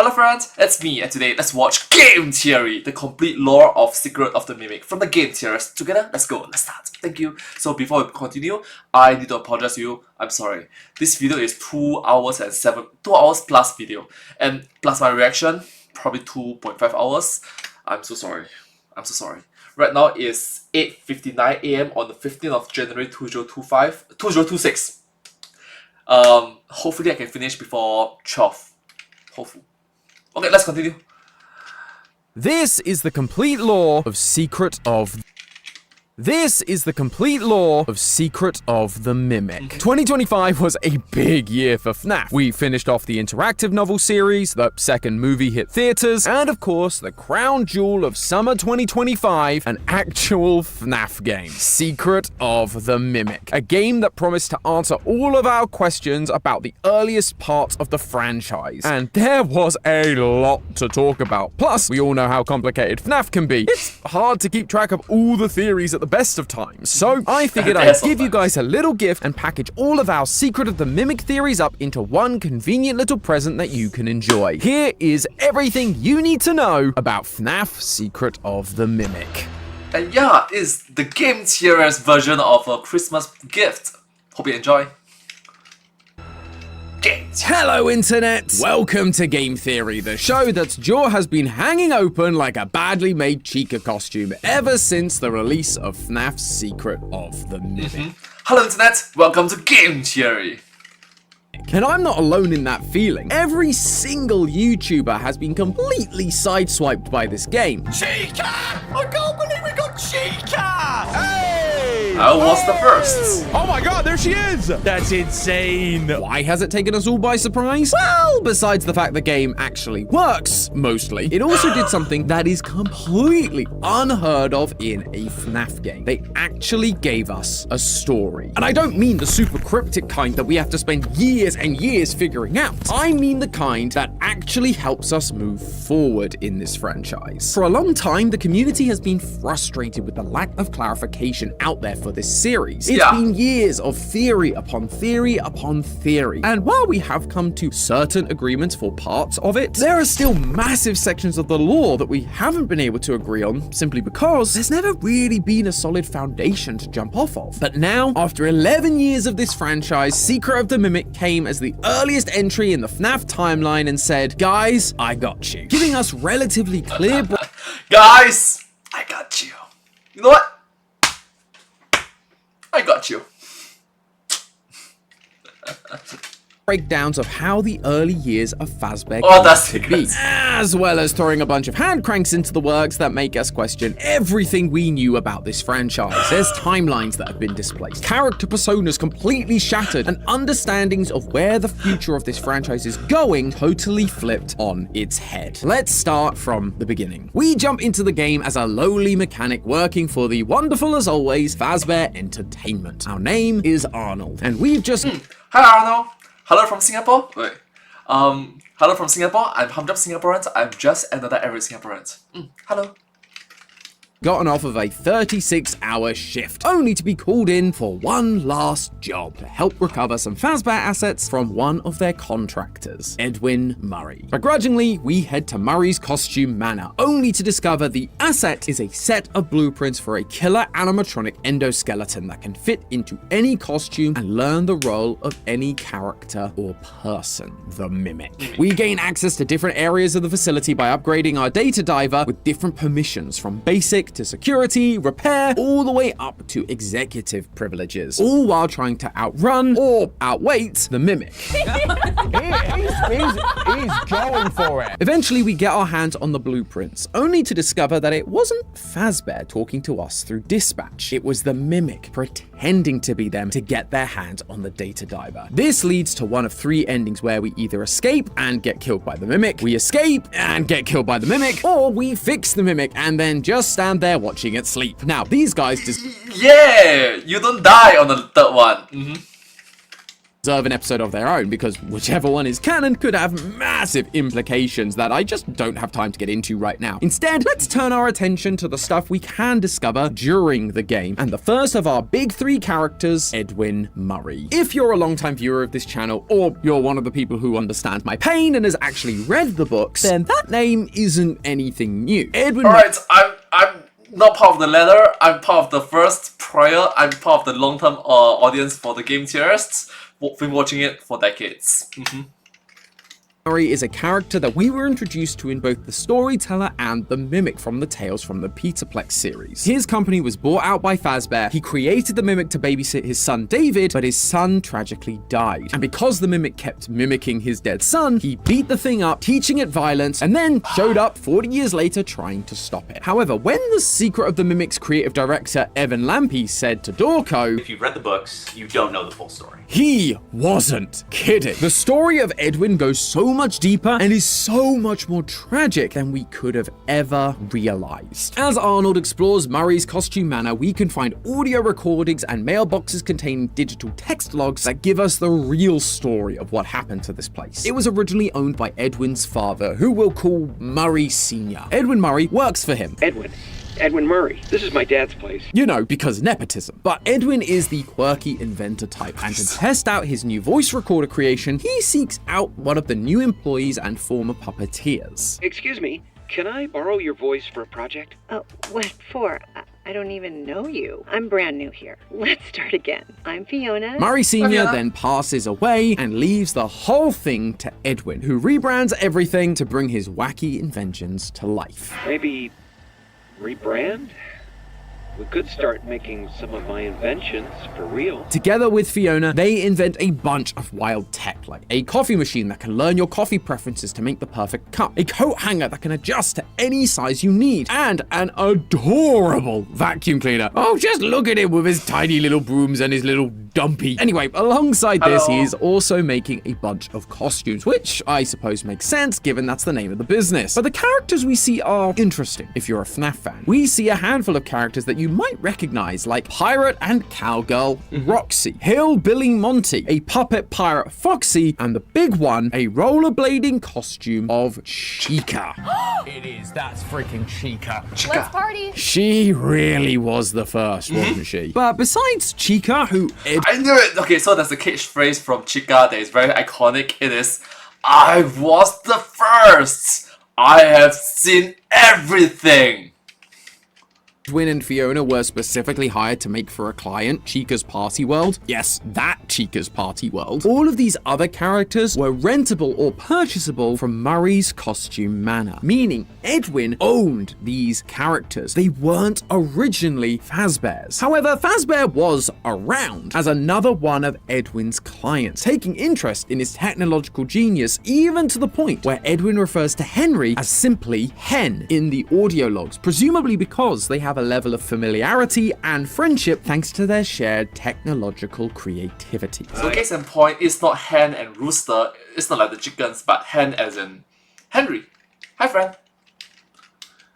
Hello friends, it's me, and today let's watch Game Theory, the complete lore of Secret of the Mimic from the Game Theorists. Together, let's go, let's start. Thank you. So before we continue, I need to apologize to you. I'm sorry. This video is 2 hours plus video, and plus my reaction, probably 2.5 hours. I'm so sorry. I'm so sorry. Right now is 8:59 AM on the 15th of January 2026. Hopefully I can finish before 12. Hopefully. Okay, let's continue. This is the complete lore of Secret of the Mimic. 2025 was a big year for FNAF. We finished off the interactive novel series, the second movie hit theaters, and of course, the crown jewel of summer 2025, an actual FNAF game, Secret of the Mimic. A game that promised to answer all of our questions about the earliest parts of the franchise. And there was a lot to talk about. Plus, we all know how complicated FNAF can be. It's hard to keep track of all the theories at the best of times. So I figured I'd give you guys a little gift and package all of our Secret of the Mimic theories up into one convenient little present that you can enjoy. Here is everything you need to know about FNAF Secret of the Mimic. And yeah, it's the Game Theorist version of a Christmas gift. Hope you enjoy. Hello Internet! Welcome to Game Theory, the show that's jaw has been hanging open like a badly made Chica costume ever since the release of FNAF's Secret of the Mimic. Hello Internet, welcome to Game Theory. And I'm not alone in that feeling. Every single YouTuber has been completely sideswiped by this game. Chica! I can't believe we got Chica! Hey! I was the first. Oh my god, there she is! That's insane. Why has it taken us all by surprise? Well, besides the fact the game actually works, mostly, it also did something that is completely unheard of in a FNAF game. They actually gave us a story. And I don't mean the super cryptic kind that we have to spend years and years figuring out. I mean the kind that actually helps us move forward in this franchise. For a long time, the community has been frustrated with the lack of clarification out there for this series. It's been years of theory upon theory upon theory. And while we have come to certain agreements for parts of it, there are still massive sections of the lore that we haven't been able to agree on simply because there's never really been a solid foundation to jump off of. But now, after 11 years of this franchise, Secret of the Mimic came as the earliest entry in the FNAF timeline and said, guys, I got you. Giving us relatively clear Guys, I got you. You know what? I got you. breakdowns of how the early years of Fazbear came to be, as well as throwing a bunch of hand cranks into the works that make us question everything we knew about this franchise. There's timelines that have been displaced, character personas completely shattered, and understandings of where the future of this franchise is going totally flipped on its head. Let's start from the beginning. We jump into the game as a lowly mechanic working for the wonderful as always Fazbear Entertainment. Our name is Arnold, and we've just Hi Arnold. Hello from Singapore. Wait. Hello from Singapore. I'm Humdrum Singaporean. I'm just another average Singaporean. Hello. gotten off of a 36-hour shift, only to be called in for one last job to help recover some Fazbear assets from one of their contractors, Edwin Murray. Begrudgingly, we head to Murray's costume manor, only to discover the asset is a set of blueprints for a killer animatronic endoskeleton that can fit into any costume and learn the role of any character or person, the Mimic. We gain access to different areas of the facility by upgrading our data diver with different permissions, from basic to security, repair, all the way up to executive privileges, all while trying to outrun or outweight the Mimic. He's going for it. Eventually, we get our hands on the blueprints, only to discover that it wasn't Fazbear talking to us through dispatch. It was the Mimic pretending to be them to get their hands on the data diver. This leads to one of three endings where we either escape and get killed by the Mimic, we escape and get killed by the Mimic, or we fix the Mimic and then just stand there watching it sleep. Now, these guys just... Yeah! You don't die on the third one. deserve an episode of their own, because whichever one is canon could have massive implications that I just don't have time to get into right now. Instead, let's turn our attention to the stuff we can discover during the game, and the first of our big three characters, Edwin Murray. If you're a longtime viewer of this channel, or you're one of the people who understand my pain and has actually read the books, then that name isn't anything new. Edwin Alright, I'm not part of the latter, I'm part of the first prior, I'm part of the long-term audience for the game theorists. Been watching it for decades. Murray is a character that we were introduced to in both The Storyteller and The Mimic from the Tales from the Peterplex series. His company was bought out by Fazbear. He created the Mimic to babysit his son David, but his son tragically died. And because the Mimic kept mimicking his dead son, he beat the thing up, teaching it violence, and then showed up 40 years later trying to stop it. However, when The Secret of the Mimic's creative director Evan Lampe said to Dorco, If you've read the books, you don't know the full story. he wasn't kidding. The story of Edwin goes so much deeper and is so much more tragic than we could have ever realized. As Arnold explores Murray's costume manor, we can find audio recordings and mailboxes containing digital text logs that give us the real story of what happened to this place. It was originally owned by Edwin's father, who we'll call Murray Sr. Edwin Murray works for him. Edwin Murray. This is my dad's place. You know, because nepotism. But Edwin is the quirky inventor type, and to test out his new voice recorder creation, he seeks out one of the new employees and former puppeteers. Excuse me, can I borrow your voice for a project? Oh, what for? I don't even know you. I'm brand new here. Let's start again. I'm Fiona. Murray Sr. Fiona. then passes away and leaves the whole thing to Edwin, who rebrands everything to bring his wacky inventions to life. Maybe rebrand? We could start making some of my inventions for real. Together with Fiona, they invent a bunch of wild tech, like a coffee machine that can learn your coffee preferences to make the perfect cup, a coat hanger that can adjust to any size you need, and an adorable vacuum cleaner. Oh, just look at him with his tiny little brooms and his little dumpy. Anyway, alongside this, he is also making a bunch of costumes, which I suppose makes sense given that's the name of the business. But the characters we see are interesting if you're a FNAF fan. We see a handful of characters that you might recognize, like Pirate and Cowgirl Roxy, Hillbilly Monty, a puppet pirate Foxy, and the big one, a rollerblading costume of Chica. It is. That's freaking Chica. Let's party. She really was the first, wasn't she? But besides Chica, who I knew it! Okay, so there's a catchphrase from Chica that is very iconic. It is, I was the first! I have seen everything! Edwin and Fiona were specifically hired to make for a client, Chica's Party World. Yes, that Chica's Party World. All of these other characters were rentable or purchasable from Murray's costume manor, meaning Edwin owned these characters. They weren't originally Fazbear's. However, Fazbear was around as another one of Edwin's clients, taking interest in his technological genius, even to the point where Edwin refers to Henry as simply Hen in the audio logs, presumably because they have a level of familiarity and friendship thanks to their shared technological creativity. So case in point, it's not hen and rooster, it's not like the chickens, but hen as in Henry. Hi friend.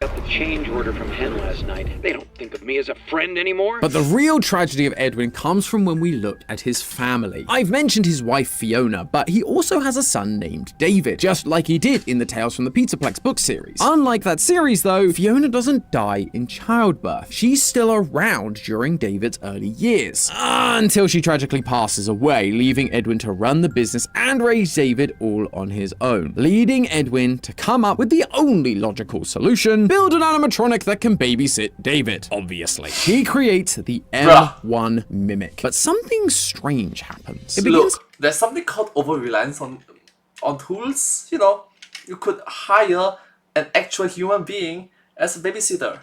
Got the change order from Hen last night. They don't think of me as a friend anymore. But the real tragedy of Edwin comes from when we look at his family. I've mentioned his wife Fiona, but he also has a son named David, just like he did in the Tales from the Peterplex book series. Unlike that series though, Fiona doesn't die in childbirth. She's still around during David's early years, until she tragically passes away, leaving Edwin to run the business and raise David all on his own, leading Edwin to come up with the only logical solution: build an animatronic that can babysit David, obviously. He creates the M1 Mimic. But something strange happens. Look, there's something called over-reliance on tools. You know, you could hire an actual human being as a babysitter.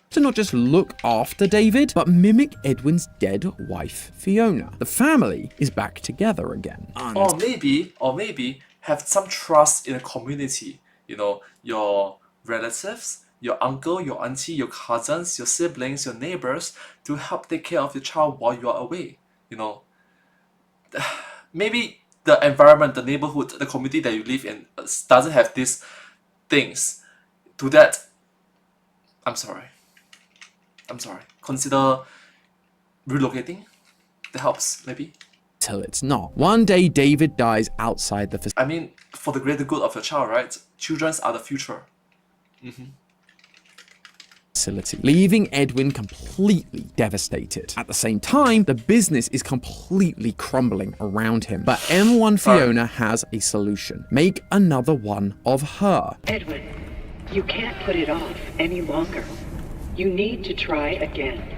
To not just look after David, but mimic Edwin's dead wife, Fiona. The family is back together again. Or maybe have some trust in the community. You know, your relatives, your uncle, your auntie, your cousins, your siblings, your neighbors, to help take care of your child while you are away. You know, maybe the environment, the neighborhood, the community that you live in doesn't have these things. To that, I'm sorry. Consider relocating That helps, maybe. Till it's not. One day, David dies outside the I mean, for the greater good of your child, right? Children are the future. facility, leaving Edwin completely devastated. At the same time, the business is completely crumbling around him. But M1 Fiona has a solution. Make another one of her. Edwin, you can't put it off any longer. You need to try again.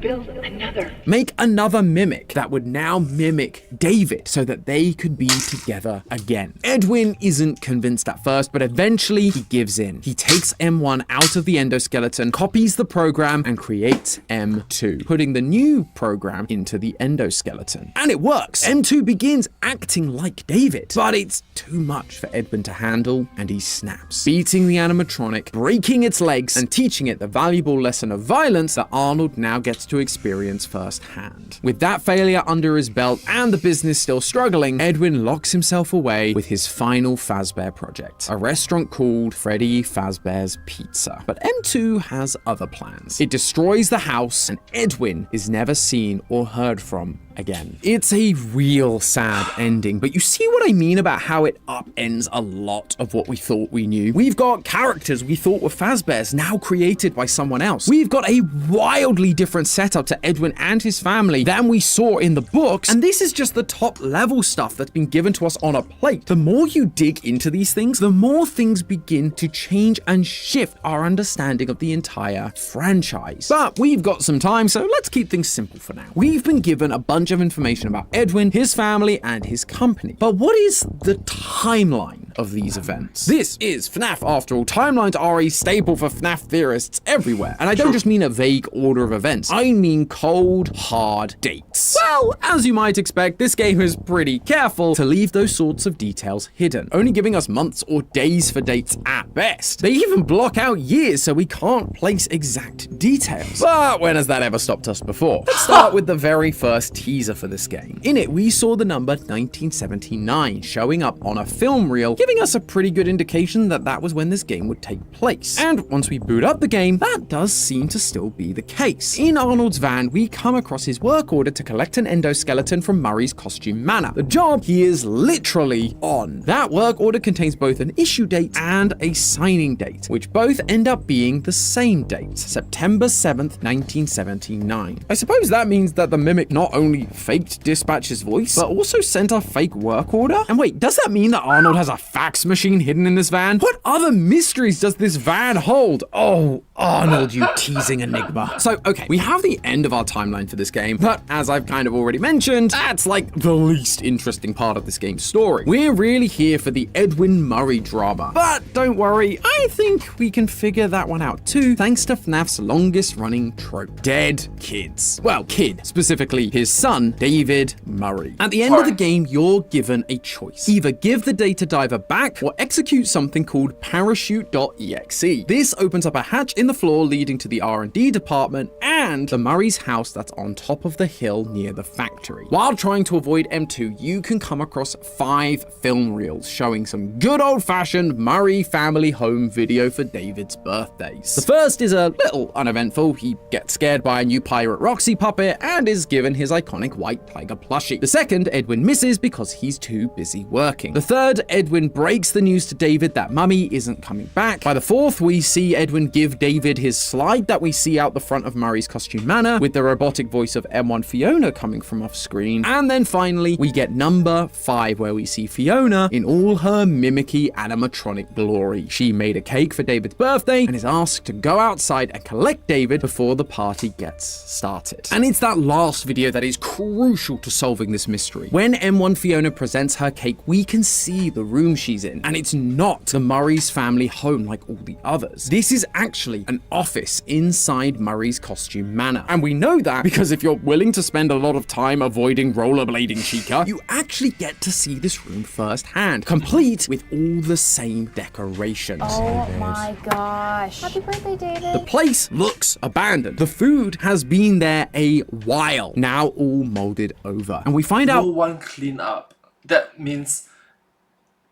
Build another. Make another mimic that would now mimic David so that they could be together again. Edwin isn't convinced at first, but eventually he gives in. He takes M1 out of the endoskeleton, copies the program, and creates M2, putting the new program into the endoskeleton. And it works. M2 begins acting like David, but it's too much for Edwin to handle, and he snaps, beating the animatronic, breaking its legs, and teaching it the valuable lesson of violence that Arnold now gets to experience firsthand. With that failure under his belt and the business still struggling, Edwin locks himself away with his final Fazbear project, a restaurant called Freddy Fazbear's Pizza. But M2 has other plans. It destroys the house, and Edwin is never seen or heard from again. It's a real sad ending, but you see what I mean about how it upends a lot of what we thought we knew. We've got characters we thought were Fazbears now created by someone else. We've got a wildly different setup to Edwin and his family than we saw in the books, and this is just the top level stuff that's been given to us on a plate. The more you dig into these things, the more things begin to change and shift our understanding of the entire franchise. But we've got some time, so let's keep things simple for now. We've been given a bunch of information about Edwin, his family, and his company. But what is the timeline of these events? This is FNAF after all. Timelines are a staple for FNAF theorists everywhere. And I don't just mean a vague order of events. I mean cold, hard dates. Well, as you might expect, this game is pretty careful to leave those sorts of details hidden, only giving us months or days for dates at best. They even block out years so we can't place exact details. But when has that ever stopped us before? Let's start with the very first teaser for this game. In it, we saw the number 1979 showing up on a film reel, giving us a pretty good indication that that was when this game would take place. And once we boot up the game, that does seem to still be the case. In Arnold's van, we come across his work order to collect an endoskeleton from Murray's Costume Manor. The job he is literally on. That work order contains both an issue date and a signing date, which both end up being the same date, September 7th, 1979. I suppose that means that the mimic not only faked Dispatch's voice, but also sent a fake work order? And wait, does that mean that Arnold has a fax machine hidden in this van? What other mysteries does this van hold? Oh, Arnold, you teasing enigma. So, okay, we have the end of our timeline for this game, but as I've kind of already mentioned, that's like the least interesting part of this game's story. We're really here for the Edwin Murray drama. But don't worry, I think we can figure that one out too, thanks to FNAF's longest running trope. Dead kids. Well, kid, specifically his son, David Murray. At the end of the game, you're given a choice. Either give the data diver back or execute something called parachute.exe. This opens up a hatch in the floor leading to the R&D department and the Murray's house that's on top of the hill near the factory. While trying to avoid M2, you can come across 5 film reels showing some good old-fashioned Murray family home video for David's birthdays. The first is a little uneventful. He gets scared by a new Pirate Roxy puppet and is given his iconic white tiger plushie. The second, Edwin misses because he's too busy working. The third, Edwin breaks the news to David that Mummy isn't coming back. By the fourth, we see Edwin give David his slide that we see out the front of Murray's Costume Manor, with the robotic voice of M1 Fiona coming from off screen. And then finally, we get number 5, where we see Fiona in all her mimicky animatronic glory. She made a cake for David's birthday and is asked to go outside and collect David before the party gets started. And it's that last video that is crucial to solving this mystery. When M1 Fiona presents her cake, we can see the room she's in, and it's not the Murray's family home like all the others. This is actually an office inside Murray's Costume Manor. And we know that because if you're willing to spend a lot of time avoiding rollerblading Chica, you actually get to see this room firsthand, complete with all the same decorations. Oh my gosh. Happy birthday, David. The place looks abandoned. The food has been there a while, now all molded over. And we find No out one clean up. That means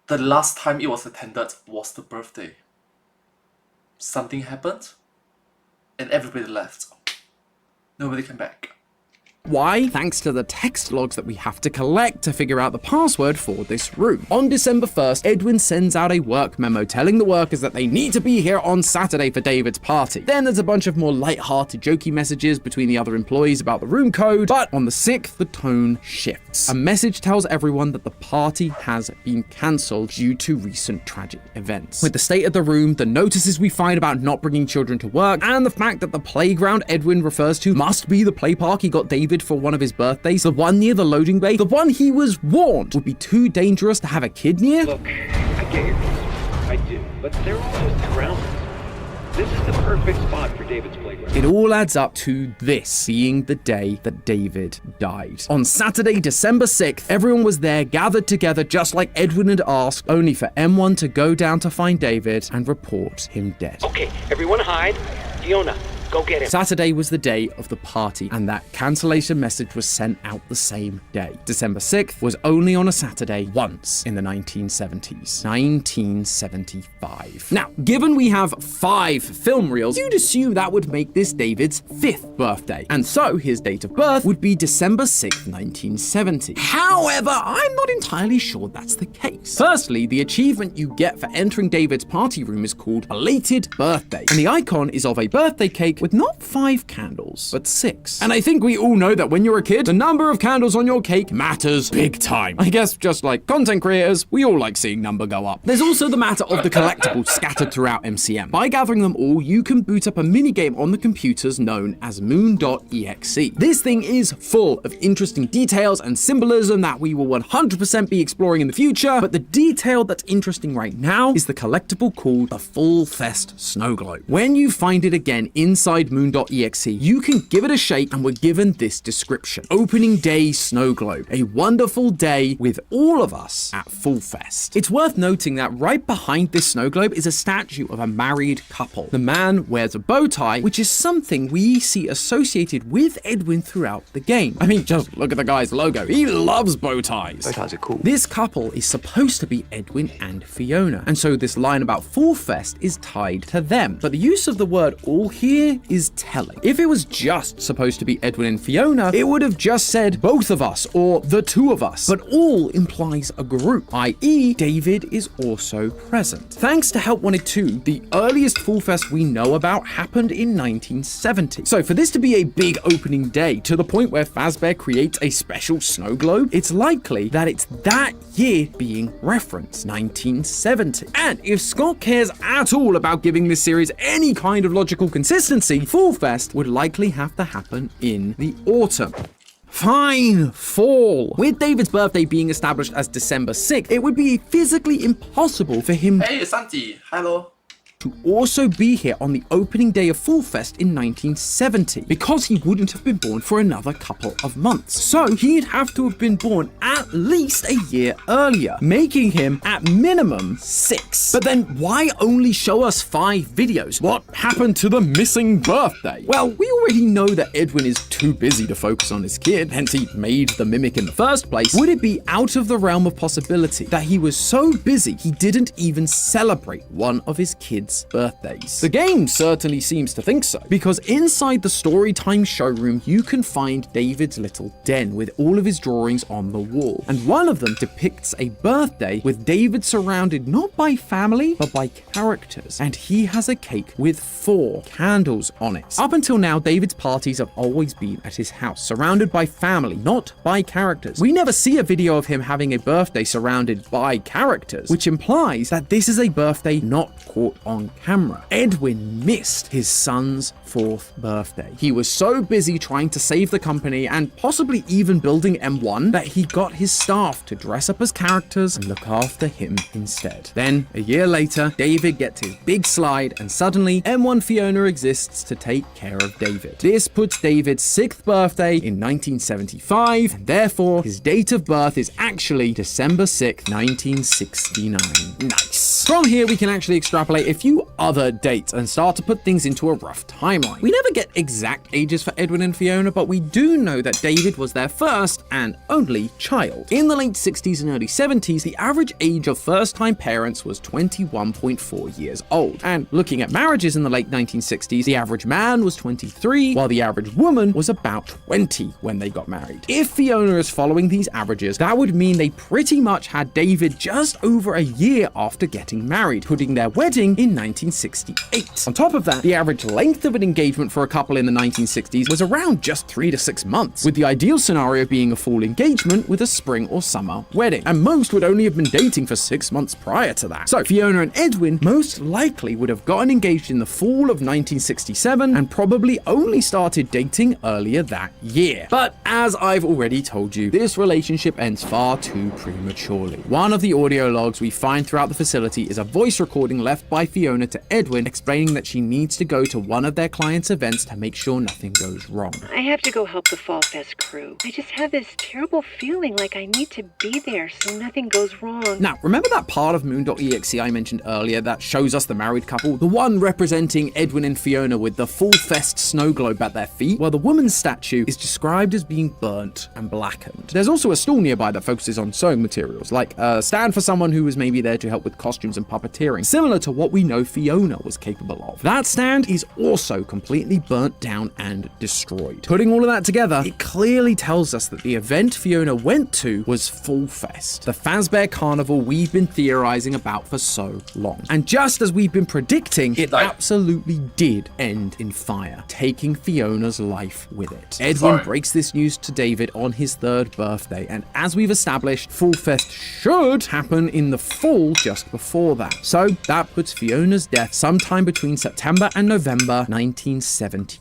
the last time it was attended was the birthday. Something happened, and everybody left. Nobody came back. Why? Thanks to the text logs that we have to collect to figure out the password for this room. On December 1st, Edwin sends out a work memo telling the workers that they need to be here on Saturday for David's party. Then there's a bunch of more light-hearted, jokey messages between the other employees about the room code, but on the 6th, the tone shifts. A message tells everyone that the party has been cancelled due to recent tragic events. With the state of the room, the notices we find about not bringing children to work, and the fact that the playground Edwin refers to must be the play park he got David for one of his birthdays, the one near the loading bay, the one he was warned would be too dangerous to have a kid near. Look, I get your concerns. I do. But they're all just grounded. This is the perfect spot for David's playground. It all adds up to this being the day that David died. On Saturday, December 6th, everyone was there gathered together just like Edwin had asked, only for M1 to go down to find David and report him dead. Okay, everyone hide. Fiona, go get him. Saturday was the day of the party, and that cancellation message was sent out the same day. December 6th was only on a Saturday once in the 1970s. 1975. Now, given we have 5 film reels, you'd assume that would make this David's 5th birthday, and so his date of birth would be December 6th, 1970. However, I'm not entirely sure that's the case. Firstly, the achievement you get for entering David's party room is called Belated Birthday, and the icon is of a birthday cake with not 5 candles, but 6. And I think we all know that when you're a kid, the number of candles on your cake matters big time. I guess just like content creators, we all like seeing number go up. There's also the matter of the collectibles scattered throughout MCM. By gathering them all, you can boot up a minigame on the computers known as moon.exe. This thing is full of interesting details and symbolism that we will 100% be exploring in the future, but the detail that's interesting right now is the collectible called the Full Fest Snow Globe. When you find it again inside moon.exe, you can give it a shake, and we're given this description. Opening day snow globe. A wonderful day with all of us at Full Fest. It's worth noting that right behind this snow globe is a statue of a married couple. The man wears a bow tie, which is something we see associated with Edwin throughout the game. I mean, just look at the guy's logo. He loves bow ties. Bow ties are cool. This couple is supposed to be Edwin and Fiona, and so this line about Full Fest is tied to them. But the use of the word all here is telling. If it was just supposed to be Edwin and Fiona, it would have just said both of us or the two of us. But all implies a group, i.e. David is also present. Thanks to Help Wanted 2, the earliest Full Fest we know about happened in 1970. So for this to be a big opening day to the point where Fazbear creates a special snow globe, it's likely that it's that year being referenced, 1970. And if Scott cares at all about giving this series any kind of logical consistency, Full Fest would likely have to happen in the autumn. Fine, fall. With David's birthday being established as December 6th, it would be physically impossible for him Hey, Santi. Hello. to also be here on the opening day of Full Fest in 1970, because he wouldn't have been born for another couple of months. So he'd have to have been born at least a year earlier, making him at minimum 6. But then why only show us 5 videos? What happened to the missing birthday? Well, we already know that Edwin is too busy to focus on his kid, hence he made the mimic in the first place. Would it be out of the realm of possibility that he was so busy he didn't even celebrate one of his kids' birthdays? The game certainly seems to think so, because inside the Storytime showroom you can find David's little den with all of his drawings on the wall, and one of them depicts a birthday with David surrounded not by family but by characters, and he has a cake with 4 candles on it. Up until now, David's parties have always been at his house, surrounded by family, not by characters. We never see a video of him having a birthday surrounded by characters, which implies that this is a birthday not caught on camera. Edwin missed his son's 4th birthday. He was so busy trying to save the company and possibly even building M1 that he got his staff to dress up as characters and look after him instead. Then, a year later, David gets his big slide and suddenly M1 Fiona exists to take care of David. This puts David's 6th birthday in 1975, and therefore his date of birth is actually December 6th, 1969. Nice. From here we can actually extrapolate. If you few other dates and start to put things into a rough timeline. We never get exact ages for Edwin and Fiona, but we do know that David was their first and only child. In the late 60s and early 70s, the average age of first-time parents was 21.4 years old. And looking at marriages in the late 1960s, the average man was 23, while the average woman was about 20 when they got married. If Fiona is following these averages, that would mean they pretty much had David just over a year after getting married, putting their wedding in 1968. On top of that, the average length of an engagement for a couple in the 1960s was around just 3 to 6 months, with the ideal scenario being a fall engagement with a spring or summer wedding. And most would only have been dating for 6 months prior to that. So Fiona and Edwin most likely would have gotten engaged in the fall of 1967 and probably only started dating earlier that year. But as I've already told you, this relationship ends far too prematurely. One of the audio logs we find throughout the facility is a voice recording left by Fiona to Edwin explaining that she needs to go to one of their clients' events to make sure nothing goes wrong. I have to go help the Fall Fest crew. I just have this terrible feeling like I need to be there so nothing goes wrong. Now, remember that part of Moon.exe I mentioned earlier that shows us the married couple? The one representing Edwin and Fiona with the Fall Fest snow globe at their feet? Well, the woman's statue is described as being burnt and blackened. There's also a stall nearby that focuses on sewing materials, like a stand for someone who was maybe there to help with costumes and puppeteering, similar to what we know Fiona was capable of. That stand is also completely burnt down and destroyed. Putting all of that together, it clearly tells us that the event Fiona went to was Fall Fest, the Fazbear Carnival we've been theorizing about for so long. And just as we've been predicting, it absolutely did end in fire, taking Fiona's life with it. Edwin breaks this news to David on his 3rd birthday, and as we've established, Fall Fest should happen in the fall just before that. So that puts Fiona's death sometime between September and November 1972.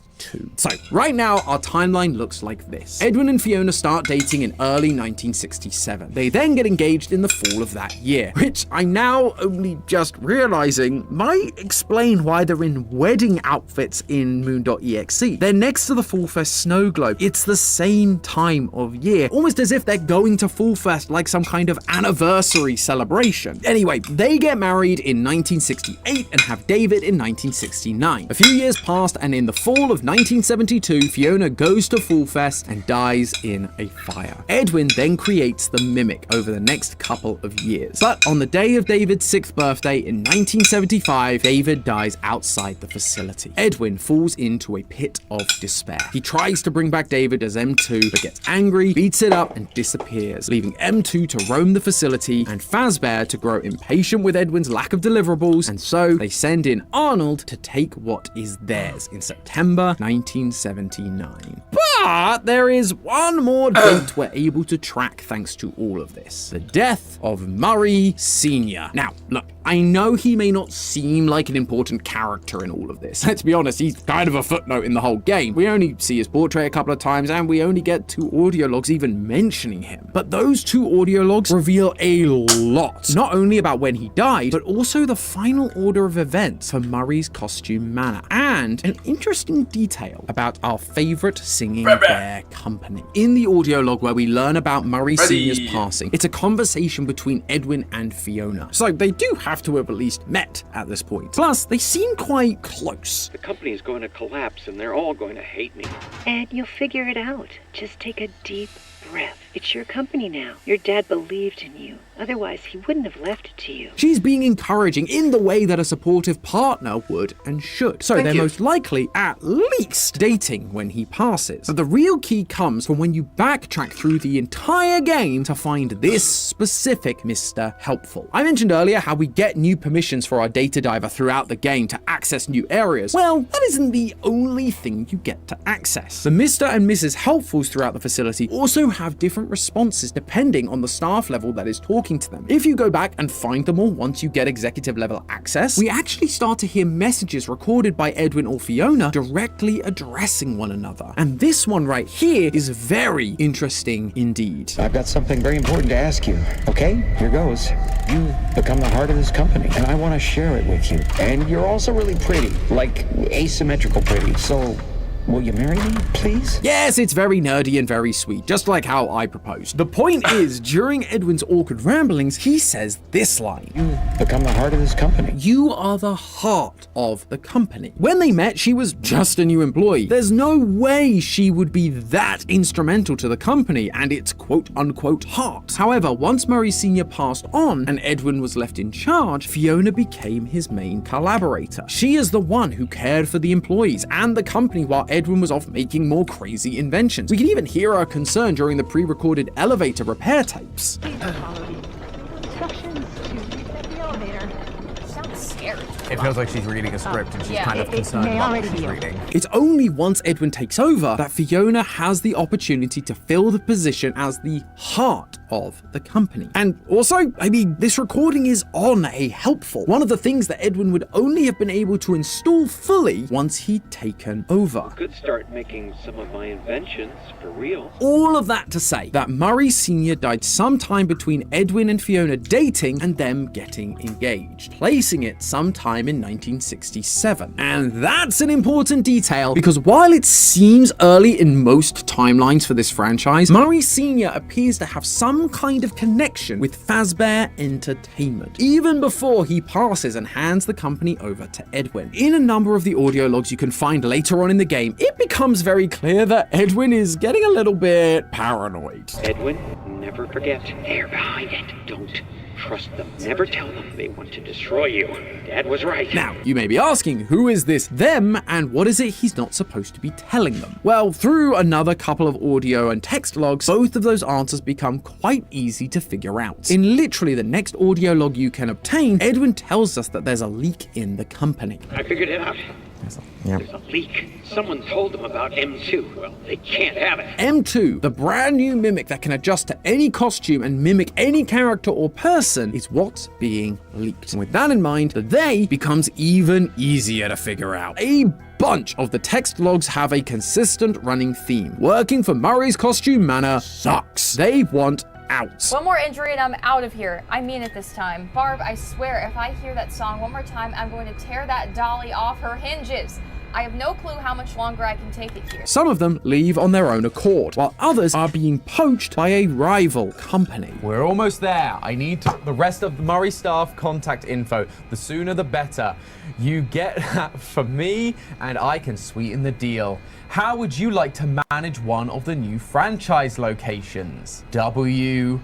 So, right now, our timeline looks like this. Edwin and Fiona start dating in early 1967. They then get engaged in the fall of that year, which I'm now only just realizing might explain why they're in wedding outfits in Moon.exe. They're next to the Fall Fest snow globe. It's the same time of year, almost as if they're going to Fall Fest like some kind of anniversary celebration. Anyway, they get married in 1968 and have David in 1969. A few years passed, and in the fall of 1972, Fiona goes to Fall Fest and dies in a fire. Edwin then creates the Mimic over the next couple of years. But on the day of David's 6th birthday in 1975, David dies outside the facility. Edwin falls into a pit of despair. He tries to bring back David as M2, but gets angry, beats it up, and disappears, leaving M2 to roam the facility and Fazbear to grow impatient with Edwin's lack of deliverables, and so they send in Arnold to take what is theirs in September 1979. But there is one more date we're able to track thanks to all of this. The death of Murray Sr. Now, look, I know he may not seem like an important character in all of this. Let's be honest, he's kind of a footnote in the whole game. We only see his portrait a couple of times, and we only get 2 audio logs even mentioning him. But those 2 audio logs reveal a lot, not only about when he died, but also the final order of events for Murray's costume manor, and an interesting detail about our favorite singing bear company. In the audio log where we learn about Murray Sr.'s passing, it's a conversation between Edwin and Fiona. So they do have to have at least met at this point. Plus, they seem quite close. The company is going to collapse and they're all going to hate me. And you'll figure it out. Just take a deep breath. It's your company now. Your dad believed in you. Otherwise, he wouldn't have left it to you. She's being encouraging in the way that a supportive partner would and should. So they're most likely at least dating when he passes. But the real key comes from when you backtrack through the entire game to find this specific Mr. Helpful. I mentioned earlier how we get new permissions for our data diver throughout the game to access new areas. Well, that isn't the only thing you get to access. The Mr. and Mrs. Helpfuls throughout the facility also have different responses depending on the staff level that is talking to them. If you go back and find them all once you get executive level access, we actually start to hear messages recorded by Edwin or Fiona directly addressing one another. And this one right here is very interesting indeed. I've got something very important to ask you. Okay, here goes. You become the heart of this company, and I want to share it with you. And you're also really pretty, like asymmetrical pretty. So will you marry me, please? Yes, it's very nerdy and very sweet, just like how I proposed. The point is, during Edwin's awkward ramblings, he says this line. You become the heart of this company. You are the heart of the company. When they met, she was just a new employee. There's no way she would be that instrumental to the company and its quote-unquote heart. However, once Murray Sr. passed on and Edwin was left in charge, Fiona became his main collaborator. She is the one who cared for the employees and the company while Edwin was off making more crazy inventions. We can even hear her concern during the pre-recorded elevator repair tapes. It feels like she's reading a script and she's kind of concerned about what she's reading. It's only once Edwin takes over that Fiona has the opportunity to fill the position as the heart of the company. And also, I mean, this recording is on a helpful, one of the things that Edwin would only have been able to install fully once he'd taken over. Could start making some of my inventions for real. All of that to say that Murray Sr. died sometime between Edwin and Fiona dating and them getting engaged, placing it sometime in 1967. And that's an important detail because while it seems early in most timelines for this franchise, Murray Sr. appears to have some kind of connection with Fazbear Entertainment, even before he passes and hands the company over to Edwin. In a number of the audio logs you can find later on in the game, it becomes very clear that Edwin is getting a little bit paranoid. Edwin, never forget, they're behind it. Don't trust them. Never tell them they want to destroy you. Dad was right. Now, you may be asking, who is this them and what is it he's not supposed to be telling them? Well, through another couple of audio and text logs, both of those answers become quite easy to figure out. In literally the next audio log you can obtain, Edwin tells us that there's a leak in the company. I figured it out. There's a leak. Someone told them about M2. Well, they can't have it. M2, the brand new mimic that can adjust to any costume and mimic any character or person, is what's being leaked. And with that in mind, the they becomes even easier to figure out. A bunch of the text logs have a consistent running theme. Working for Murray's Costume Manor sucks. They want out. One more injury and I'm out of here. I mean it this time. Barb, I swear, if I hear that song one more time, I'm going to tear that dolly off her hinges. I have no clue how much longer I can take it here. Some of them leave on their own accord, while others are being poached by a rival company. We're almost there. I need the rest of the Murray staff contact info. The sooner the better. You get that for me and I can sweeten the deal. How would you like to manage one of the new franchise locations? W.A.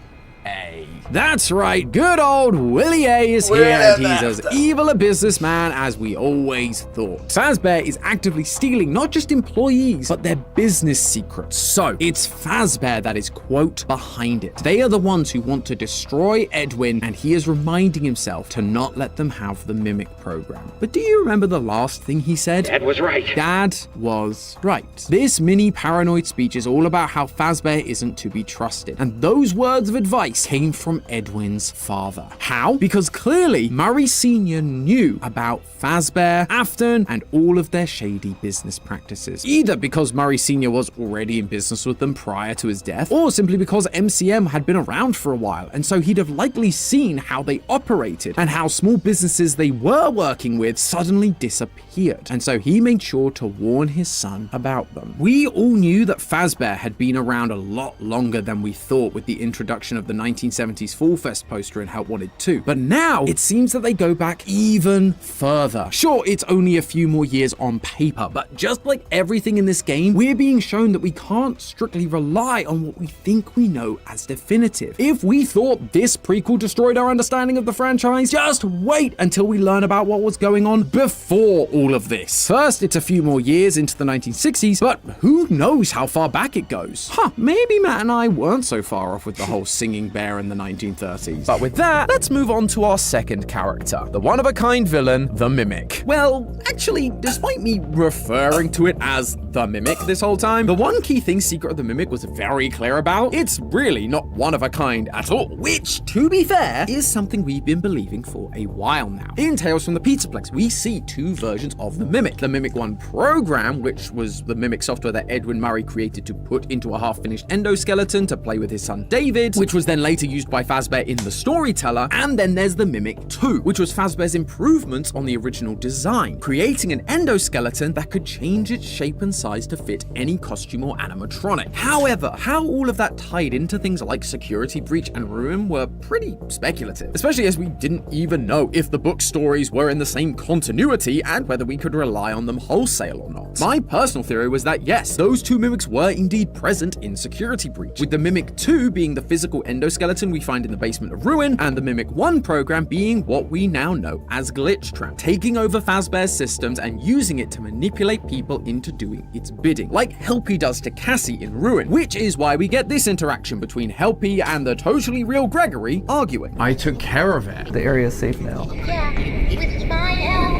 That's right, good old Willie A is here and he's as evil a businessman as we always thought. Fazbear is actively stealing not just employees, but their business secrets. So, it's Fazbear that is, quote, behind it. They are the ones who want to destroy Edwin, and he is reminding himself to not let them have the Mimic program. But do you remember the last thing he said? Dad was right. Dad was right. This mini paranoid speech is all about how Fazbear isn't to be trusted, and those words of advice came from Edwin's father. How? Because clearly Murray Sr. knew about Fazbear, Afton, and all of their shady business practices. Either because Murray Sr. was already in business with them prior to his death, or simply because MCM had been around for a while, and so he'd have likely seen how they operated and how small businesses they were working with suddenly disappeared. And so he made sure to warn his son about them. We all knew that Fazbear had been around a lot longer than we thought with the introduction of the 1970s Fall Fest poster in Help Wanted 2, but now it seems that they go back even further. Sure, it's only a few more years on paper, but just like everything in this game, we're being shown that we can't strictly rely on what we think we know as definitive. If we thought this prequel destroyed our understanding of the franchise, just wait until we learn about what was going on before all of this. First, it's a few more years into the 1960s, but who knows how far back it goes. Maybe Matt and I weren't so far off with the whole singing bear in the 1930s. But with that, let's move on to our second character, the one-of-a-kind villain, the Mimic. Well, actually, despite me referring to it as the Mimic this whole time, the one key thing Secret of the Mimic was very clear about, it's really not one of a kind at all, which, to be fair, is something we've been believing for a while now. In Tales from the Pizzaplex, we see two versions of the Mimic. The Mimic 1 program, which was the Mimic software that Edwin Murray created to put into a half-finished endoskeleton to play with his son David, which was then then later used by Fazbear in The Storyteller, and then there's the Mimic 2, which was Fazbear's improvements on the original design, creating an endoskeleton that could change its shape and size to fit any costume or animatronic. However, how all of that tied into things like Security Breach and Ruin were pretty speculative, especially as we didn't even know if the book stories were in the same continuity and whether we could rely on them wholesale or not. My personal theory was that yes, those two mimics were indeed present in Security Breach, with the Mimic 2 being the physical endoskeleton we find in the basement of Ruin, and the Mimic 1 program being what we now know as Glitchtrap, taking over Fazbear's systems and using it to manipulate people into doing its bidding, like Helpy does to Cassie in Ruin, which is why we get this interaction between Helpy and the totally real Gregory arguing. I took care of it. The area's safe now.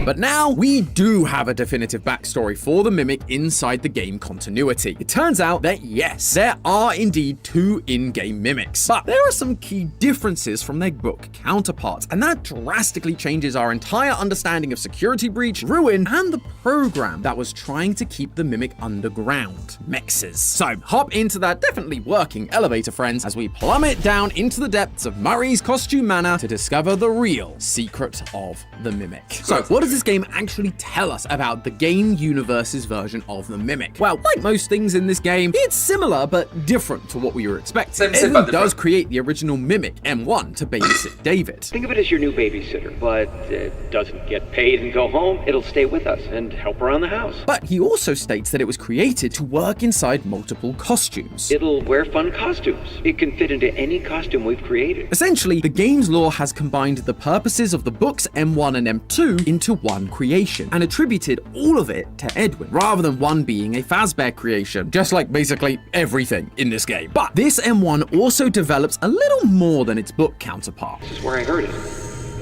But now we do have a definitive backstory for the Mimic inside the game continuity. It turns out that yes, there are indeed two in-game mimics, but there are some key differences from their book counterparts, and that drastically changes our entire understanding of Security Breach, Ruin, and the program that was trying to keep the Mimic underground, Mexes. So hop into that definitely working elevator, friends, as we plummet down into the depths of Murray's Costume Manor to discover the real secret of the Mimic. So what does this game actually tell us about the game universe's version of the Mimic? Well, like most things in this game, it's similar but different to what we were expecting. Same, Edwin but does different. create the original Mimic, M1, to babysit David. Think of it as your new babysitter, but it doesn't get paid and go home. It'll stay with us and help around the house. But he also states that it was created to work inside multiple costumes. It'll wear fun costumes. It can fit into any costume we've created. Essentially, the game's lore has combined the purposes of the books M1 and M2 into one creation, and attributed all of it to Edwin, rather than one being a Fazbear creation, just like basically everything in this game. But this M1 also develops a little more than its book counterpart. This is where I heard it.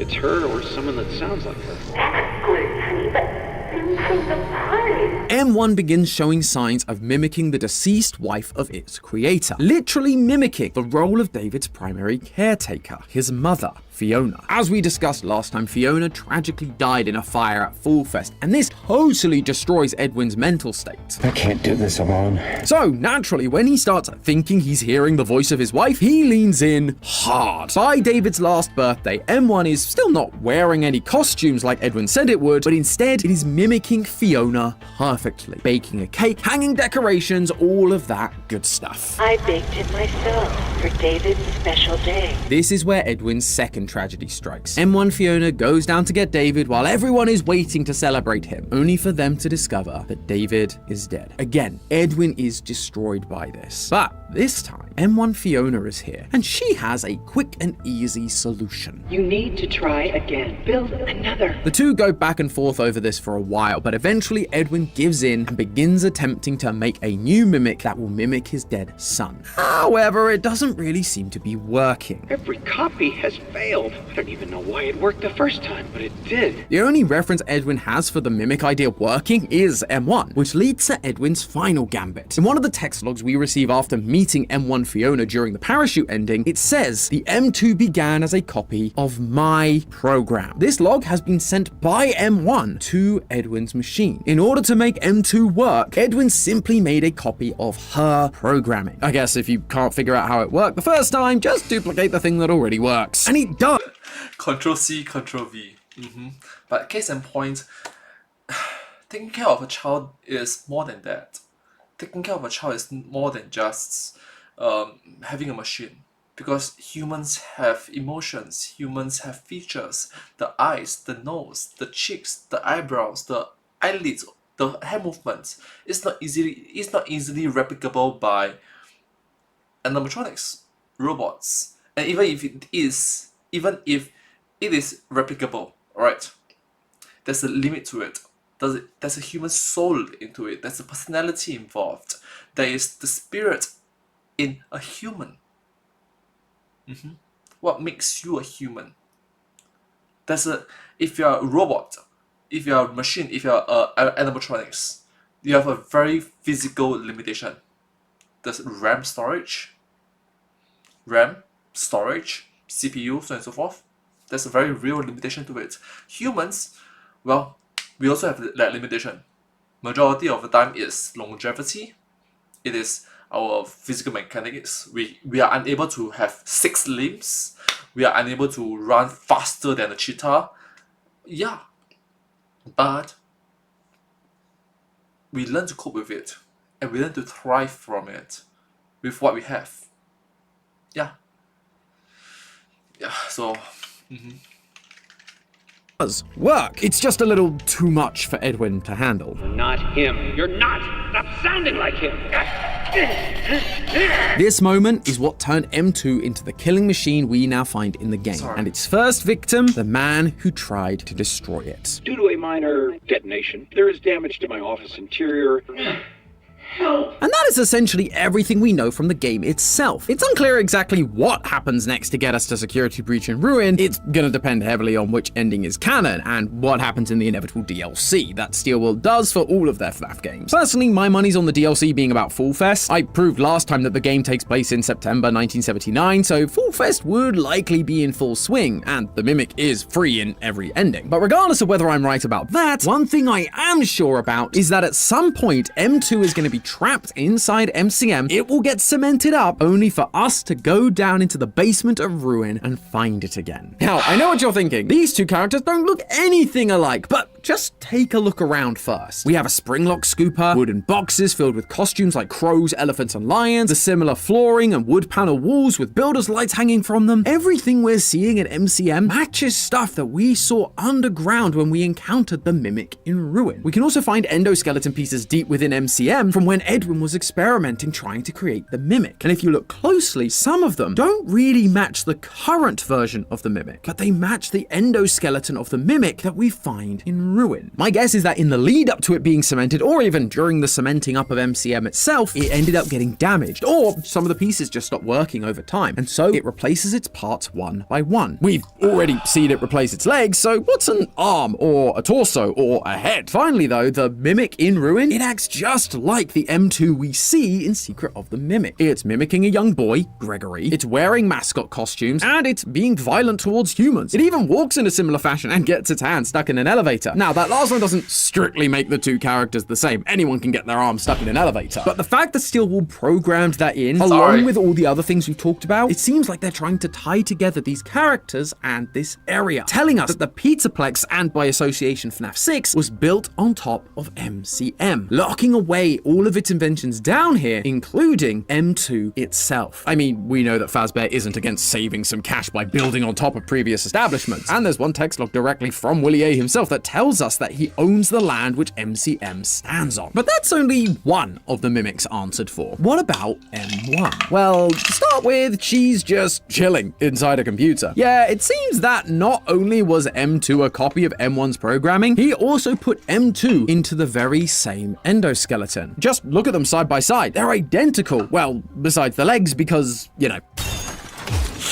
It's her or someone that sounds like her. That's good, honey, but who's from the party? M1 begins showing signs of mimicking the deceased wife of its creator, literally mimicking the role of David's primary caretaker, his mother, Fiona. As we discussed last time, Fiona tragically died in a fire at Fall Fest, and this totally destroys Edwin's mental state. I can't do this alone. So naturally, when he starts thinking he's hearing the voice of his wife, he leans in hard. By David's last birthday, M1 is still not wearing any costumes like Edwin said it would, but instead it is mimicking Fiona perfectly, baking a cake, hanging decorations, all of that good stuff. I baked it myself for David's special day. This is where Edwin's second tragedy strikes. M1 Fiona goes down to get David while everyone is waiting to celebrate him, only for them to discover that David is dead. Again, Edwin is destroyed by this. But this time, M1 Fiona is here, and she has a quick and easy solution. You need to try again. Build another. The two go back and forth over this for a while, but eventually Edwin gives in and begins attempting to make a new mimic that will mimic his dead son. However, it doesn't really seem to be working. Every copy has failed. I don't even know why it worked the first time, but it did. The only reference Edwin has for the mimic idea working is M1, which leads to Edwin's final gambit. In one of the text logs we receive after meeting M1 Fiona during the parachute ending, it says the M2 began as a copy of my program. This log has been sent by M1 to Edwin's machine. In order to make M2 work, Edwin simply made a copy of her programming. I guess if you can't figure out how it worked the first time, just duplicate the thing that already works. And it does. Control C, Control V. But case in point, taking care of a child is more than that. Taking care of a child is more than just having a machine. Because humans have emotions, humans have features, the eyes, the nose, the cheeks, the eyebrows, the eyelids, the hand movements. It's not easily replicable by animatronics, robots. And even if it is replicable, alright, there's a limit to it. There's a human soul into it. There's a personality involved. There is the spirit in a human. What makes you a human? If you're a robot, if you're a machine, if you're animatronics, you have a very physical limitation. There's RAM storage, CPU, so on and so forth. There's a very real limitation to it. Humans, well, we also have that limitation. Majority of the time is longevity. It is our physical mechanics. We are unable to have 6 limbs. We are unable to run faster than a cheetah. Yeah, but we learn to cope with it, and we learn to thrive from it with what we have. Yeah. Yeah, so does work. It's just a little too much for Edwin to handle. Not him. You're not. Stop sounding like him. This moment is what turned M2 into the killing machine we now find in the game. Sorry. And its first victim, the man who tried to destroy it. Due to a minor detonation, there is damage to my office interior. And that is essentially everything we know from the game itself. It's unclear exactly what happens next to get us to Security Breach and Ruin. It's gonna depend heavily on which ending is canon and what happens in the inevitable DLC that Steelworld does for all of their FNAF games. Personally, my money's on the DLC being about Fall Fest. I proved last time that the game takes place in September 1979, so Fall Fest would likely be in full swing, and the Mimic is free in every ending. But regardless of whether I'm right about that, one thing I am sure about is that at some point M2 is going to be trapped inside MCM. It will get cemented up only for us to go down into the basement of Ruin and find it again. Now, I know what you're thinking. These two characters don't look anything alike, but just take a look around first. We have a springlock scooper, wooden boxes filled with costumes like crows, elephants, and lions, the similar flooring and wood panel walls with builders' lights hanging from them. Everything we're seeing at MCM matches stuff that we saw underground when we encountered the Mimic in Ruin. We can also find endoskeleton pieces deep within MCM from when Edwin was experimenting trying to create the Mimic. And if you look closely, some of them don't really match the current version of the Mimic, but they match the endoskeleton of the Mimic that we find in Ruin. My guess is that in the lead up to it being cemented, or even during the cementing up of MCM itself, it ended up getting damaged, or some of the pieces just stopped working over time, and so it replaces its parts one by one. We've already seen it replace its legs, so what's an arm, or a torso, or a head? Finally though, the Mimic in Ruin, it acts just like the M2 we see in Secret of the Mimic. It's mimicking a young boy, Gregory, it's wearing mascot costumes, and it's being violent towards humans. It even walks in a similar fashion and gets its hand stuck in an elevator. Now, that last one doesn't strictly make the two characters the same. Anyone can get their arm stuck in an elevator. But the fact that Steelworld programmed that in, along with all the other things we've talked about, it seems like they're trying to tie together these characters and this area, telling us that the Pizzaplex, and by association FNAF 6, was built on top of MCM, locking away all of its inventions down here, including M2 itself. I mean, we know that Fazbear isn't against saving some cash by building on top of previous establishments, and there's one text log directly from Willie A himself that tells us that he owns the land which MCM stands on. But that's only one of the Mimics answered for. What about M1? Well, to start with, she's just chilling inside a computer. Yeah, it seems that not only was M2 a copy of M1's programming, he also put M2 into the very same endoskeleton. Just look at them side by side. They're identical. Well, besides the legs, because, you know.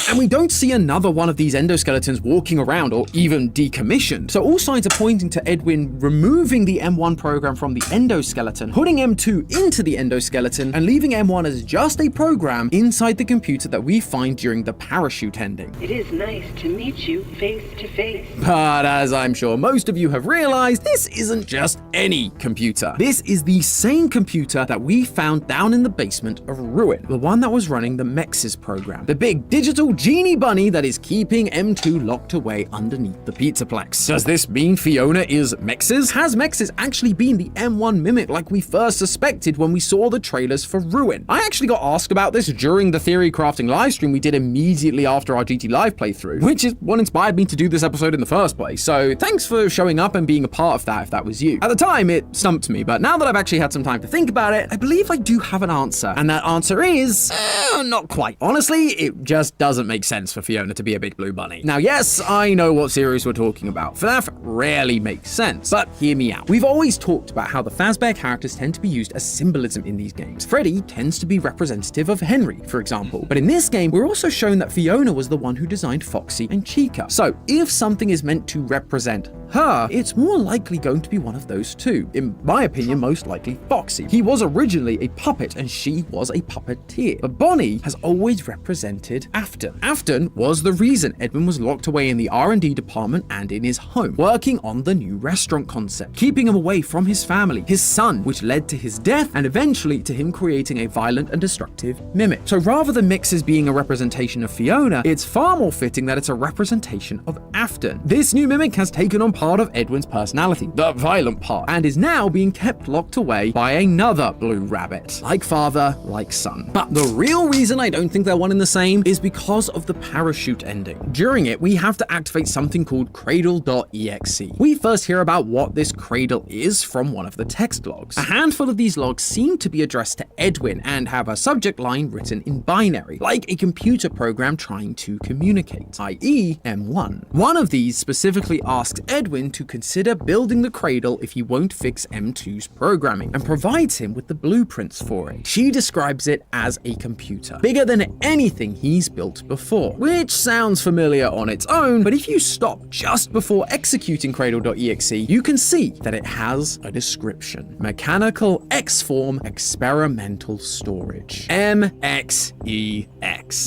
And we don't see another one of these endoskeletons walking around or even decommissioned. So all signs are pointing to Edwin removing the M1 program from the endoskeleton, putting M2 into the endoskeleton, and leaving M1 as just a program inside the computer that we find during the parachute ending. It is nice to meet you face to face. But as I'm sure most of you have realized, this isn't just any computer. This is the same computer that we found down in the basement of Ruin, the one that was running the Mexes program, the big digital genie bunny that is keeping M2 locked away underneath the Pizzaplex. Does this mean Fiona is Mexes? Has Mexes actually been the M1 Mimic like we first suspected when we saw the trailers for Ruin? I actually got asked about this during the theory crafting livestream we did immediately after our GT Live playthrough, which is what inspired me to do this episode in the first place, so thanks for showing up and being a part of that if that was you. At the time, it stumped me, but now that I've actually had some time to think about it, I believe I do have an answer, and that answer is not quite. Honestly, it just doesn't make sense for Fiona to be a big blue bunny. Now, yes, I know what series we're talking about. FNAF rarely makes sense, but hear me out. We've always talked about how the Fazbear characters tend to be used as symbolism in these games. Freddy tends to be representative of Henry, for example. But in this game, we're also shown that Fiona was the one who designed Foxy and Chica. So, if something is meant to represent her, it's more likely going to be one of those two. In my opinion, most likely Foxy. He was originally a puppet and she was a puppeteer. But Bonnie has always represented Afton. Afton was the reason Edwin was locked away in the R&D department and in his home, working on the new restaurant concept, keeping him away from his family, his son, which led to his death and eventually to him creating a violent and destructive mimic. So rather than Mixes being a representation of Fiona, it's far more fitting that it's a representation of Afton. This new mimic has taken on part of Edwin's personality, the violent part, and is now being kept locked away by another blue rabbit. Like father, like son. But the real reason I don't think they're one and the same is because of the parachute ending. During it, we have to activate something called cradle.exe. We first hear about what this cradle is from one of the text logs. A handful of these logs seem to be addressed to Edwin and have a subject line written in binary, like a computer program trying to communicate, i.e. M1. One of these specifically asks Edwin to consider building the cradle if he won't fix M2's programming, and provides him with the blueprints for it. She describes it as a computer, bigger than anything he's built before, which sounds familiar on its own, but if you stop just before executing cradle.exe, you can see that it has a description. Mechanical X-form experimental storage. MXEX.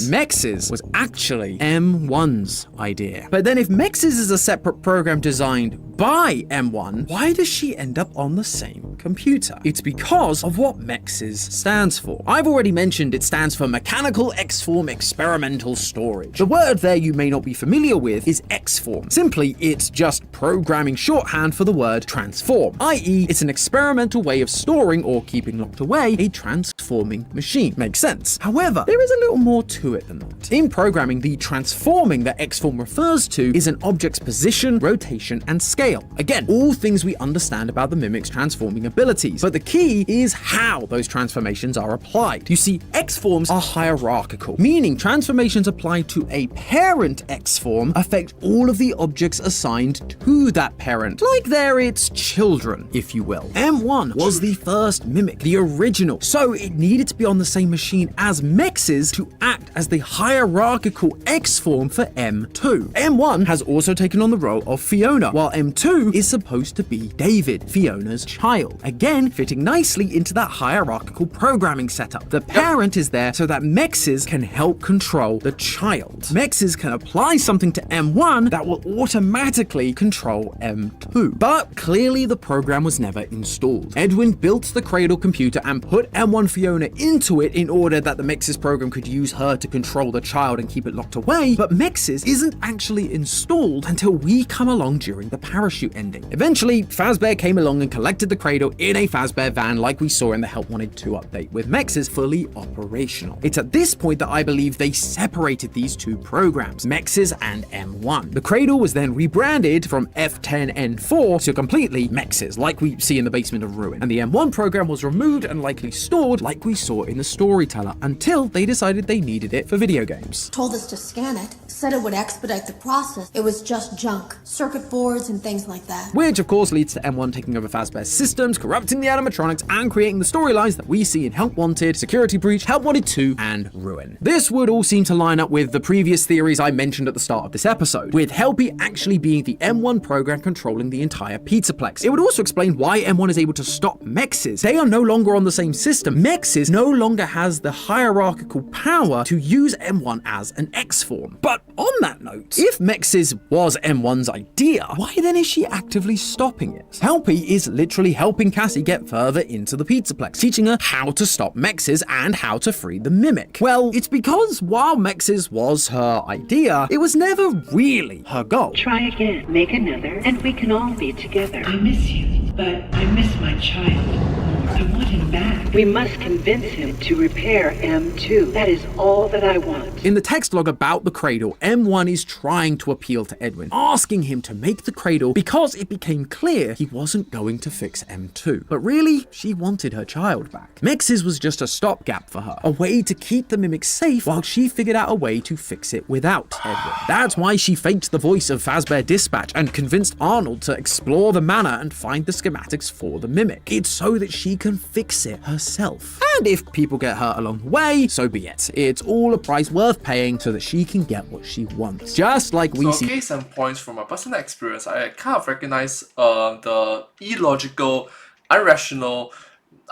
Mexes was actually M1's idea. But then if Mexes is a separate program designed by M1, why does she end up on the same computer? It's because of what Mexes stands for. I've already mentioned it stands for Mechanical X-form Experimental Storage. The word there you may not be familiar with is X-form. Simply, it's just programming shorthand for the word transform, i.e. it's an experimental way of storing or keeping locked away a transforming machine. Makes sense. However, there is a little more to it than that. In programming, the transforming that X-form refers to is an object's position, rotation, and scale. Again, all things we understand about the mimic's transforming abilities, but the key is how those transformations are applied. You see, X-forms are hierarchical, meaning transformations applied to a parent X-form affect all of the objects assigned to that parent, like they're its children, if you will. M1 was the first mimic, the original, so it needed to be on the same machine as Mexes to act as the hierarchical X-form for M2. M1 has also taken on the role of Fiona, while M2 is supposed to be David, Fiona's child. Again, fitting nicely into that hierarchical programming setup. The parent is there so that Mexes can help control the child. Mexes can apply something to M1 that will automatically control M2. But clearly the program was never installed. Edwin built the cradle computer and put M1 Fiona into it in order that the Mexes program could use her to control the child and keep it locked away, but Mexes isn't actually installed until we come along during the parachute ending. Eventually, Fazbear came along and collected the cradle in a Fazbear van like we saw in the Help Wanted 2 update, with Mexes fully operational. It's at this point that I believe they separated these two programs, Mexes and M1. The cradle was then rebranded from F10N4 to completely Mexes, like we see in the basement of Ruin, and the M1 program was removed and likely stored like we saw in the Storyteller, until they decided they needed it for video games. Told us to scan it, said it would expedite the process. It was just junk, circuit boards and things like that. Which of course leads to M1 taking over Fazbear's systems, corrupting the animatronics, and creating the storylines that we see in Help Wanted, Security Breach, Help Wanted 2, and Ruin. This would all seem to line up with the previous theories I mentioned at the start of this episode, with Helpy actually being the M1 program controlling the entire Pizzaplex. It would also explain why M1 is able to stop Mexes. They are no longer on the same system. Mexes no longer has the hierarchical power to use M1 as an X-form. But on that note, if Mexes was M1's idea, why then is she actively stopping it? Helpy is literally helping Cassie get further into the Pizzaplex, teaching her how to stop Mexes and how to free the mimic. Well, it's because while Mexes was her idea, it was never really her goal. Try again, make another, and we can all be together. I miss you, but I miss my child. I want him back. We must convince him to repair M2. That is all that I want. In the text log about the cradle, M1 is trying to appeal to Edwin, asking him to make the cradle because it became clear he wasn't going to fix M2. But really, she wanted her child back. Mexes was just a stopgap for her, a way to keep the mimic safe while she figured out a way to fix it without Edwin. That's why she faked the voice of Fazbear Dispatch and convinced Arnold to explore the manor and find the schematics for the mimic. It's so that she could can fix it herself. And if people get hurt along the way, so be it. It's all a price worth paying so that she can get what she wants. Just like we see. Case and points from my personal experience, I kind of recognize the illogical, irrational,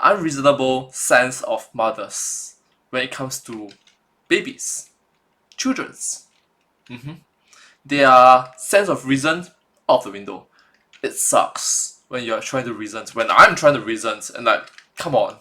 unreasonable sense of mothers when it comes to babies, children's. Their sense of reason out the window. It sucks when you're trying to reason, when I'm trying to reason, and like, come on.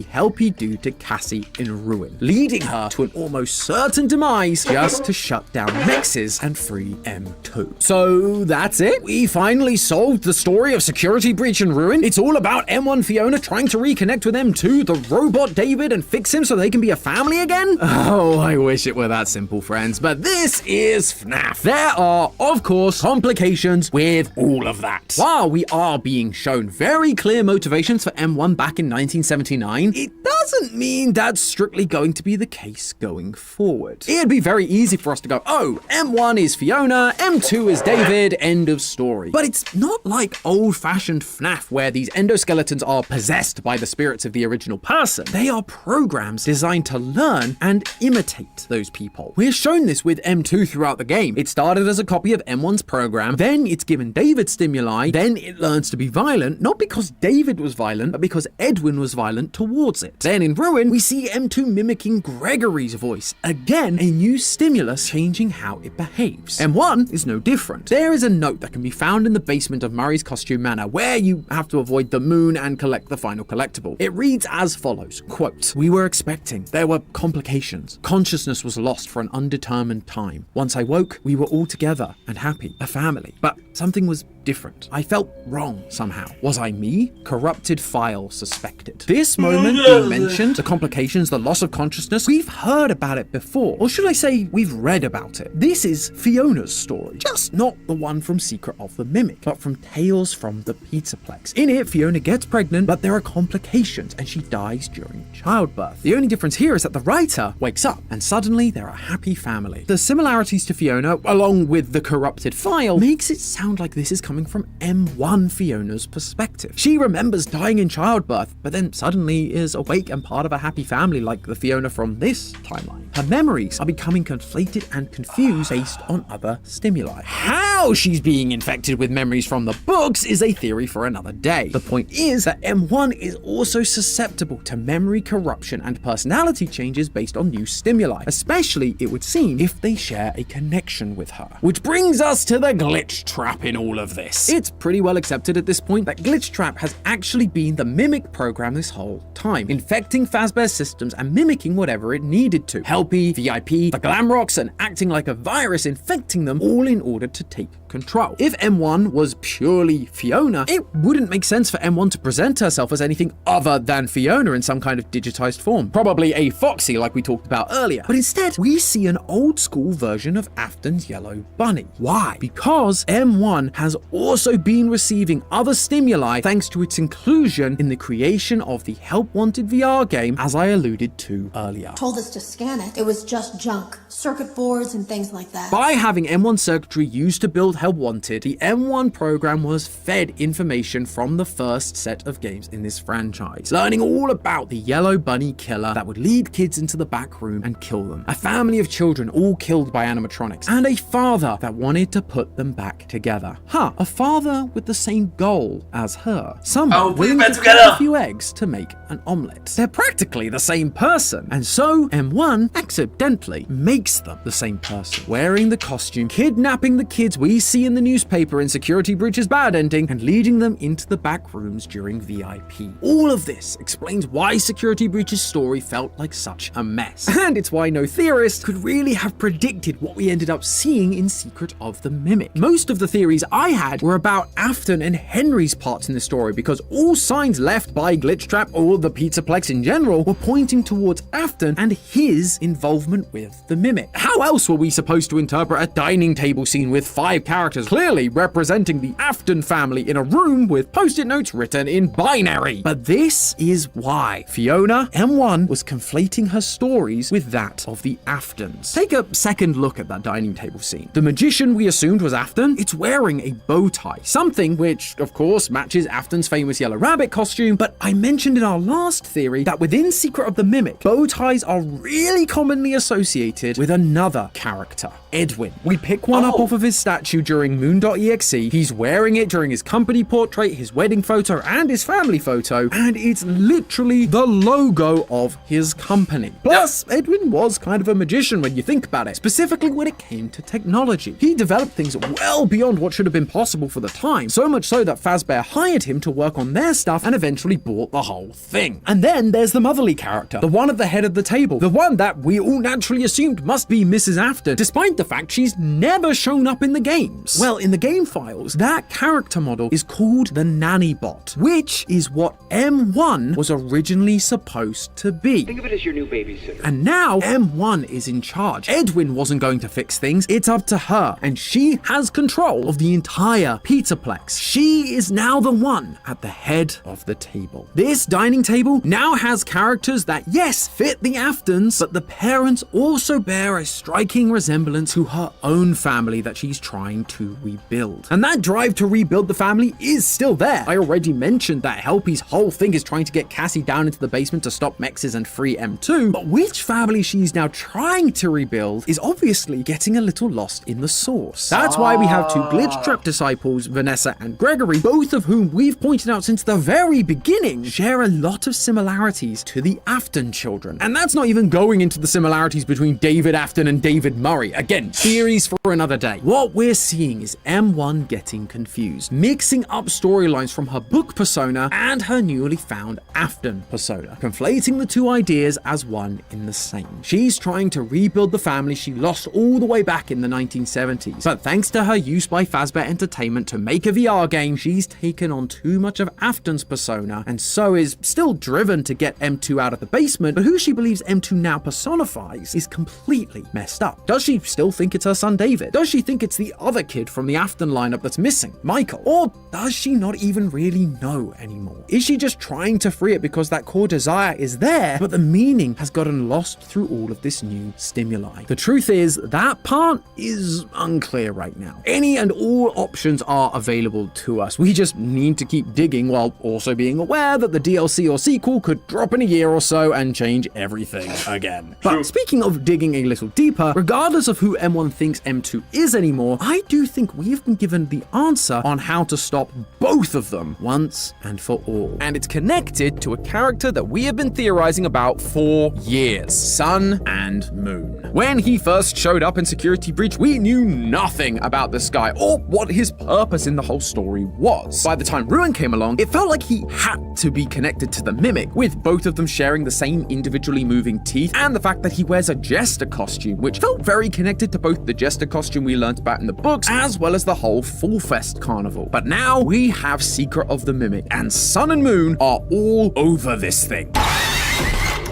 Help you do to Cassie in ruin, leading her to an almost certain demise just to shut down Mexes and free M2. So that's it. We finally solved the story of Security Breach and Ruin. It's all about M1 Fiona trying to reconnect with M2, the robot David, and fix him so they can be a family again? Oh, I wish it were that simple, friends, but this is FNAF. There are, of course, complications with all of that. While we are being shown very clear motivations for M1 back in 1979, it doesn't mean that's strictly going to be the case going forward. It'd be very easy for us to go, oh, M1 is Fiona, M2 is David, end of story. But it's not like old-fashioned FNAF where these endoskeletons are possessed by the spirits of the original person. They are programs designed to learn and imitate those people. We're shown this with M2 throughout the game. It started as a copy of M1's program, then it's given David stimuli, then it learns to be violent, not because David was violent, but because Edwin was violent towards it. Then in Ruin, we see M2 mimicking Gregory's voice. Again, a new stimulus changing how it behaves. M1 is no different. There is a note that can be found in the basement of Murray's Costume Manor where you have to avoid the moon and collect the final collectible. It reads as follows, quote, "We were expecting. There were complications. Consciousness was lost for an undetermined time. Once I woke, we were all together and happy, a family. But something was different. I felt wrong somehow. Was I me? Corrupted file suspected." This moment being mentioned, the complications, the loss of consciousness, we've heard about it before. Or should I say, we've read about it. This is Fiona's story, just not the one from Secret of the Mimic, but from Tales from the Pizzaplex. In it, Fiona gets pregnant, but there are complications, and she dies during childbirth. The only difference here is that the writer wakes up, and suddenly they're a happy family. The similarities to Fiona, along with the corrupted file, makes it sound like this is coming from M1 Fiona's perspective. She remembers dying in childbirth, but then suddenly is awake and part of a happy family like the Fiona from this timeline. Her memories are becoming conflated and confused based on other stimuli. How she's being infected with memories from the books is a theory for another day. The point is that M1 is also susceptible to memory corruption and personality changes based on new stimuli, especially, it would seem, if they share a connection with her. Which brings us to the glitch trap in all of this. It's pretty well accepted at this point that Glitch Trap has actually been the Mimic program this whole time, infecting Fazbear's systems and mimicking whatever it needed to. Helpy, VIP, the Glamrocks, and acting like a virus, infecting them all in order to take control. If M1 was purely Fiona, it wouldn't make sense for M1 to present herself as anything other than Fiona in some kind of digitized form. Probably a Foxy like we talked about earlier. But instead, we see an old school version of Afton's Yellow Bunny. Why? Because M1 has also been receiving other stimuli thanks to its inclusion in the creation of the Help Wanted VR game, as I alluded to earlier. Told us to scan it. It was just junk. Circuit boards and things like that. By having M1 circuitry used to build Help Wanted, the M1 program was fed information from the first set of games in this franchise, learning all about the Yellow Bunny killer that would lead kids into the back room and kill them. A family of children all killed by animatronics, and a father that wanted to put them back together. A father with the same goal as her. Someone willing to cook a few eggs to make an omelette. They're practically the same person, and so M1 accidentally makes them the same person, wearing the costume, kidnapping the kids we see in the newspaper in Security Breach's bad ending, and leading them into the back rooms during VIP. All of this explains why Security Breach's story felt like such a mess, and it's why no theorist could really have predicted what we ended up seeing in Secret of the Mimic. Most of the theories I had were about Afton and Henry's parts in the story, because all signs left by Glitch Trap or the Pizzaplex in general were pointing towards Afton and his involvement with the Mimic. How else were we supposed to interpret a dining table scene with 5 characters clearly representing the Afton family in a room with post-it notes written in binary? But this is why Fiona, M1, was conflating her stories with that of the Aftons. Take a second look at that dining table scene. The magician we assumed was Afton, it's wearing a bow bow tie, something which, of course, matches Afton's famous Yellow Rabbit costume, but I mentioned in our last theory that within Secret of the Mimic, bow ties are really commonly associated with another character, Edwin. We pick one up off of his statue during Moon.exe, he's wearing it during his company portrait, his wedding photo, and his family photo, and it's literally the logo of his company. Plus, Edwin was kind of a magician when you think about it, specifically when it came to technology. He developed things well beyond what should have been possible for the time, so much so that Fazbear hired him to work on their stuff and eventually bought the whole thing. And then there's the motherly character, the one at the head of the table, the one that we all naturally assumed must be Mrs. Afton, despite the fact she's never shown up in the games. Well, in the game files, that character model is called the Nanny Bot, which is what M1 was originally supposed to be. Think of it as your new babysitter. And now M1 is in charge. Edwin wasn't going to fix things, it's up to her, and she has control of the entire Pizzaplex. She is now the one at the head of the table. This dining table now has characters that, yes, fit the Aftons, but the parents also bear a striking resemblance to her own family that she's trying to rebuild. And that drive to rebuild the family is still there. I already mentioned that Helpy's whole thing is trying to get Cassie down into the basement to stop Mexes and free M2, but which family she's now trying to rebuild is obviously getting a little lost in the source. That's why we have two glitch-trapped disciples, Vanessa and Gregory, both of whom we've pointed out since the very beginning share a lot of similarities to the Afton children. And that's not even going into the similarities between David Afton and David Murray. Again, theories for another day. What we're seeing is M1 getting confused, mixing up storylines from her book persona and her newly found Afton persona, conflating the two ideas as one in the same. She's trying to rebuild the family she lost all the way back in the 1970s, but thanks to her use by Fazbear Entertainment to make a VR game, she's taken on too much of Afton's persona, and so is still driven to get M2 out of the basement, but who she believes M2 now personifies is completely messed up. Does she still think it's her son David? Does she think it's the other kid from the Afton lineup that's missing, Michael? Or does she not even really know anymore? Is she just trying to free it because that core desire is there, but the meaning has gotten lost through all of this new stimuli? The truth is, that part is unclear right now. Any and all options are available to us. We just need to keep digging while also being aware that the DLC or sequel could drop in a year or so and change everything again. But speaking of digging a little deeper, regardless of who M1 thinks M2 is anymore, I do think we've been given the answer on how to stop both of them once and for all. And it's connected to a character that we have been theorizing about for years, Sun and Moon. When he first showed up in Security Breach, we knew nothing about this guy or what his purpose in the whole story was. By the time Ruin came along, it felt like he had to be connected to the Mimic, with both of them sharing the same individually moving teeth and the fact that he wears a jester costume, which felt very connected to both the jester costume we learned about in the books as well as the whole Fall Fest carnival. But now we have Secret of the Mimic, and Sun and Moon are all over this thing.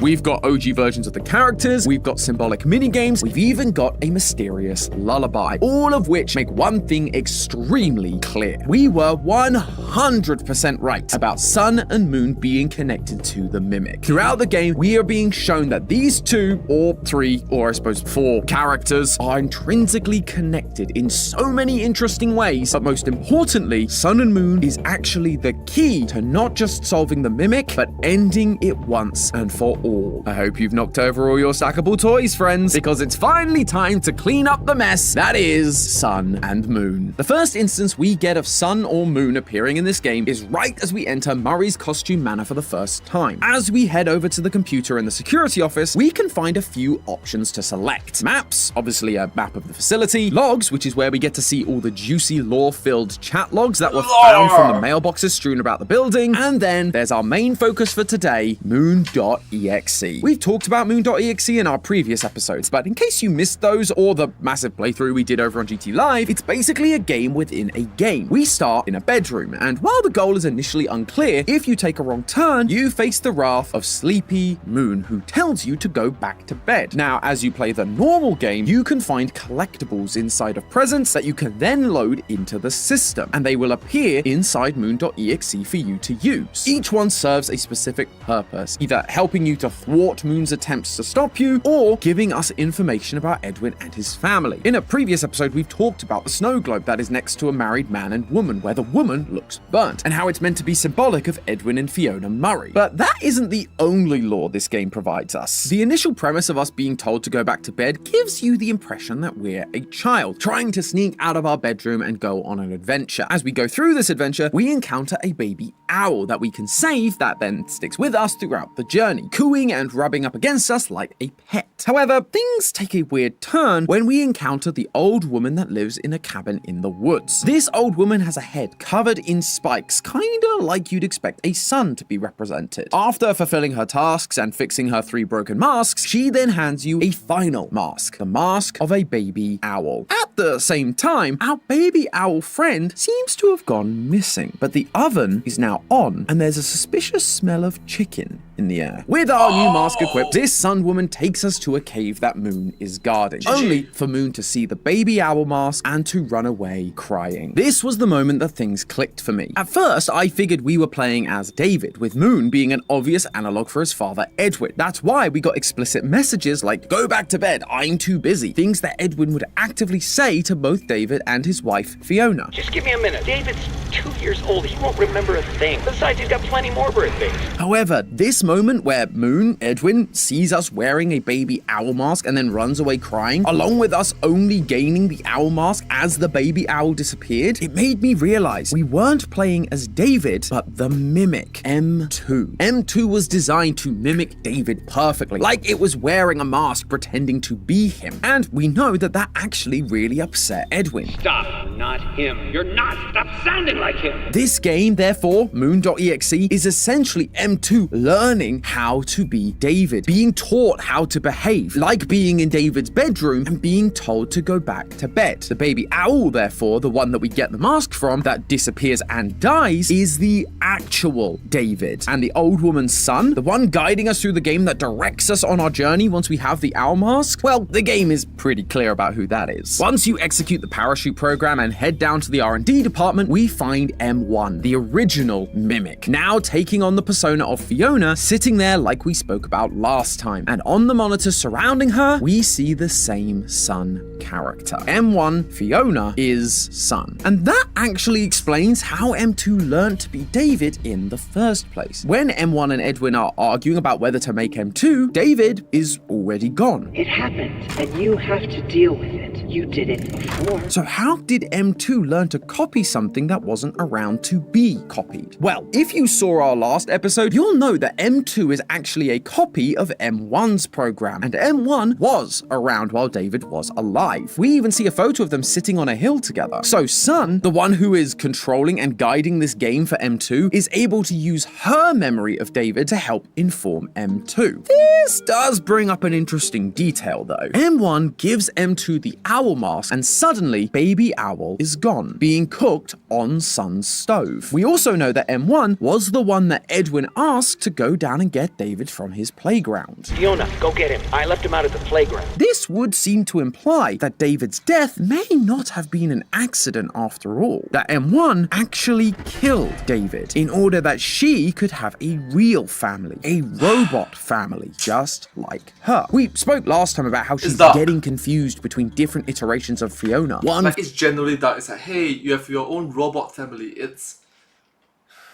We've got OG versions of the characters, we've got symbolic minigames, we've even got a mysterious lullaby, all of which make one thing extremely clear. We were 100% right about Sun and Moon being connected to the Mimic. Throughout the game, we are being shown that these two, or three, or I suppose four characters are intrinsically connected in so many interesting ways, but most importantly, Sun and Moon is actually the key to not just solving the Mimic, but ending it once and for all. I hope you've knocked over all your stackable toys, friends, because it's finally time to clean up the mess that is Sun and Moon. The first instance we get of Sun or Moon appearing in this game is right as we enter Murray's costume manor for the first time. As we head over to the computer in the security office, we can find a few options to select. Maps, obviously a map of the facility. Logs, which is where we get to see all the juicy lore-filled chat logs that were found from the mailboxes strewn about the building. And then there's our main focus for today, Moon.exe. We've talked about Moon.exe in our previous episodes, but in case you missed those or the massive playthrough we did over on GT Live, it's basically a game within a game. We start in a bedroom, and while the goal is initially unclear, if you take a wrong turn, you face the wrath of Sleepy Moon, who tells you to go back to bed. Now, as you play the normal game, you can find collectibles inside of presents that you can then load into the system, and they will appear inside Moon.exe for you to use. Each one serves a specific purpose, either helping you to to thwart Moon's attempts to stop you, or giving us information about Edwin and his family. In a previous episode, we've talked about the snow globe that is next to a married man and woman, where the woman looks burnt, and how it's meant to be symbolic of Edwin and Fiona Murray. But that isn't the only lore this game provides us. The initial premise of us being told to go back to bed gives you the impression that we're a child, trying to sneak out of our bedroom and go on an adventure. As we go through this adventure, we encounter a baby owl that we can save that then sticks with us throughout the journey, cooing and rubbing up against us like a pet. However, things take a weird turn when we encounter the old woman that lives in a cabin in the woods. This old woman has a head covered in spikes, kinda like you'd expect a sun to be represented. After fulfilling her tasks and fixing her 3 broken masks, she then hands you a final mask, the mask of a baby owl. At the same time, our baby owl friend seems to have gone missing, but the oven is now on, and there's a suspicious smell of chicken in the air. With our new mask equipped, this sun woman takes us to a cave that Moon is guarding, only for Moon to see the baby owl mask and to run away crying. This was the moment that things clicked for me. At first, I figured we were playing as David, with Moon being an obvious analog for his father Edwin. That's why we got explicit messages like, "Go back to bed, I'm too busy," things that Edwin would actively say to both David and his wife Fiona. Just give me a minute. David's 2 years old. He won't remember a thing. Besides, he's got plenty more birthdays. However, this moment where Moon, Edwin, sees us wearing a baby owl mask and then runs away crying, along with us only gaining the owl mask as the baby owl disappeared, it made me realize we weren't playing as David, but the mimic, M2. M2 was designed to mimic David perfectly, like it was wearing a mask pretending to be him. And we know that that actually really upset Edwin. Stop, not him. You're not. Stop sounding like him. This game, therefore, Moon.exe, is essentially M2 learning how to be David, being taught how to behave, like being in David's bedroom and being told to go back to bed. The baby owl, therefore, the one that we get the mask from, that disappears and dies, is the actual David. And the old woman's son, the one guiding us through the game that directs us on our journey once we have the owl mask, well, the game is pretty clear about who that is. Once you execute the parachute program and head down to the R&D department, we find M1, the original mimic, now taking on the persona of Fiona, sitting there like we spoke about last time. And on the monitor surrounding her, we see the same Sun character. M1, Fiona, is Sun. And that actually explains how M2 learned to be David in the first place. When M1 and Edwin are arguing about whether to make M2, David is already gone. It happened, and you have to deal with it. You did it before. So how did M2 learn to copy something that wasn't around to be copied? Well, if you saw our last episode, you'll know that M2 is actually a copy of M1's program, and M1 was around while David was alive. We even see a photo of them sitting on a hill together. So Sun, the one who is controlling and guiding this game for M2, is able to use her memory of David to help inform M2. This does bring up an interesting detail though. M1 gives M2 the owl mask, and suddenly baby owl is gone, being cooked on Sun's stove. We also know that M1 was the one that Edwin asked to go down and get David from his playground. Fiona, go get him. I left him out at the playground. This would seem to imply that David's death may not have been an accident after all, that M1 actually killed David in order that she could have a real family, a robot family, just like her. We spoke last time about how she's getting confused between different iterations of Fiona. Like, it's generally dark. It's like, hey, you have your own robot family. It's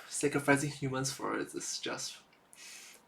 sacrificing humans for it. It's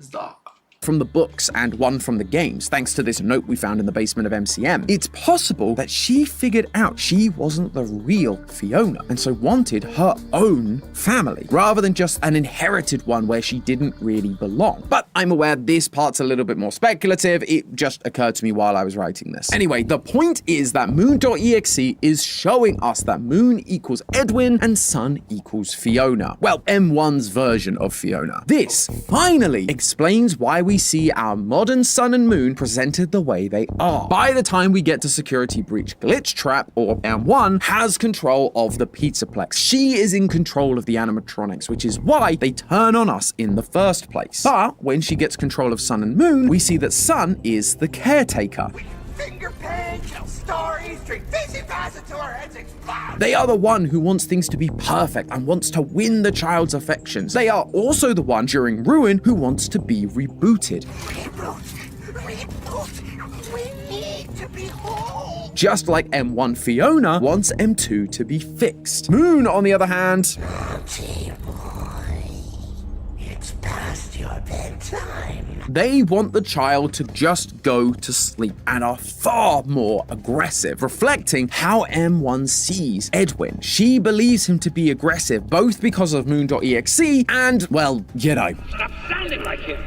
dark. From the books and one from the games, thanks to this note we found in the basement of MCM, it's possible that she figured out she wasn't the real Fiona and so wanted her own family, rather than just an inherited one where she didn't really belong. But I'm aware this part's a little bit more speculative, it just occurred to me while I was writing this. Anyway, the point is that Moon.exe is showing us that Moon equals Edwin and Sun equals Fiona. Well, M1's version of Fiona. This finally explains why we see our modern Sun and Moon presented the way they are. By the time we get to Security Breach Glitch Trap, or M1 has control of the Pizzaplex. She is in control of the animatronics, which is why they turn on us in the first place. But when she gets control of Sun and Moon, we see that Sun is the caretaker. finger pain, tell stories, drink fizzy fast until our heads explode. They are the one who wants things to be perfect and wants to win the child's affections. They are also the one during Ruin who wants to be rebooted. We need to be whole. Just like M1 Fiona wants M2 to be fixed. Moon, on the other hand, Naughty boy, it's past your bedtime. they want the child to just go to sleep and are far more aggressive, reflecting how M1 sees Edwin. She believes him to be aggressive both because of Moon.exe and, well, you know. Stop sounding like him.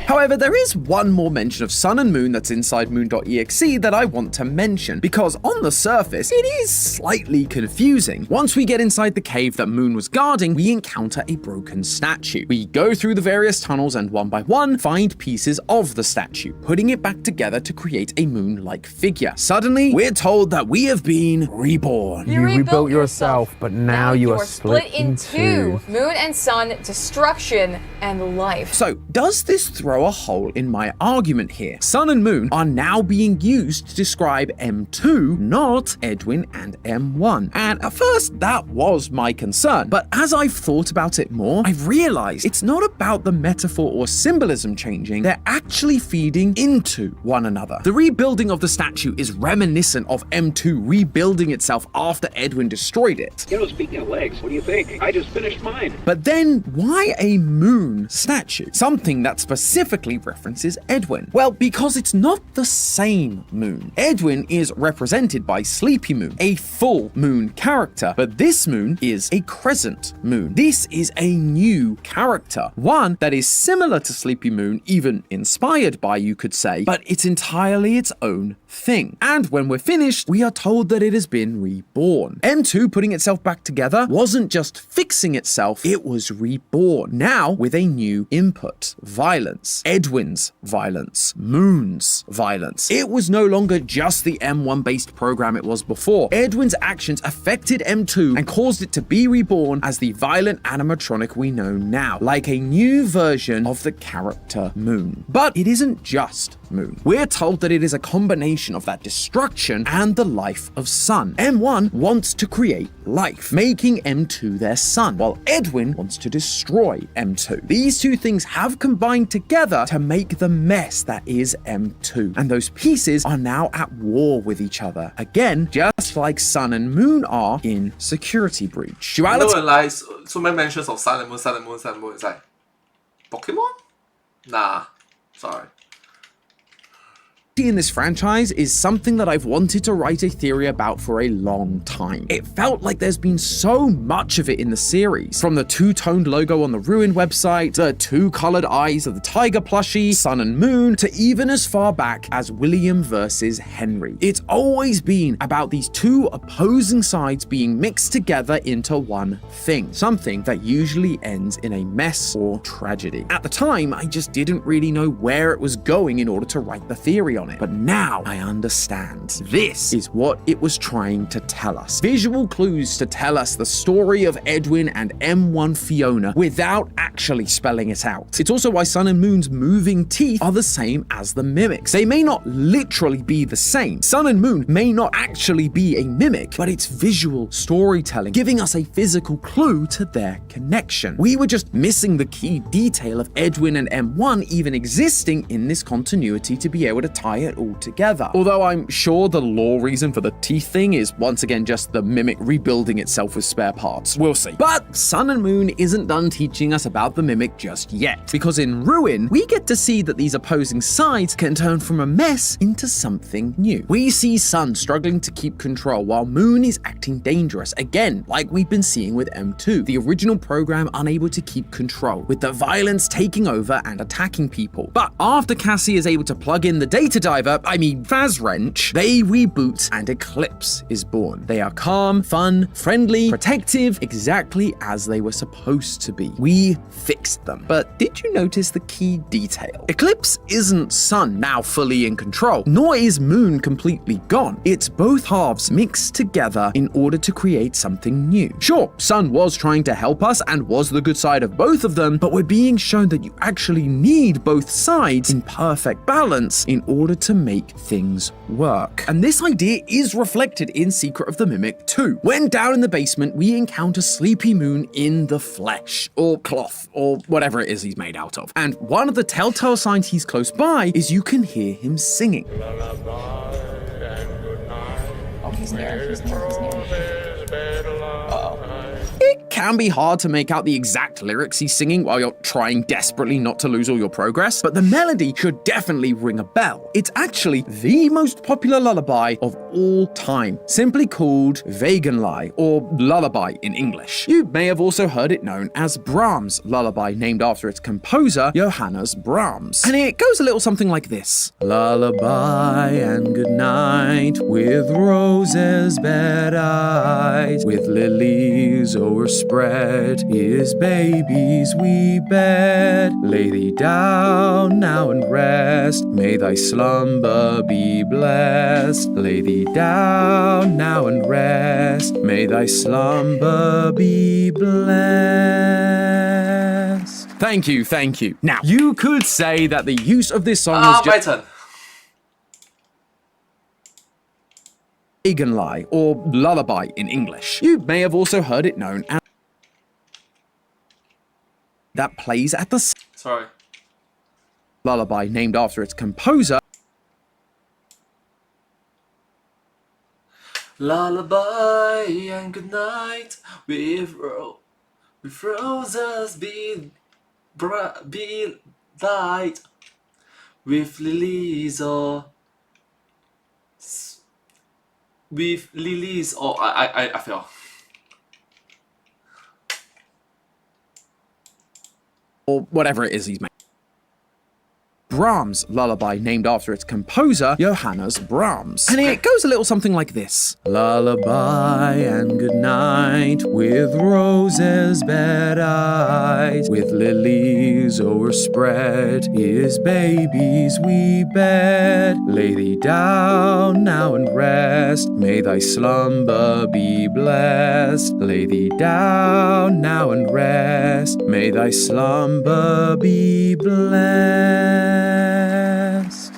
However, there is one more mention of Sun and Moon that's inside Moon.exe that I want to mention, because on the surface, it is slightly confusing. Once we get inside the cave that Moon was guarding, we encounter a broken statue. We go through the various tunnels and one by one, find pieces of the statue, putting it back together to create a Moon-like figure. Suddenly, we're told that we have been reborn. You rebuilt yourself, but now you are split in two. Moon and Sun, destruction and life. So, does this throw a hole in my argument here? Sun and Moon are now being used to describe M2, not Edwin and M1. And at first, that was my concern. But as I've thought about it more, I've realized it's not about the metaphor or symbolism changing, they're actually feeding into one another. The rebuilding of the statue is reminiscent of M2 rebuilding itself after Edwin destroyed it. You know, speaking of legs, what do you think? I just finished mine. But then, why a moon statue? Something that specifically references Edwin. Well, because it's not the same moon. Edwin is represented by Sleepy Moon, a full moon character, but this moon is a crescent moon. This is a new character, one that is similar to Sleepy Moon, even inspired by, you could say, but it's entirely its own thing. And when we're finished, we are told that it has been reborn. M2 putting itself back together wasn't just fixing itself, it was reborn. Now with a new input, violence. Edwin's violence, Moon's violence. It was no longer just the M1 based program it was before. Edwin's actions affected M2 and caused it to be reborn as the violent animatronic we know now, like a new version of the character Moon. But it isn't just Moon. We're told that it is a combination of that destruction and the life of Sun. M1 wants to create life, making M2 their son, while Edwin wants to destroy M2. These two things have combined together to make the mess that is M2, and those pieces are now at war with each other. Again, just like Sun and Moon are in Security Breach. Duality. You know, like so many mentions of Sun and Moon, Sun and Moon, Sun and Moon. It's like Pokemon? Nah, sorry. In this franchise is something that I've wanted to write a theory about for a long time. It felt like there's been so much of it in the series, from the two-toned logo on the Ruin website, the two-colored eyes of the tiger plushie, Sun and Moon, to even as far back as William versus Henry. It's always been about these two opposing sides being mixed together into one thing, something that usually ends in a mess or tragedy. At the time, I just didn't really know where it was going in order to write the theory on it. But now I understand. This is what it was trying to tell us. Visual clues to tell us the story of Edwin and M1 Fiona without actually spelling it out. It's also why Sun and Moon's moving teeth are the same as the mimics. They may not literally be the same. Sun and Moon may not actually be a mimic, but it's visual storytelling, giving us a physical clue to their connection. We were just missing the key detail of Edwin and M1 even existing in this continuity to be able to tie it all together. Although I'm sure the lore reason for the teeth thing is once again just the mimic rebuilding itself with spare parts. We'll see. But Sun and Moon isn't done teaching us about the mimic just yet, because in Ruin, we get to see that these opposing sides can turn from a mess into something new. We see Sun struggling to keep control while Moon is acting dangerous, again, like we've been seeing with M2, the original program unable to keep control, with the violence taking over and attacking people. But after Cassie is able to plug in the data diver, Fazwrench, they reboot and Eclipse is born. They are calm, fun, friendly, protective, exactly as they were supposed to be. We fixed them. But did you notice the key detail? Eclipse isn't Sun now fully in control, nor is Moon completely gone. It's both halves mixed together in order to create something new. Sure, Sun was trying to help us and was the good side of both of them, but we're being shown that you actually need both sides in perfect balance in order order to make things work. And this idea is reflected in Secret of the Mimic 2. When down in the basement, we encounter Sleepy Moon in the flesh, or cloth, or whatever it is he's made out of. And one of the telltale signs he's close by is you can hear him singing. Oh, he's near. He's near. He's near. It can be hard to make out the exact lyrics he's singing while you're trying desperately not to lose all your progress, but the melody should definitely ring a bell. It's actually the most popular lullaby of all time, simply called Vagenlie, or lullaby in English. You may have also heard it known as Brahms' lullaby, named after its composer, Johannes Brahms. And it goes a little something like this. Lullaby and good night, with roses bed eyes, with lilies o'erspread, his baby's wee bed. Lay thee down now and rest, may thy slumber be blessed. Lay thee down now and rest, may thy slumber be blessed. Thank you, thank you. Now, you could say that the use of this song was My just turn. Vagenlie, or lullaby in English. You may have also heard it known as that plays at the Sorry. lullaby, named after its composer, Lullaby and good night with roses be light, with lilies or I feel. or whatever it is he's made. Brahms' lullaby, named after its composer, Johannes Brahms. And it goes a little something like this. Lullaby and good night, with roses bed eyes, with lilies o'erspread, his baby's wee bed. Lay thee down now and rest, may thy slumber be blessed. Lay thee down now and rest, may thy slumber be blessed.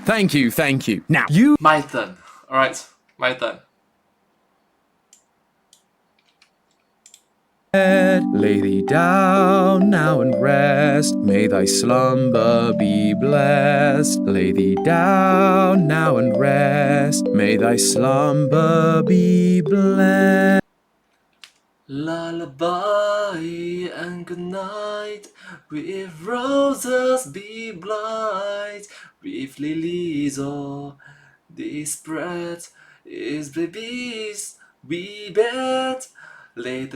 Thank you, thank you. Now, you... My turn. Alright, my turn. Lay thee down now and rest, may thy slumber be blessed. Lay thee down now and rest, may thy slumber be blessed. Lullaby and good night, with roses be bright, with lilies all this bread is baby's wee bed. Lay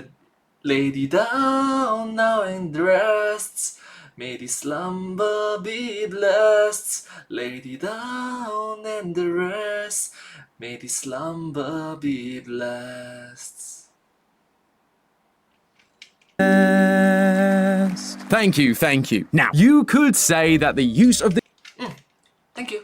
thee down now and rest, may the slumber be blessed. Lay thee down and rest, may the slumber be blessed. Thank you, thank you. Now, you could say that the use of the... Thank you.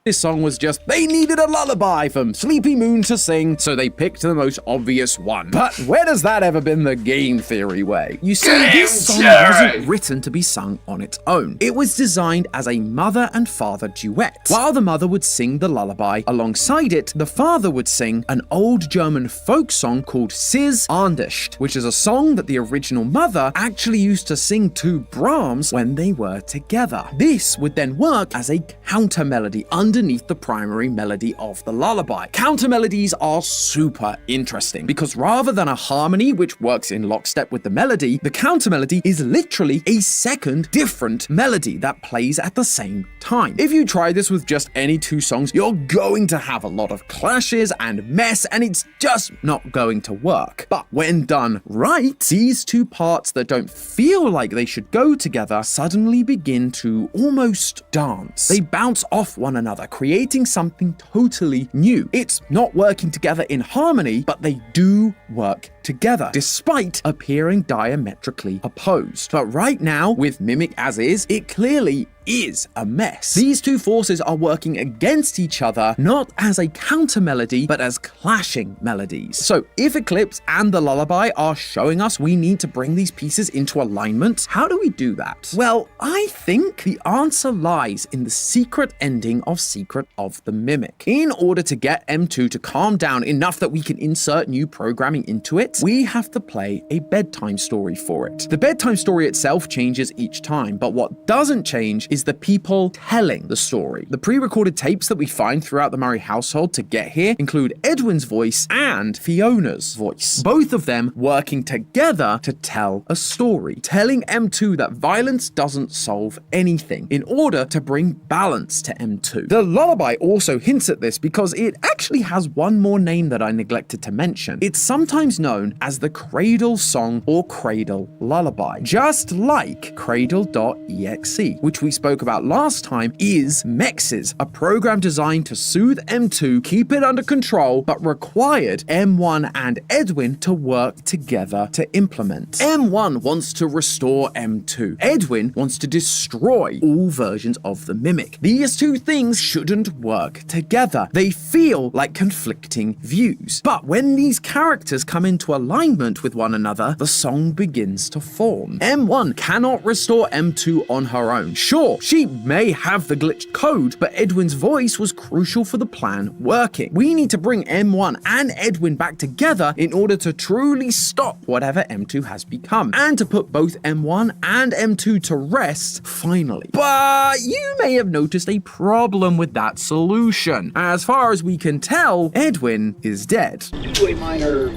This song was just, they needed a lullaby from Sleepy Moon to sing, so they picked the most obvious one. But where has that ever been the game theory way? You see, this song wasn't written to be sung on its own. It was designed as a mother and father duet. While the mother would sing the lullaby, alongside it, the father would sing an old German folk song called Sis Andischt, which is a song that the original mother actually used to sing to Brahms when they were together. This would then work as a counter melody underneath the primary melody of the lullaby. Counter melodies are super interesting because rather than a harmony which works in lockstep with the melody, the counter melody is literally a second different melody that plays at the same time. If you try this with just any two songs, you're going to have a lot of clashes and mess, and it's just not going to work. But when done right, these two parts that don't feel like they should go together suddenly begin to almost dance. They bounce off one another, creating something totally new. It's not working together in harmony, but they do work together, despite appearing diametrically opposed. But right now, with Mimic as is, it clearly is a mess. These two forces are working against each other, not as a counter melody, but as clashing melodies. So if Eclipse and the Lullaby are showing us we need to bring these pieces into alignment, how do we do that? Well, I think the answer lies in the secret ending of Secret of the Mimic. In order to get M2 to calm down enough that we can insert new programming into it, we have to play a bedtime story for it. The bedtime story itself changes each time, but what doesn't change is the people telling the story. The pre-recorded tapes that we find throughout the Murray household to get here include Edwin's voice and Fiona's voice, both of them working together to tell a story, telling M2 that violence doesn't solve anything in order to bring balance to M2. The lullaby also hints at this because it actually has one more name that I neglected to mention. It's sometimes known as the Cradle Song or Cradle Lullaby, just like Cradle.exe, which we spoke about last time, is Mexes, a program designed to soothe M2, keep it under control, but required M1 and Edwin to work together to implement. M1 wants to restore M2. Edwin wants to destroy all versions of the Mimic. These two things shouldn't work together. They feel like conflicting views. But when these characters come into alignment with one another, the song begins to form. M1 cannot restore M2 on her own. Sure, she may have the glitched code, but Edwin's voice was crucial for the plan working. We need to bring M1 and Edwin back together in order to truly stop whatever M2 has become, and to put both M1 and M2 to rest finally. But you may have noticed a problem with that solution. As far as we can tell, Edwin is dead. Due to a minor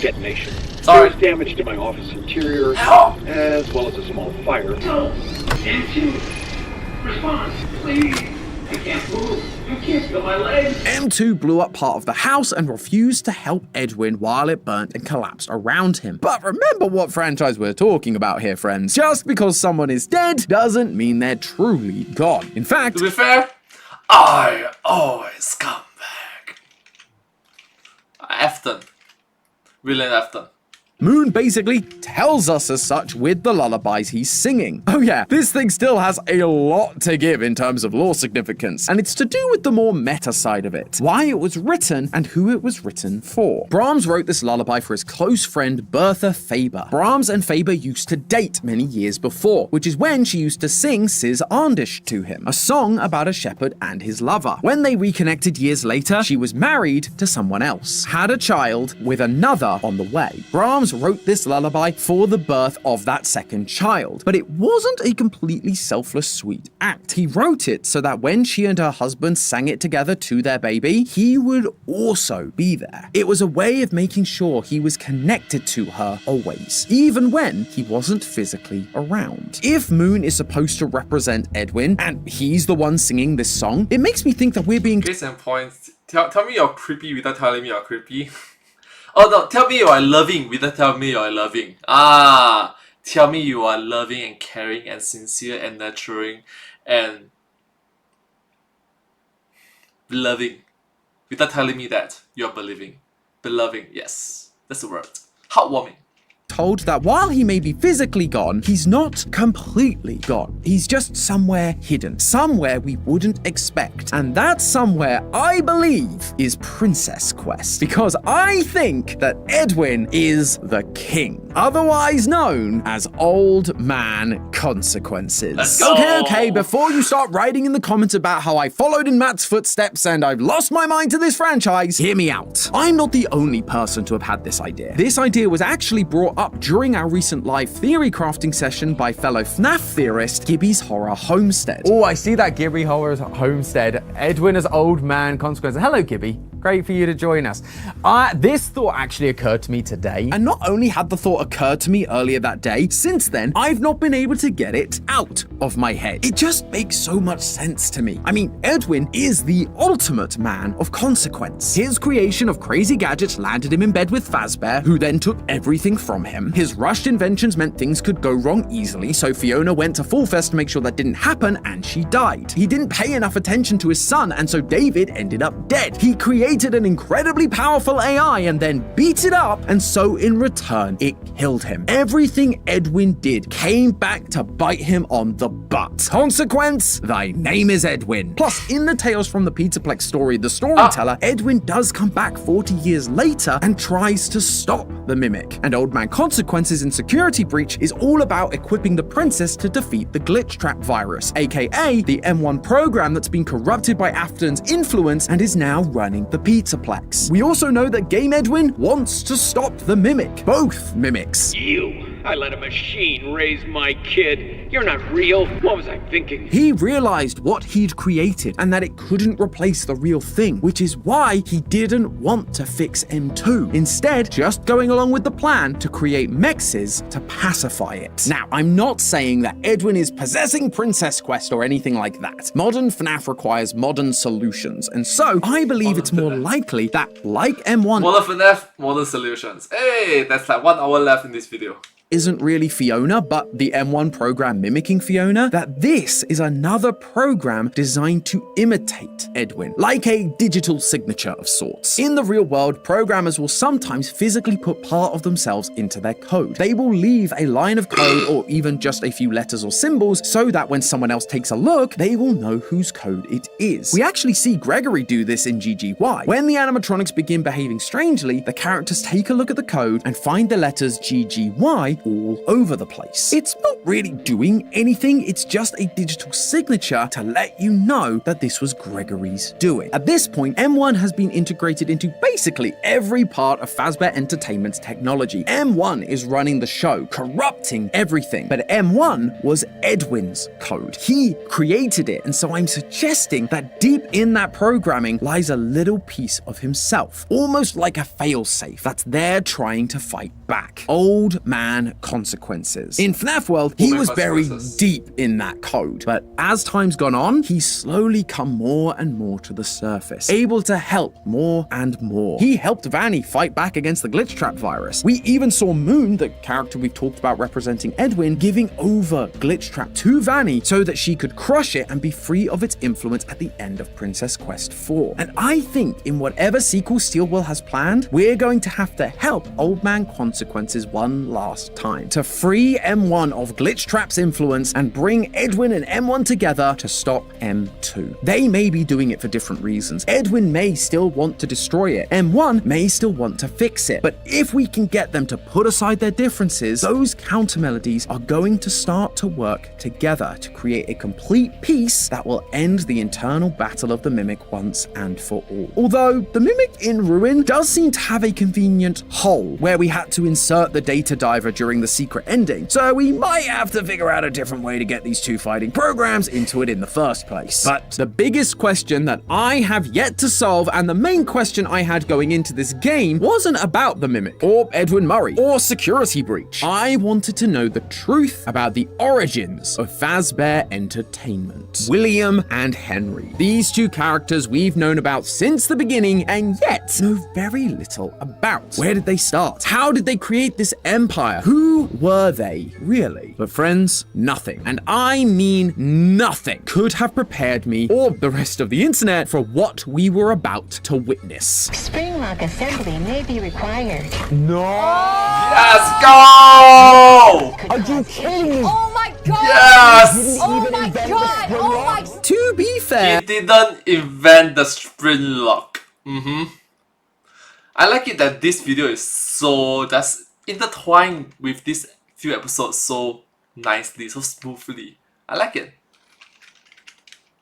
detonation. Sorry. There's damage to my office interior, as well as a small fire. No! M2! Response, please! I can't move. I can't feel my legs. M2 blew up part of the house and refused to help Edwin while it burnt and collapsed around him. But remember what franchise we're talking about here, friends. Just because someone is dead doesn't mean they're truly gone. In fact, To be fair, I always come back. Afton. William Afton. Moon basically tells us as such with the lullabies he's singing. Oh yeah, this thing still has a lot to give in terms of lore significance, and it's to do with the more meta side of it, why it was written and who it was written for. Brahms wrote this lullaby for his close friend Bertha Faber. Brahms and Faber used to date many years before, which is when she used to sing Sis Arndish to him, a song about a shepherd and his lover. When they reconnected years later, she was married to someone else, had a child with another on the way. Brahms wrote this lullaby for the birth of that second child, but it wasn't a completely selfless sweet act. He wrote it so that when she and her husband sang it together to their baby, he would also be there. It was a way of making sure he was connected to her always, even when he wasn't physically around. If Moon is supposed to represent Edwin, and he's the one singing this song, it makes me think that we're being Case in point, tell me you're creepy without telling me you're creepy. Oh no, tell me you are loving without telling me you are loving. Tell me you are loving and caring and sincere and nurturing and loving without telling me that you're believing. Beloving, yes, that's the word. Heartwarming. told that while he may be physically gone, he's not completely gone. He's just somewhere hidden, somewhere we wouldn't expect. And that somewhere, I believe, is Princess Quest. Because I think that Edwin is the king, otherwise known as Old Man Consequences. Let's go! Okay, before you start writing in the comments about how I followed in Matt's footsteps and I've lost my mind to this franchise, hear me out. I'm not the only person to have had this idea. This idea was actually brought up during our recent live theory crafting session by fellow FNAF theorist Gibby's Horror Homestead. Oh, I see that Gibby Horror Homestead. Edwin as Old Man Consequences. Hello, Gibby. Great for you to join us. This thought actually occurred to me today. And not only had the thought occurred to me earlier that day, since then, I've not been able to get it out of my head. It just makes so much sense to me. I mean, Edwin is the ultimate man of consequence. His creation of crazy gadgets landed him in bed with Fazbear, who then took everything from him. His rushed inventions meant things could go wrong easily, so Fiona went to Full Fest to make sure that didn't happen, and she died. He didn't pay enough attention to his son, and so David ended up dead. He created created an incredibly powerful AI and then beat it up, and so in return, it killed him. Everything Edwin did came back to bite him on the butt. Consequence, thy name is Edwin. Plus, in the Tales from the Peterplex story, the storyteller, Edwin does come back 40 years later and tries to stop the Mimic. And Old Man Consequences in Security Breach is all about equipping the princess to defeat the Glitch Trap virus, aka the M1 program that's been corrupted by Afton's influence and is now running the Peterplex. We also know that Game Edwin wants to stop the Mimic. Both Mimics. I let a machine raise my kid. You're not real. What was I thinking? He realized what he'd created and that it couldn't replace the real thing, which is why he didn't want to fix M2. Instead, just going along with the plan to create mexes to pacify it. Now, I'm not saying that Edwin is possessing Princess Quest or anything like that. Modern FNAF requires modern solutions, and so I believe it's more likely that, like M1, Modern FNAF, modern solutions. Hey, that's like 1 hour left in this video. Isn't really Fiona, but the M1 program mimicking Fiona, that this is another program designed to imitate Edwin, like a digital signature of sorts. In the real world, programmers will sometimes physically put part of themselves into their code. They will leave a line of code or even just a few letters or symbols so that when someone else takes a look, they will know whose code it is. We actually see Gregory do this in GGY. When the animatronics begin behaving strangely, the characters take a look at the code and find the letters GGY all over the place. It's not really doing anything, it's just a digital signature to let you know that this was Gregory's doing. At this point, M1 has been integrated into basically every part of Fazbear Entertainment's technology. M1 is running the show, corrupting everything, but M1 was Edwin's code. He created it, and so I'm suggesting that deep in that programming lies a little piece of himself, almost like a failsafe that's there trying to fight back. Old Man Consequences. In FNAF World, he was very deep in that code, but as time's gone on, he's slowly come more and more to the surface, able to help more and more. He helped Vanny fight back against the Glitch Trap virus. We even saw Moon, the character we've talked about representing Edwin, giving over Glitch Trap to Vanny so that she could crush it and be free of its influence at the end of Princess Quest 4. And I think in whatever sequel Steelwell has planned, we're going to have to help Old Man Consequences one last time to free M1 of Glitch Trap's influence and bring Edwin and M1 together to stop M2. They may be doing it for different reasons. Edwin may still want to destroy it. M1 may still want to fix it. But if we can get them to put aside their differences, those counter melodies are going to start to work together to create a complete piece that will end the internal battle of the Mimic once and for all. Although the Mimic in Ruin does seem to have a convenient hole where we had to insert the data diver during the secret ending, so we might have to figure out a different way to get these two fighting programs into it in the first place. But the biggest question that I have yet to solve, and the main question I had going into this game, wasn't about the Mimic, or Edwin Murray, or Security Breach. I wanted to know the truth about the origins of Fazbear Entertainment. William and Henry. These two characters we've known about since the beginning, and yet know very little about. Where did they start? How did they create this empire? Who were they, really? But friends, nothing, and I mean nothing, could have prepared me or the rest of the internet for what we were about to witness. Spring lock assembly may be required. No! Let's go! Are you kidding me? Oh my god! Yes! Oh my god! Oh my... To be fair, He didn't invent the spring lock. I like it that this video is so just intertwined with this few episodes so nicely, so smoothly. I like it.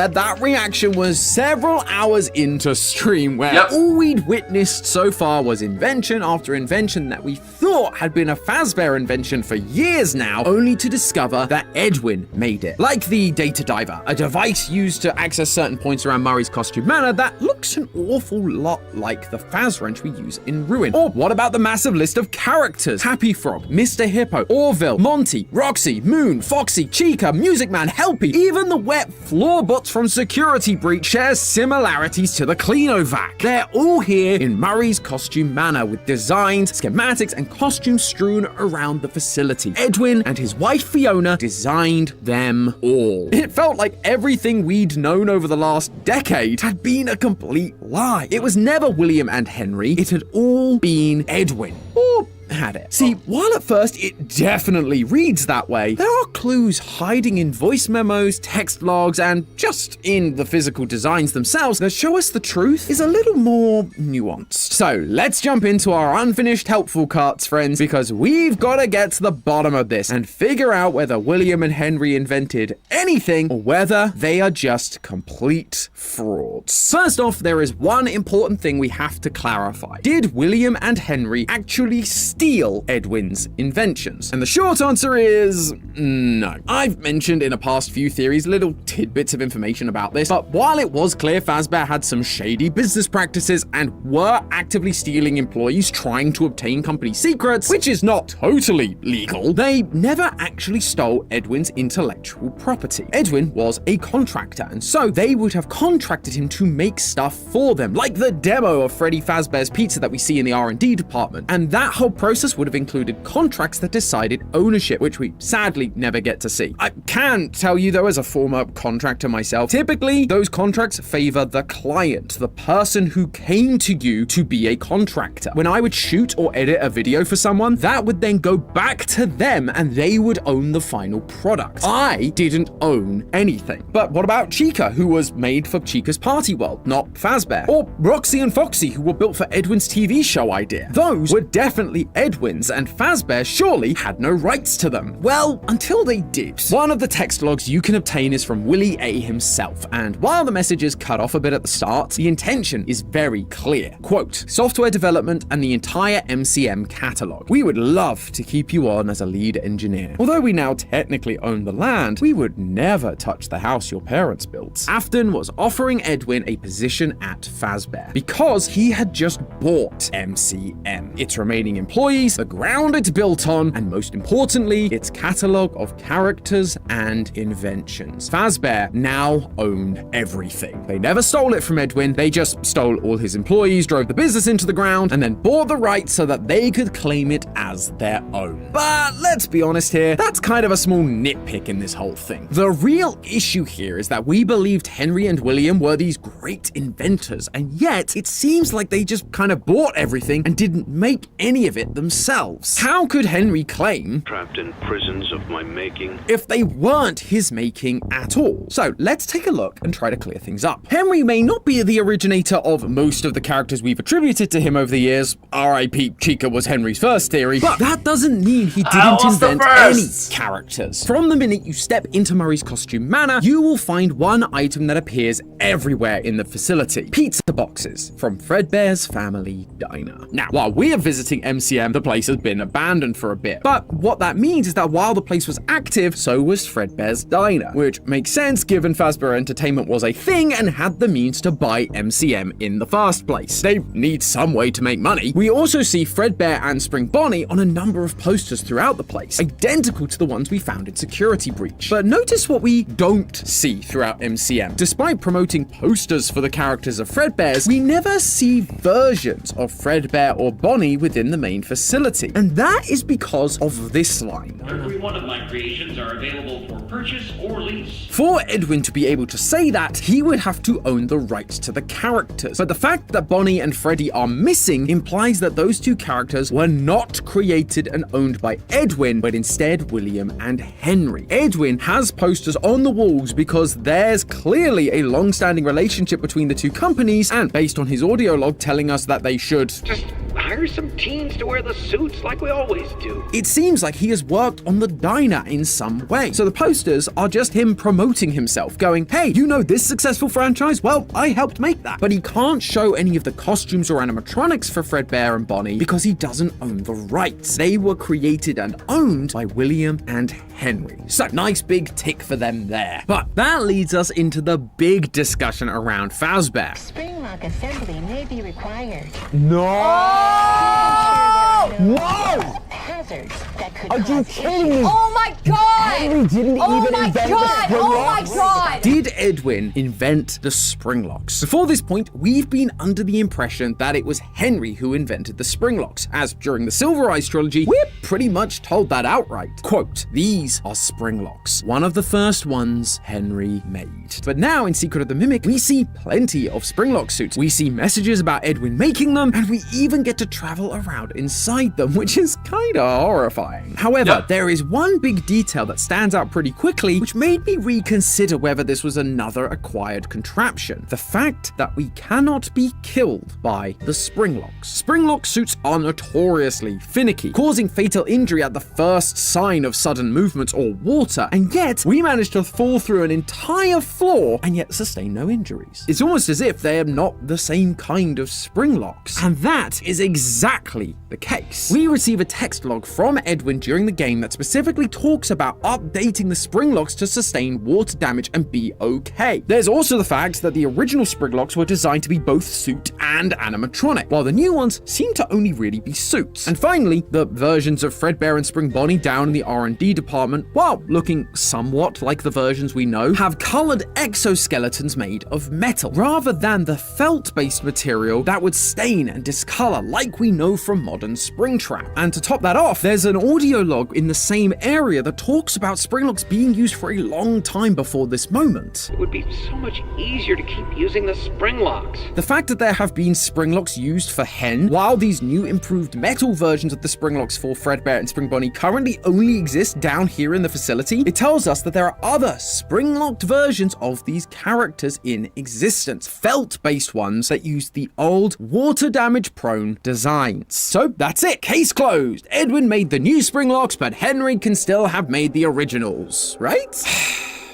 that reaction was several hours into stream where all we'd witnessed so far was invention after invention that we thought had been a Fazbear invention for years now, only to discover that Edwin made it. Like the Data Diver, a device used to access certain points around Murray's costume manor that looks an awful lot like the Faz wrench we use in Ruin. Or what about the massive list of characters? Happy Frog, Mr. Hippo, Orville, Monty, Roxy, Moon, Foxy, Chica, Music Man, Helpy, even the wet floorbots from Security Breach share similarities to the Cleanovac. They're all here in Murray's Costume Manor with designs, schematics, and costumes strewn around the facility. Edwin and his wife Fiona designed them all. It felt like everything we'd known over the last decade had been a complete lie. It was never William and Henry, it had all been Edwin. Or had it. See, while at first it definitely reads that way, there are clues hiding in voice memos, text logs, and just in the physical designs themselves that show us the truth is a little more nuanced. So let's jump into our unfinished helpful carts, friends, because we've got to get to the bottom of this and figure out whether William and Henry invented anything or whether they are just complete frauds. First off, there is one important thing we have to clarify. Did William and Henry actually steal Edwin's inventions? And the short answer is no. I've mentioned in a past few theories little tidbits of information about this, but while it was clear Fazbear had some shady business practices and were actively stealing employees trying to obtain company secrets, which is not totally legal, they never actually stole Edwin's intellectual property. Edwin was a contractor, and so they would have contracted him to make stuff for them, like the demo of Freddy Fazbear's Pizza that we see in the R&D department. And that whole process would have included contracts that decided ownership, which we sadly never get to see. I can tell you though, as a former contractor myself, typically those contracts favor the client, the person who came to you to be a contractor. When I would shoot or edit a video for someone, that would then go back to them and they would own the final product. I didn't own anything. But what about Chica, who was made for Chica's Party World, not Fazbear? Or Roxy and Foxy, who were built for Edwin's TV show idea? Those were definitely Edwin's, and Fazbear surely had no rights to them. Well, until they did. One of the text logs you can obtain is from Willie A himself, and while the message is cut off a bit at the start, the intention is very clear. Quote, software development and the entire MCM catalog. We would love to keep you on as a lead engineer. Although we now technically own the land, we would never touch the house your parents built. Afton was offering Edwin a position at Fazbear because he had just bought MCM, its remaining employees, the ground it's built on, and most importantly, its catalog of characters and inventions. Fazbear now owned everything. They never stole it from Edwin, they just stole all his employees, drove the business into the ground, and then bought the rights so that they could claim it as their own. But let's be honest here, that's kind of a small nitpick in this whole thing. The real issue here is that we believed Henry and William were these great inventors, and yet it seems like they just kind of bought everything and didn't make any of it themselves. How could Henry claim trapped in prisons of my making if they weren't his making at all? So let's take a look and try to clear things up. Henry may not be the originator of most of the characters we've attributed to him over the years. R.I.P. Chica was Henry's first theory, but that doesn't mean he didn't invent any characters. From the minute you step into Murray's Costume Manor, you will find one item that appears everywhere in the facility. Pizza boxes from Fredbear's Family Diner. Now, while we are visiting MCM, the place has been abandoned for a bit, but what that means is that while the place was active, so was Fredbear's Diner, which makes sense given Fazbear Entertainment was a thing and had the means to buy MCM in the first place. They need some way to make money. We also see Fredbear and Spring Bonnie on a number of posters throughout the place, identical to the ones we found in Security Breach. But notice what we don't see throughout MCM. Despite promoting posters for the characters of Fredbear's, we never see versions of Fredbear or Bonnie within the main facility. And that is because of this line. Every one of my creations are available for purchase or lease. For Edwin to be able to say that, he would have to own the rights to the characters. But the fact that Bonnie and Freddy are missing implies that those two characters were not created and owned by Edwin, but instead William and Henry. Edwin has posters on the walls because there's clearly a long-standing relationship between the two companies, and based on his audio log telling us that they should just hire some teens to wear the suits like we always do. It seems like he has worked on the diner in some way. So the posters are just him promoting himself, going, hey, you know this successful franchise? Well, I helped make that. But he can't show any of the costumes or animatronics for Fredbear and Bonnie because he doesn't own the rights. They were created and owned by William and Henry. So nice big tick for them there. But that leads us into the big discussion around Fazbear. Spring lock assembly may be required. No! Sure Whoa! hazards that could Are you cause kidding me? issues. Oh my god! Henry didn't Oh even my invent god! the Oh my Springlocks. god! Did Edwin invent the Springlocks? Before this point, we've been under the impression that it was Henry who invented the Springlocks, as during the Silver Eyes trilogy, we're pretty much told that outright. Quote, "These are Springlocks, one of the first ones Henry made." But now in Secret of the Mimic, we see plenty of Springlock suits. We see messages about Edwin making them, and we even get to travel around inside them, which is kinda horrifying. However, there is one big detail that stands out pretty quickly, which made me reconsider whether this was another acquired contraption. The fact that we cannot be killed by the Springlocks. Springlock suits are notoriously finicky, causing fatal injury at the first sign of sudden movement or water, and yet we managed to fall through an entire floor and yet sustain no injuries. It's almost as if they are not the same kind of Springlocks, and that is exactly the case. We receive a text log from Edwin during the game that specifically talks about updating the Springlocks to sustain water damage and be okay. There's also the fact that the original Springlocks were designed to be both suit and animatronic, while the new ones seem to only really be suits. And finally, the versions of Fredbear and Spring Bonnie down in the R&D department, while looking somewhat like the versions we know, have colored exoskeletons made of metal, rather than the felt-based material that would stain and discolor like we know from modern Springtrap. And to top that off, there's an audio log in the same area that talks about Springlocks being used for a long time before this moment. It would be so much easier to keep using the Springlocks. The fact that there have been Springlocks used for Hen, while these new improved metal versions of the Springlocks for Fredbear and Spring Bonnie currently only exist down here in the facility, it tells us that there are other Springlocked versions of these characters in existence, felt-based ones that use the old water damage prone designs. So that's it, case closed. Edwin made the new Springlocks, but Henry can still have made the originals, right?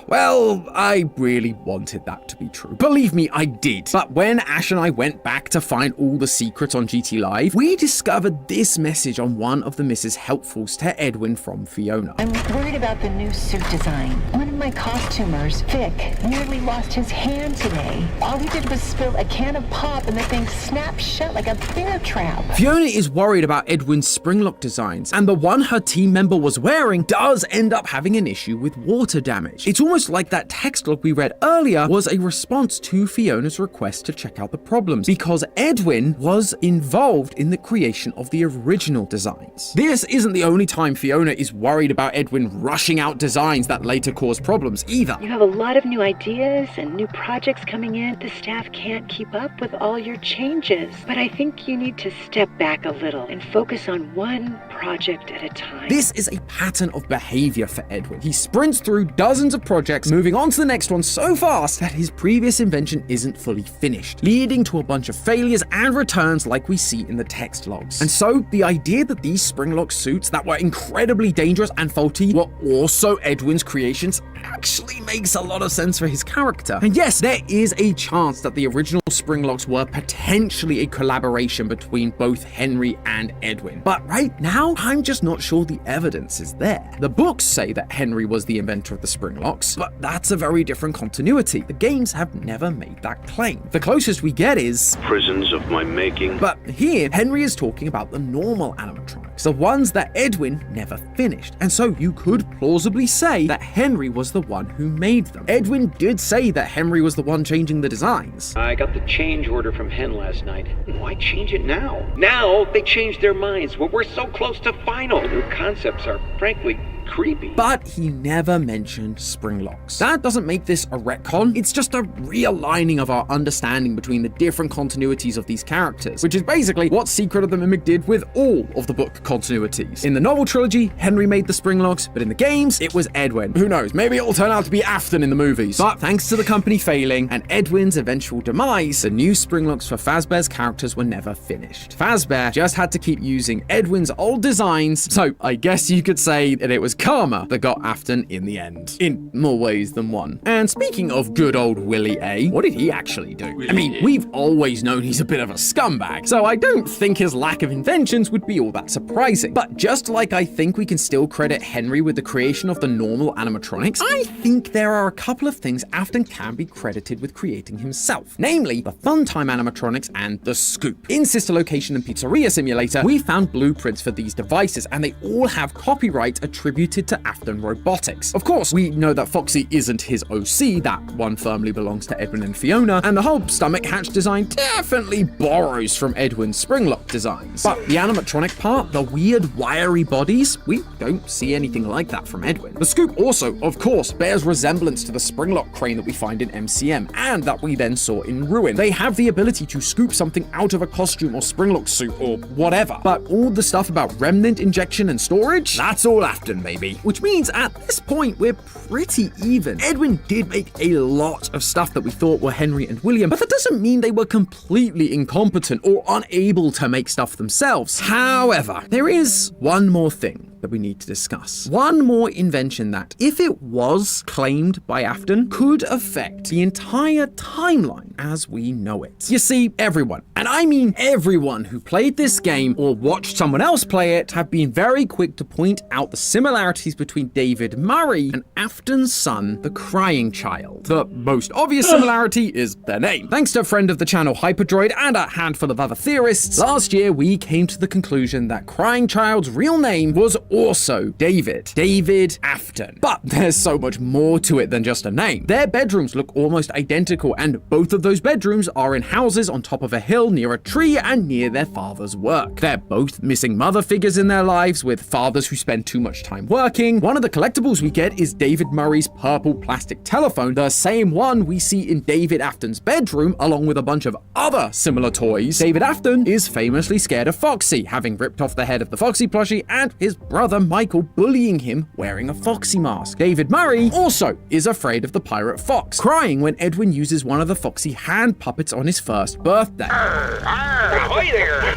Well, I really wanted that to be true. Believe me, I did. But when Ash and I went back to find all the secrets on GT Live, we discovered this message on one of the Mrs. Helpfuls to Edwin from Fiona. I'm worried about the new suit design. One of my costumers, Vic, nearly lost his hand today. All he did was spill a can of pop and the thing snapped shut like a bear trap. Fiona is worried about Edwin's Springlock designs, and the one her team member was wearing does end up having an issue with water damage. It's almost like that text log we read earlier was a response to Fiona's request to check out the problems, because Edwin was involved in the creation of the original designs. This isn't the only time Fiona is worried about Edwin rushing out designs that later cause problems either. You have a lot of new ideas and new projects coming in. The staff can't keep up with all your changes, but I think you need to step back a little and focus on one project at a time. This is a pattern of behavior for Edwin. He sprints through dozens of projects, moving on to the next one so fast that his previous invention isn't fully finished, leading to a bunch of failures and returns like we see in the text logs. And so the idea that these Springlock suits that were incredibly dangerous and faulty were also Edwin's creations actually makes a lot of sense for his character. And yes, there is a chance that the original Springlocks were potentially a collaboration between both Henry and Edwin. But right now, I'm just not sure the evidence is there. The books say that Henry was the inventor of the Springlocks, but that's a very different continuity. The games have never made that claim. The closest we get is prisons of my making. But here, Henry is talking about the normal animatronics, the ones that Edwin never finished. And so you could plausibly say that Henry was the one who made them. Edwin did say that Henry was the one changing the designs. I got the change order from Hen last night. Why change it now? Now they changed their minds. Well, we're so close to final. New concepts are frankly creepy. But he never mentioned Springlocks. That doesn't make this a retcon, it's just a realigning of our understanding between the different continuities of these characters, which is basically what Secret of the Mimic did with all of the book continuities. In the novel trilogy, Henry made the Springlocks, but in the games, it was Edwin. Who knows, maybe it'll turn out to be Afton in the movies. But thanks to the company failing and Edwin's eventual demise, the new Springlocks for Fazbear's characters were never finished. Fazbear just had to keep using Edwin's old designs, so I guess you could say that it was karma that got Afton in the end, in more ways than one. And speaking of good old Willie A, what did he actually do? I mean, we've always known he's a bit of a scumbag, so I don't think his lack of inventions would be all that surprising. But just like I think we can still credit Henry with the creation of the normal animatronics, I think there are a couple of things Afton can be credited with creating himself, namely the Funtime animatronics and the Scoop. In Sister Location and Pizzeria Simulator, we found blueprints for these devices, and they all have copyright attributed to Afton Robotics. Of course, we know that Foxy isn't his OC, that one firmly belongs to Edwin and Fiona, and the whole stomach hatch design definitely borrows from Edwin's Springlock designs. But the animatronic part, the weird wiry bodies, we don't see anything like that from Edwin. The Scoop also, of course, bears resemblance to the Springlock crane that we find in MCM, and that we then saw in Ruin. They have the ability to scoop something out of a costume or Springlock suit or whatever. But all the stuff about remnant injection and storage, that's all Afton, baby. Which means at this point, we're pretty even. Edwin did make a lot of stuff that we thought were Henry and William, but that doesn't mean they were completely incompetent or unable to make stuff themselves. However, there is one more thing that we need to discuss. One more invention that, if it was claimed by Afton, could affect the entire timeline as we know it. You see, everyone, and I mean everyone who played this game or watched someone else play it, have been very quick to point out the similarities between David Murray and Afton's son, the Crying Child. The most obvious similarity is their name. Thanks to a friend of the channel Hyperdroid and a handful of other theorists, last year we came to the conclusion that Crying Child's real name was also David Afton. But there's so much more to it than just a name. Their bedrooms look almost identical, and both of those bedrooms are in houses on top of a hill near a tree and near their father's work. They're both missing mother figures in their lives, with fathers who spend too much time working. One of the collectibles we get is David Murray's purple plastic telephone, the same one we see in David Afton's bedroom, along with a bunch of other similar toys. David Afton is famously scared of Foxy, having ripped off the head of the Foxy plushie, and his brother Michael bullying him wearing a Foxy mask. David Murray also is afraid of the pirate Fox, crying when Edwin uses one of the Foxy hand puppets on his first birthday. Ahoy there!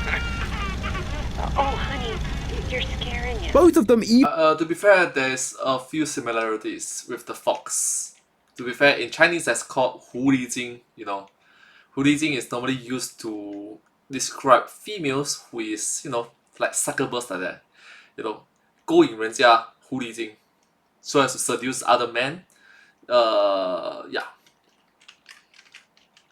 Oh, honey, you're scaring him. Both of them to be fair, there's a few similarities with the fox. To be fair, in Chinese that's called 狐狸精, you know. 狐狸精 is normally used to describe females who is, you know, like succubus like that. You know, 勾引人家狐狸精 so as to seduce other men. Yeah.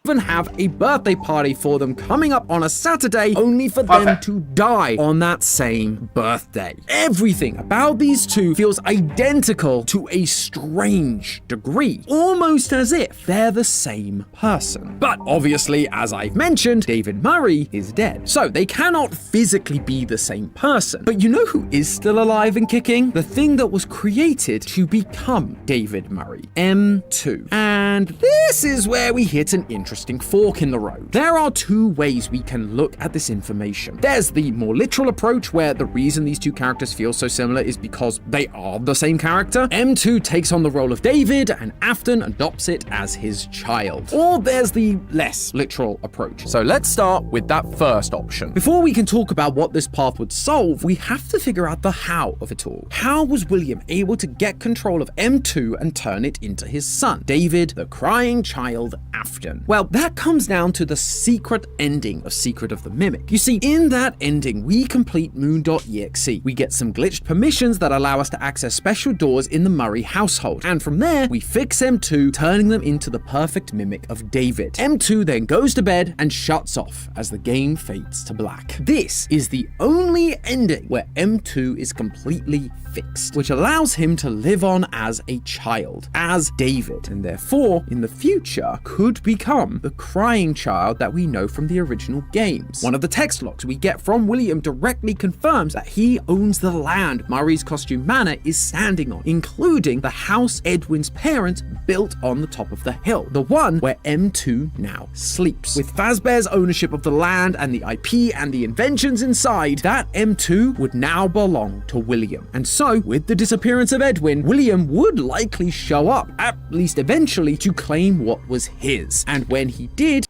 Even have a birthday party for them coming up on a Saturday, only for them to die on that same birthday. Everything about these two feels identical to a strange degree, almost as if they're the same person. But obviously, as I've mentioned, David Murray is dead, so they cannot physically be the same person. But you know who is still alive and kicking? The thing that was created to become David Murray, M2. And this is where we hit an interesting fork in the road. There are two ways we can look at this information. There's the more literal approach, where the reason these two characters feel so similar is because they are the same character. M2 takes on the role of David, and Afton adopts it as his child. Or there's the less literal approach. So let's start with that first option. Before we can talk about what this path would solve, we have to figure out the how of it all. How was William able to get control of M2 and turn it into his son, David, the Crying Child Afton? Well, that comes down to the secret ending of Secret of the Mimic. You see, in that ending, we complete Moon.exe. We get some glitched permissions that allow us to access special doors in the Murray household. And from there, we fix M2, turning them into the perfect mimic of David. M2 then goes to bed and shuts off as the game fades to black. This is the only ending where M2 is completely fixed, which allows him to live on as a child, as David, and therefore, in the future, could become the Crying Child that we know from the original games. One of the text logs we get from William directly confirms that he owns the land Murray's costume manor is standing on, including the house Edwin's parents built on the top of the hill, the one where M2 now sleeps. With Fazbear's ownership of the land and the IP and the inventions inside, that M2 would now belong to William. And so, with the disappearance of Edwin, William would likely show up, at least eventually, to claim what was his. And when he did...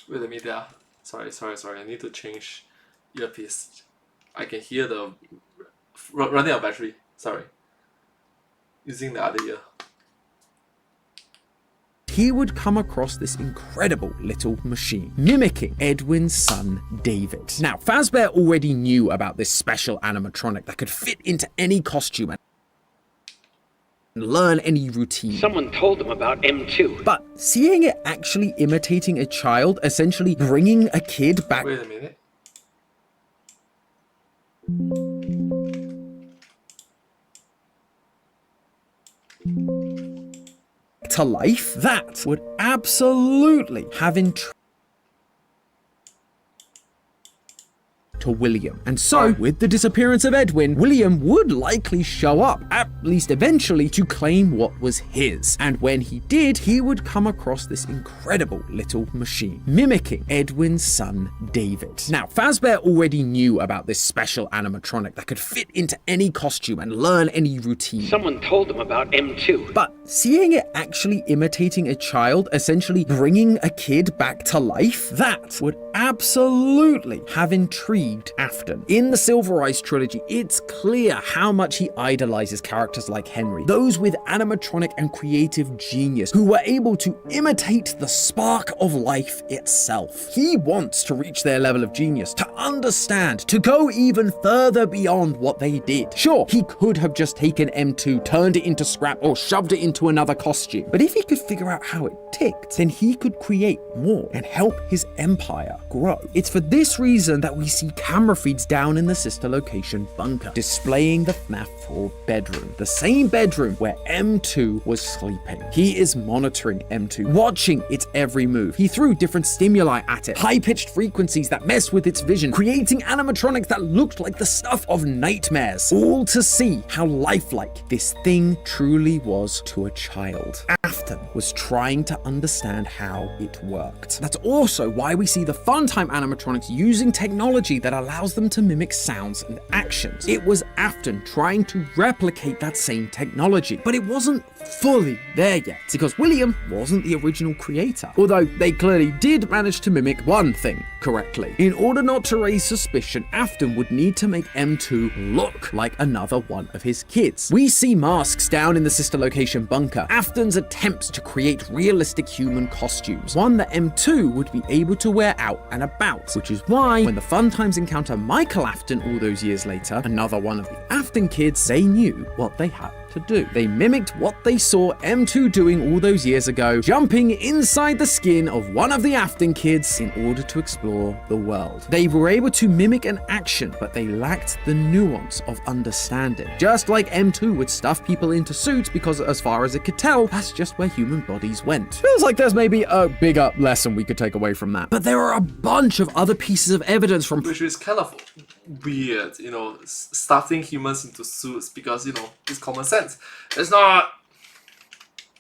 Wait a minute. Sorry. I need to change earpiece. I can hear the running out of battery. Sorry. Using the other ear. He would come across this incredible little machine, mimicking Edwin's son, David. Now, Fazbear already knew about this special animatronic that could fit into any costume and learn any routine. Someone told him about M2. But seeing it actually imitating a child, essentially bringing a kid back... Wait a minute. to life, that would absolutely have to William. And so, with the disappearance of Edwin, William would likely show up, at least eventually, to claim what was his. And when he did, he would come across this incredible little machine, mimicking Edwin's son, David. Now, Fazbear already knew about this special animatronic that could fit into any costume and learn any routine. Someone told him about M2. But seeing it actually imitating a child, essentially bringing a kid back to life, that would absolutely have intrigued Afton. In the Silver Eyes trilogy, it's clear how much he idolizes characters like Henry, those with animatronic and creative genius who were able to imitate the spark of life itself. He wants to reach their level of genius, to understand, to go even further beyond what they did. Sure, he could have just taken M2, turned it into scrap, or shoved it into another costume, but if he could figure out how it ticked, then he could create more and help his empire grow. It's for this reason that we see camera feeds down in the sister location bunker, displaying the FNAF 4 bedroom, the same bedroom where M2 was sleeping. He is monitoring M2, watching its every move. He threw different stimuli at it, high-pitched frequencies that messed with its vision, creating animatronics that looked like the stuff of nightmares, all to see how lifelike this thing truly was to a child. Afton was trying to understand how it worked. That's also why we see the Funtime animatronics using technology that allows them to mimic sounds and actions. It was Afton trying to replicate that same technology, but it wasn't fully there yet, because William wasn't the original creator, although they clearly did manage to mimic one thing correctly. In order not to raise suspicion, Afton would need to make M2 look like another one of his kids. We see masks down in the sister location bunker, Afton's attempts to create realistic human costumes, one that M2 would be able to wear out and about, which is why when the Funtimes encounter Michael Afton all those years later, another one of the Afton kids, they knew what they had to do. They mimicked what they saw M2 doing all those years ago, jumping inside the skin of one of the Afton kids in order to explore the world. They were able to mimic an action, but they lacked the nuance of understanding. Just like M2 would stuff people into suits because, as far as it could tell, that's just where human bodies went. Feels like there's maybe a bigger lesson we could take away from that. But there are a bunch of other pieces of evidence from... Which is kind of weird, you know, stuffing humans into suits because, you know, it's common sense. It's not...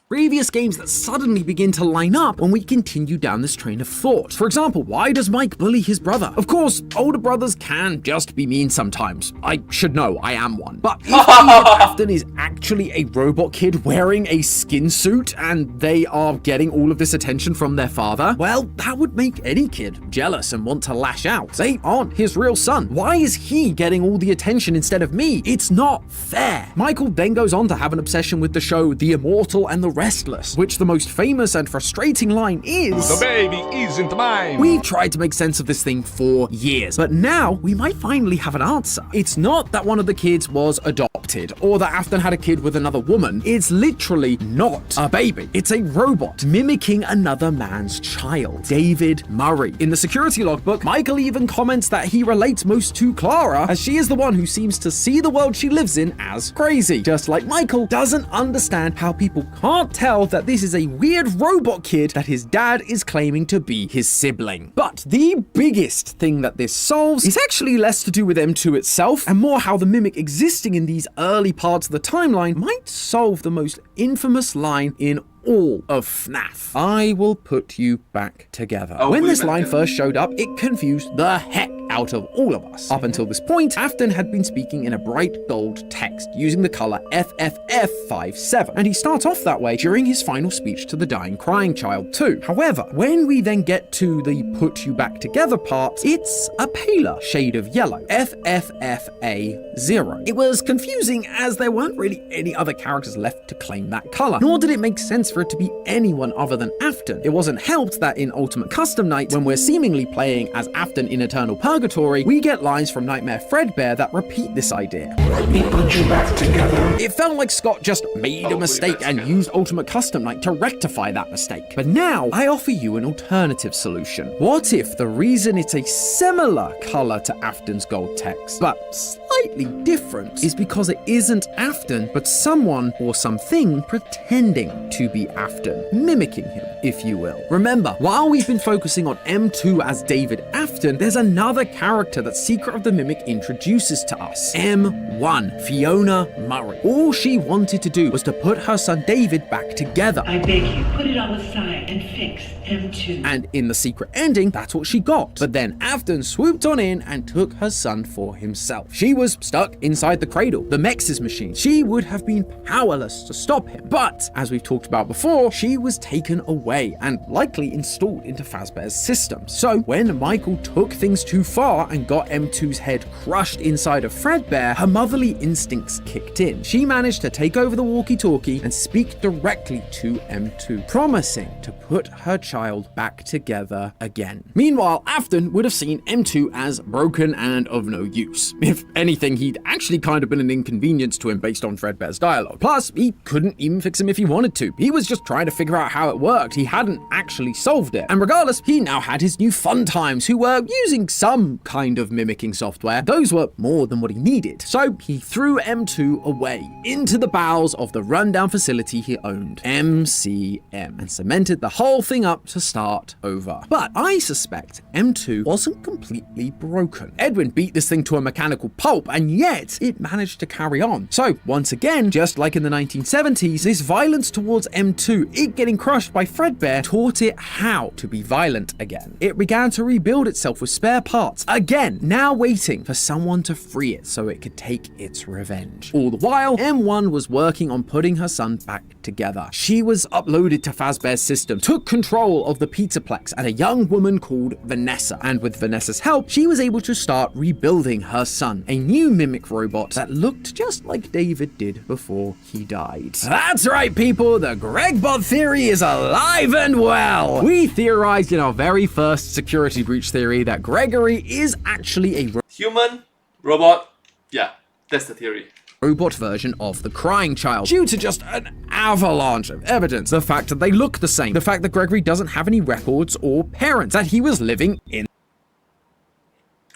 previous games that suddenly begin to line up when we continue down this train of thought. For example, why does Mike bully his brother? Of course, older brothers can just be mean sometimes. I should know, I am one. But if Afton is actually a robot kid wearing a skin suit and they are getting all of this attention from their father, well, that would make any kid jealous and want to lash out. They aren't his real son. Why is he getting all the attention instead of me? It's not fair. Michael then goes on to have an obsession with the show The Immortal and the Restless, which the most famous and frustrating line is, "The baby isn't mine." We've tried to make sense of this thing for years, but now we might finally have an answer. It's not that one of the kids was adopted, or that Afton had a kid with another woman. It's literally not a baby. It's a robot mimicking another man's child, David Murray. In the security logbook, Michael even comments that he relates most to Clara, as she is the one who seems to see the world she lives in as crazy, just like Michael doesn't understand how people can't tell that this is a weird robot kid that his dad is claiming to be his sibling. But the biggest thing that this solves is actually less to do with M2 itself and more how the mimic existing in these early parts of the timeline might solve the most infamous line in all of FNAF. I will put you back together. When this line first showed up, it confused the heck out of all of us. Up until this point, Afton had been speaking in a bright gold text using the color FFF57, and he starts off that way during his final speech to the dying crying child too. However, when we then get to the put you back together part, it's a paler shade of yellow, FFFA0. It was confusing as there weren't really any other characters left to claim that color, nor did it make sense for it to be anyone other than Afton. It wasn't helped that in Ultimate Custom Night, when we're seemingly playing as Afton in Eternal Purgatory, we get lines from Nightmare Fredbear that repeat this idea. Let me put you back together. It felt like Scott just made a mistake and used Ultimate Custom Night to rectify that mistake. But now, I offer you an alternative solution. What if the reason it's a similar color to Afton's gold text, but slightly different, is because it isn't Afton, but someone or something pretending to be Afton, mimicking him, if you will. Remember, while we've been focusing on M2 as David Afton, there's another character that Secret of the Mimic introduces to us. M1, Fiona Murray. All she wanted to do was to put her son David back together. I beg you, put it on the side and fix M2. And in the secret ending, that's what she got. But then Afton swooped on in and took her son for himself. She was stuck inside the cradle, the Mex's machine. She would have been powerless to stop him. But, as we've talked about before, she was taken away and likely installed into Fazbear's system. So, when Michael took things too far and got M2's head crushed inside of Fredbear, her motherly instincts kicked in. She managed to take over the walkie-talkie and speak directly to M2, promising to put her child back together again. Meanwhile, Afton would have seen M2 as broken and of no use. If anything, he'd actually kind of been an inconvenience to him based on Fredbear's dialogue. Plus, he couldn't even fix him if he wanted to. He was just trying to figure out how it worked. He hadn't actually solved it. And regardless, he now had his new fun times who were using some kind of mimicking software. Those were more than what he needed. So he threw M2 away into the bowels of the rundown facility he owned, MCM, and cemented the whole thing up to start over. But I suspect M2 wasn't completely broken. Edwin beat this thing to a mechanical pulp, and yet it managed to carry on. So once again, just like in the 1970s, this violence towards M2, it getting crushed by Fredbear, taught it how to be violent again. It began to rebuild itself with spare parts, again, now waiting for someone to free it so it could take its revenge. All the while, M1 was working on putting her son back together. She was uploaded to Fazbear's system, took control of the Pizzaplex and a young woman called Vanessa. And with Vanessa's help, she was able to start rebuilding her son, a new mimic robot that looked just like David did before he died. That's right, people, the Gregbot theory is alive and well. We theorized in our very first security breach theory that Gregory is actually a human, robot, yeah, that's the theory. Robot version of the crying child due to just an avalanche of evidence. The fact that they look the same, the fact that Gregory doesn't have any records or parents, that he was living in.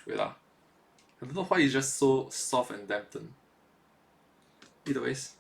Wait I don't know why he's just so soft and dampened. Either ways.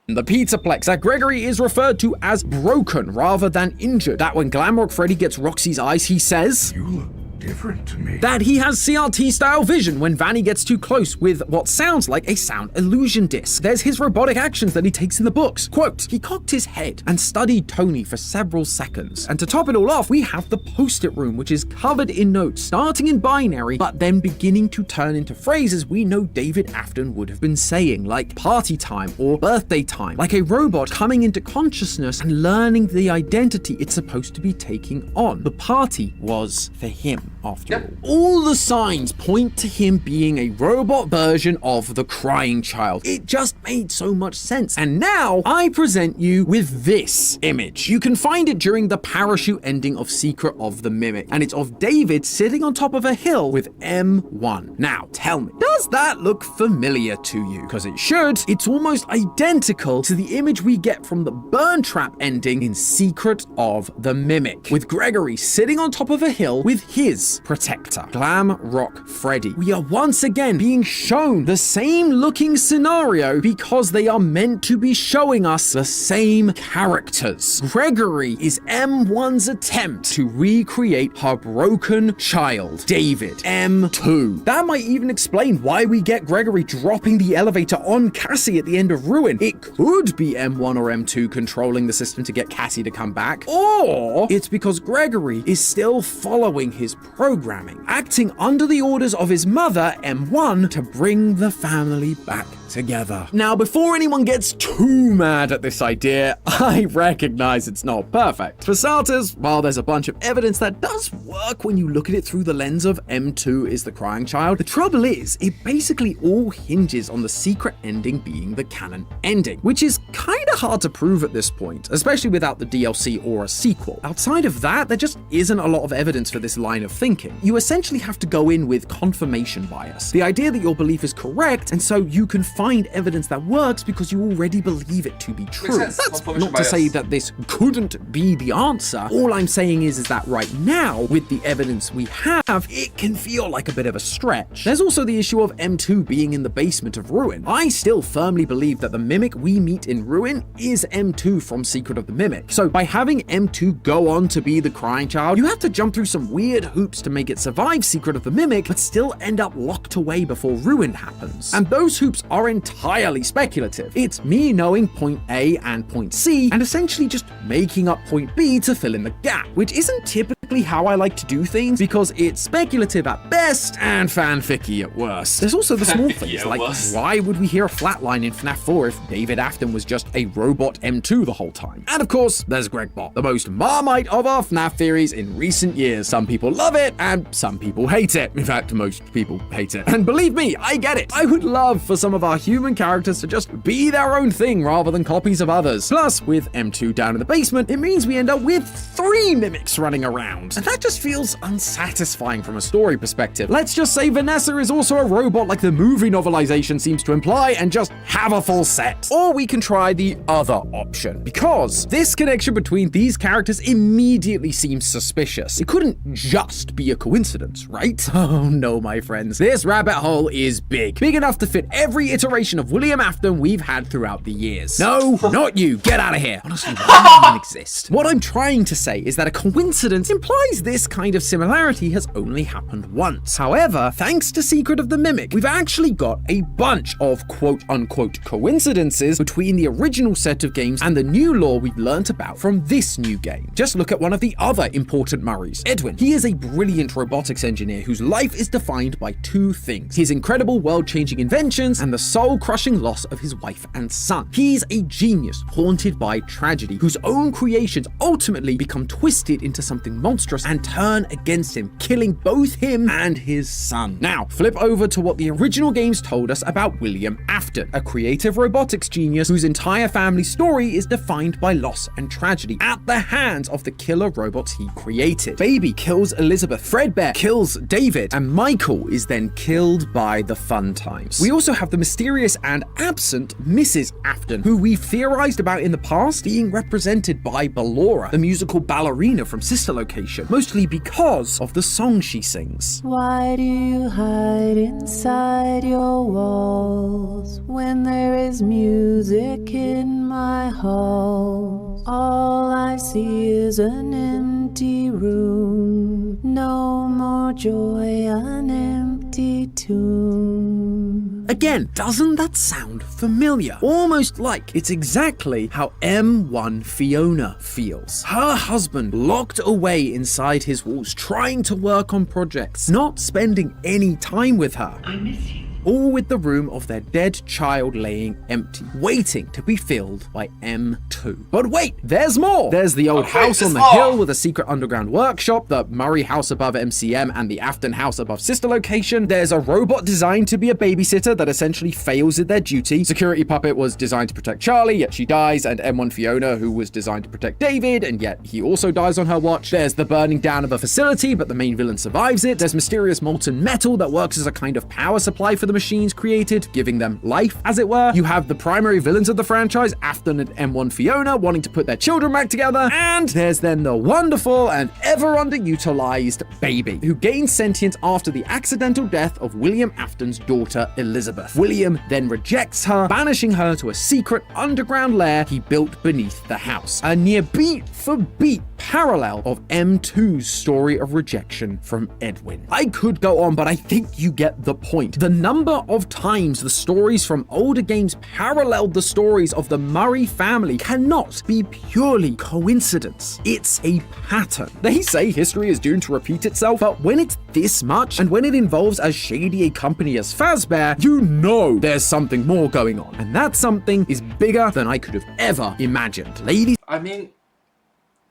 The Pizzaplex that Gregory is referred to as broken rather than injured. That when Glamrock Freddy gets Roxy's eyes, he says, "You look different to me." That he has CRT style vision when Vanny gets too close with what sounds like a sound illusion disc. There's his robotic actions that he takes in the books. Quote, he cocked his head and studied Tony for several seconds. And to top it all off, we have the post-it room, which is covered in notes, starting in binary, but then beginning to turn into phrases we know David Afton would have been saying, like party time or birthday time, like a robot coming into consciousness and learning the identity it's supposed to be taking on. The party was for him. After all the signs point to him being a robot version of the crying child. It just made so much sense. And now I present you with this image. You can find it during the parachute ending of Secret of the Mimic, and it's of David sitting on top of a hill with M1. Now tell me, does that look familiar to you? Because it should. It's almost identical to the image we get from the burn trap ending in Secret of the Mimic, with Gregory sitting on top of a hill with his Freddy's protector, Glam Rock Freddy. We are once again being shown the same looking scenario because they are meant to be showing us the same characters. Gregory is M1's attempt to recreate her broken child, David, M2. That might even explain why we get Gregory dropping the elevator on Cassie at the end of Ruin. It could be M1 or M2 controlling the system to get Cassie to come back, or it's because Gregory is still following his programming, acting under the orders of his mother, M1, to bring the family back together. Now, before anyone gets too mad at this idea, I recognize it's not perfect. For starters, while there's a bunch of evidence that does work when you look at it through the lens of M2 is the crying child, the trouble is, it basically all hinges on the secret ending being the canon ending, which is kinda hard to prove at this point, especially without the DLC or a sequel. Outside of that, there just isn't a lot of evidence for this line of thinking. You essentially have to go in with confirmation bias, the idea that your belief is correct, and so you can find evidence that works because you already believe it to be true. That's not to say that this couldn't be the answer. All I'm saying is that right now, with the evidence we have, it can feel like a bit of a stretch. There's also the issue of M2 being in the basement of Ruin. I still firmly believe that the Mimic we meet in Ruin is M2 from Secret of the Mimic. So by having M2 go on to be the crying child, you have to jump through some weird hoops to make it survive Secret of the Mimic, but still end up locked away before Ruin happens. And those hoops are entirely speculative. It's me knowing point A and point C, and essentially just making up point B to fill in the gap, which isn't typically how I like to do things because it's speculative at best and fanficky at worst. There's also the small things, like why would we hear a flatline in FNAF 4 if David Afton was just a robot M2 the whole time? And of course, there's Gregbot, the most Marmite of our FNAF theories in recent years. Some people love it, and some people hate it. In fact, most people hate it. And believe me, I get it. I would love for some of our human characters to just be their own thing rather than copies of others. Plus, with M2 down in the basement, it means we end up with 3 mimics running around. And that just feels unsatisfying from a story perspective. Let's just say Vanessa is also a robot like the movie novelization seems to imply and just have a full set. Or we can try the other option, because this connection between these characters immediately seems suspicious. It couldn't just be a coincidence, right? Oh no, my friends. This rabbit hole is big. Big enough to fit every iteration of William Afton we've had throughout the years. No, not you. Get out of here. Honestly, why do you even exist? What I'm trying to say is that a coincidence implies this kind of similarity has only happened once. However, thanks to Secret of the Mimic, we've actually got a bunch of quote-unquote coincidences between the original set of games and the new lore we've learnt about from this new game. Just look at one of the other important Murrays, Edwin. He is a brilliant robotics engineer whose life is defined by 2 things: his incredible world-changing inventions and the soul-crushing loss of his wife and son. He's a genius haunted by tragedy, whose own creations ultimately become twisted into something monstrous and turn against him, killing both him and his son. Now, flip over to what the original games told us about William Afton, a creative robotics genius whose entire family story is defined by loss and tragedy at the hands of the killer robots he created. Baby kills Elizabeth, Fredbear kills David, and Michael is then killed by the Fun Times. We also have the mysterious and absent Mrs. Afton, who we've theorized about in the past being represented by Ballora, the musical ballerina from Sister Location, mostly because of the song she sings. Why do you hide inside your walls when there is music in my halls? All I see is an empty room, no more joy, an empty tomb. Again, doesn't that sound familiar? Almost like it's exactly how M1 Fiona feels. Her husband locked away inside his walls, trying to work on projects, not spending any time with her. I miss you. All with the room of their dead child laying empty, waiting to be filled by M2. But wait, there's more! There's the old house on the hill with a secret underground workshop, the Murray house above MCM, and the Afton house above Sister Location. There's a robot designed to be a babysitter that essentially fails at their duty. Security Puppet was designed to protect Charlie, yet she dies, and M1 Fiona, who was designed to protect David, and yet he also dies on her watch. There's the burning down of a facility, but the main villain survives it. There's mysterious molten metal that works as a kind of power supply for the machines created, giving them life, as it were. You have the primary villains of the franchise, Afton and M1 Fiona, wanting to put their children back together. And there's then the wonderful and ever underutilized Baby, who gains sentience after the accidental death of William Afton's daughter, Elizabeth. William then rejects her, banishing her to a secret underground lair he built beneath the house. A near beat-for-beat parallel of M2's story of rejection from Edwin. I could go on, but I think you get the point. The number of times the stories from older games paralleled the stories of the Murray family cannot be purely coincidence. It's a pattern. They say history is doomed to repeat itself, but when it's this much, and when it involves as shady a company as Fazbear, you know there's something more going on. And that something is bigger than I could have ever imagined. Ladies, I mean,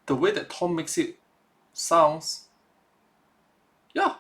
the way that Tom makes it sounds, yeah,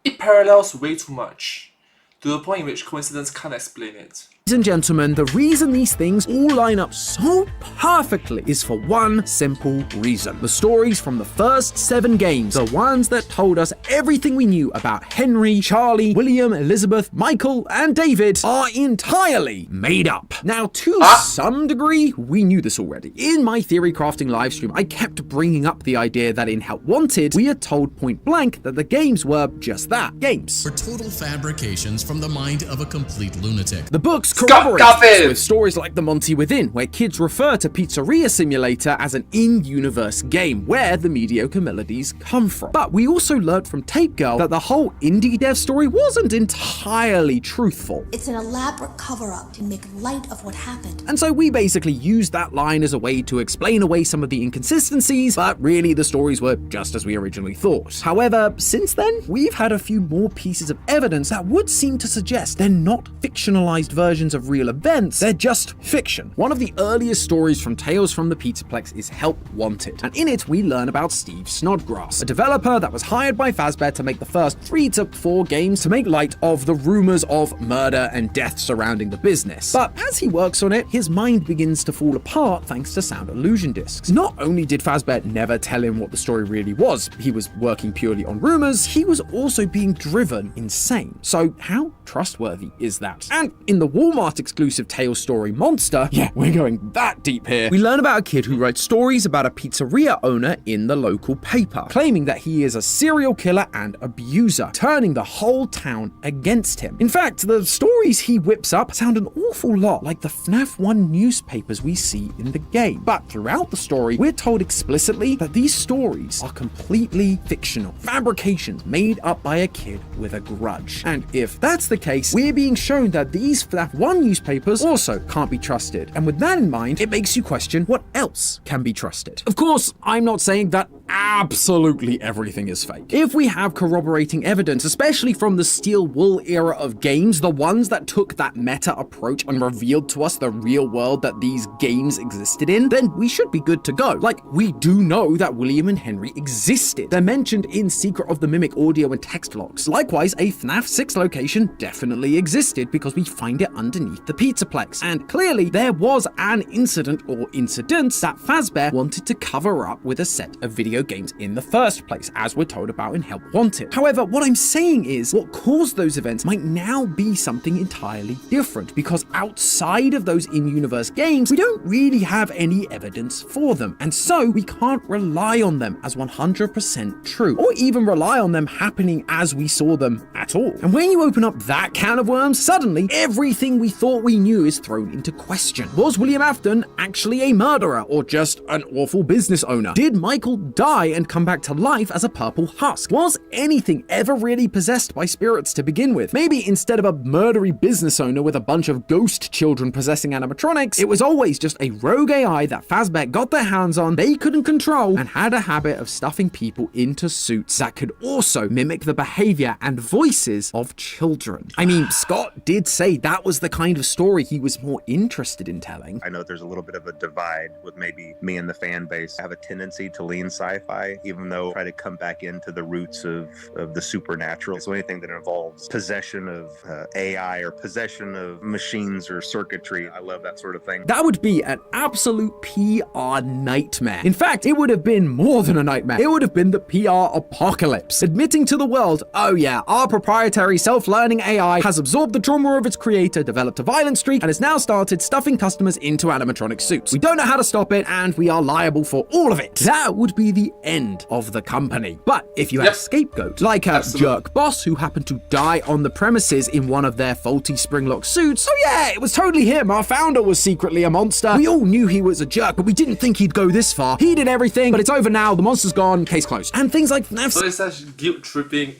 it parallels way too much, to the point in which coincidence can't explain it. Ladies and gentlemen, the reason these things all line up so perfectly is for one simple reason. The stories from the first 7 games, the ones that told us everything we knew about Henry, Charlie, William, Elizabeth, Michael, and David, are entirely made up. Now, to some degree, we knew this already. In my theory crafting livestream, I kept bringing up the idea that in Help Wanted, we are told point blank that the games were just that, games. For total fabrications from the mind of a complete lunatic. The books corroborate this with stories like The Monty Within, where kids refer to Pizzeria Simulator as an in-universe game, where the mediocre melodies come from. But we also learned from Tape Girl that the whole indie dev story wasn't entirely truthful. It's an elaborate cover-up to make light of what happened. And so we basically used that line as a way to explain away some of the inconsistencies, but really the stories were just as we originally thought. However, since then, we've had a few more pieces of evidence that would seem to suggest they're not fictionalized versions of real events, they're just fiction. One of the earliest stories from Tales from the Pizzaplex is Help Wanted, and in it we learn about Steve Snodgrass, a developer that was hired by Fazbear to make the first 3 to 4 games to make light of the rumors of murder and death surrounding the business. But as he works on it, his mind begins to fall apart thanks to sound illusion discs. Not only did Fazbear never tell him what the story really was, he was working purely on rumors, he was also being driven insane. So how trustworthy is that? And in the Walmart exclusive Tales story Monster, yeah, we're going that deep here, we learn about a kid who writes stories about a pizzeria owner in the local paper, claiming that he is a serial killer and abuser, turning the whole town against him. In fact, the stories he whips up sound an awful lot like the FNAF 1 newspapers we see in the game. But throughout the story, we're told explicitly that these stories are completely fictional, fabrications made up by a kid with a grudge. And if that's the case, we're being shown that these FNAF 1 newspapers also can't be trusted. And with that in mind, it makes you question what else can be trusted. Of course, I'm not saying that absolutely everything is fake. If we have corroborating evidence, especially from the Steel Wool era of games, the ones that took that meta approach and revealed to us the real world that these games existed in, then we should be good to go. Like, we do know that William and Henry existed. They're mentioned in Secret of the Mimic audio and text logs. Likewise, a FNAF 6 location definitely existed because we find it underneath the Pizzaplex. And clearly, there was an incident or incidents that Fazbear wanted to cover up with a set of video games in the first place, as we're told about in Help Wanted. However, what I'm saying is what caused those events might now be something entirely different, because outside of those in-universe games, we don't really have any evidence for them, and so we can't rely on them as 100% true, or even rely on them happening as we saw them at all. And when you open up that can of worms, suddenly everything we thought we knew is thrown into question. Was William Afton actually a murderer, or just an awful business owner? Did Michael die and come back to life as a purple husk? Was anything ever really possessed by spirits to begin with? Maybe instead of a murdery business owner with a bunch of ghost children possessing animatronics, it was always just a rogue AI that Fazbear got their hands on, they couldn't control, and had a habit of stuffing people into suits that could also mimic the behavior and voices of children. I mean, Scott did say that was the kind of story he was more interested in telling. I know there's a little bit of a divide with maybe me and the fan base. I have a tendency to lean side sci-fi, even though I try to come back into the roots of the supernatural. So anything that involves possession of AI or possession of machines or circuitry, I love that sort of thing. That would be an absolute PR nightmare. In fact, it would have been more than a nightmare. It would have been the PR apocalypse. Admitting to the world, oh yeah, our proprietary self-learning AI has absorbed the trauma of its creator, developed a violent streak, and has now started stuffing customers into animatronic suits. We don't know how to stop it, and we are liable for all of it. That would be the end of the company. But if you had a scapegoat, like a jerk boss who happened to die on the premises in one of their faulty spring-lock suits, oh yeah, it was totally him. Our founder was secretly a monster. We all knew he was a jerk, but we didn't think he'd go this far. He did everything, but it's over now. The monster's gone. Case closed. And things like FNAF. So it's such guilt-tripping,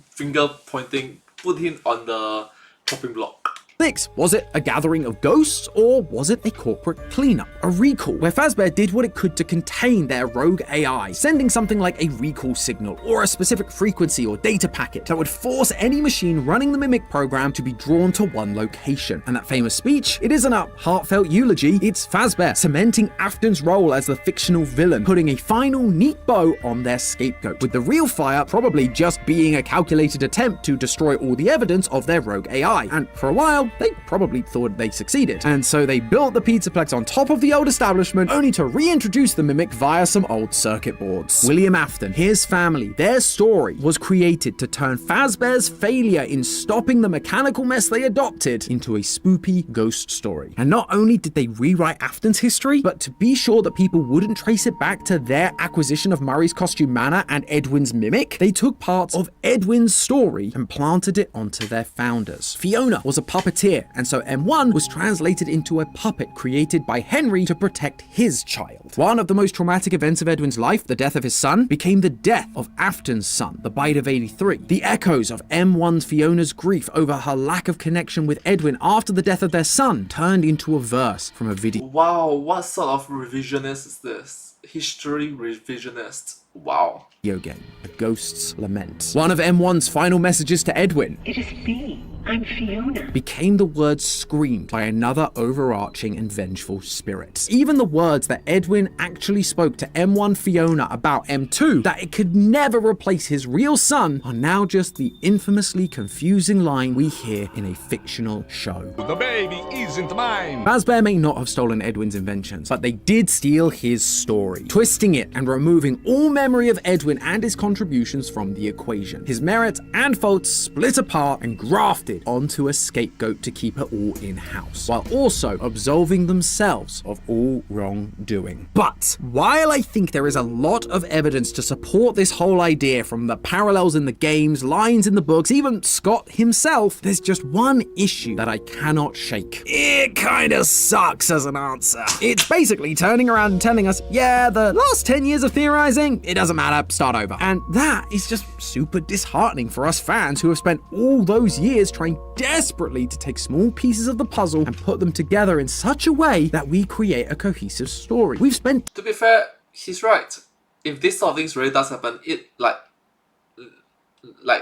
finger-pointing, put him on the chopping block. 6. Was it a gathering of ghosts, or was it a corporate cleanup? A recall, where Fazbear did what it could to contain their rogue AI, sending something like a recall signal, or a specific frequency or data packet that would force any machine running the Mimic program to be drawn to one location. And that famous speech, it isn't a heartfelt eulogy, it's Fazbear cementing Afton's role as the fictional villain, putting a final neat bow on their scapegoat, with the real fire probably just being a calculated attempt to destroy all the evidence of their rogue AI. And for a while, they probably thought they succeeded. And so they built the Pizzaplex on top of the old establishment, only to reintroduce the Mimic via some old circuit boards. William Afton, his family, their story was created to turn Fazbear's failure in stopping the mechanical mess they adopted into a spoopy ghost story. And not only did they rewrite Afton's history, but to be sure that people wouldn't trace it back to their acquisition of Murray's Costume Manor and Edwin's Mimic, they took parts of Edwin's story and planted it onto their founders. Fiona was a puppeteer, and so M1 was translated into a puppet created by Henry to protect his child. One of the most traumatic events of Edwin's life, the death of his son, became the death of Afton's son, the Bite of 83. The echoes of M1's Fiona's grief over her lack of connection with Edwin after the death of their son turned into a verse from a video. Wow, what sort of revisionist is this? History revisionist. Wow. Video game, A Ghost's Lament. One of M1's final messages to Edwin, It is me. I'm Fiona. became the words screamed by another overarching and vengeful spirit. Even the words that Edwin actually spoke to M1 Fiona about M2, that it could never replace his real son, are now just the infamously confusing line we hear in a fictional show. The baby isn't mine. Fazbear may not have stolen Edwin's inventions, but they did steal his story, twisting it and removing all memory of Edwin and his contributions from the equation. His merits and faults split apart and grafted onto a scapegoat to keep it all in-house, while also absolving themselves of all wrongdoing. But while I think there is a lot of evidence to support this whole idea, from the parallels in the games, lines in the books, even Scott himself, there's just one issue that I cannot shake. It kinda sucks as an answer. It's basically turning around and telling us, yeah, the last 10 years of theorizing, it doesn't matter, start over. And that is just super disheartening for us fans who have spent all those years trying desperately to take small pieces of the puzzle and put them together in such a way that we create a cohesive story. We've spent... To be fair, he's right. If this sort of things really does happen, it like,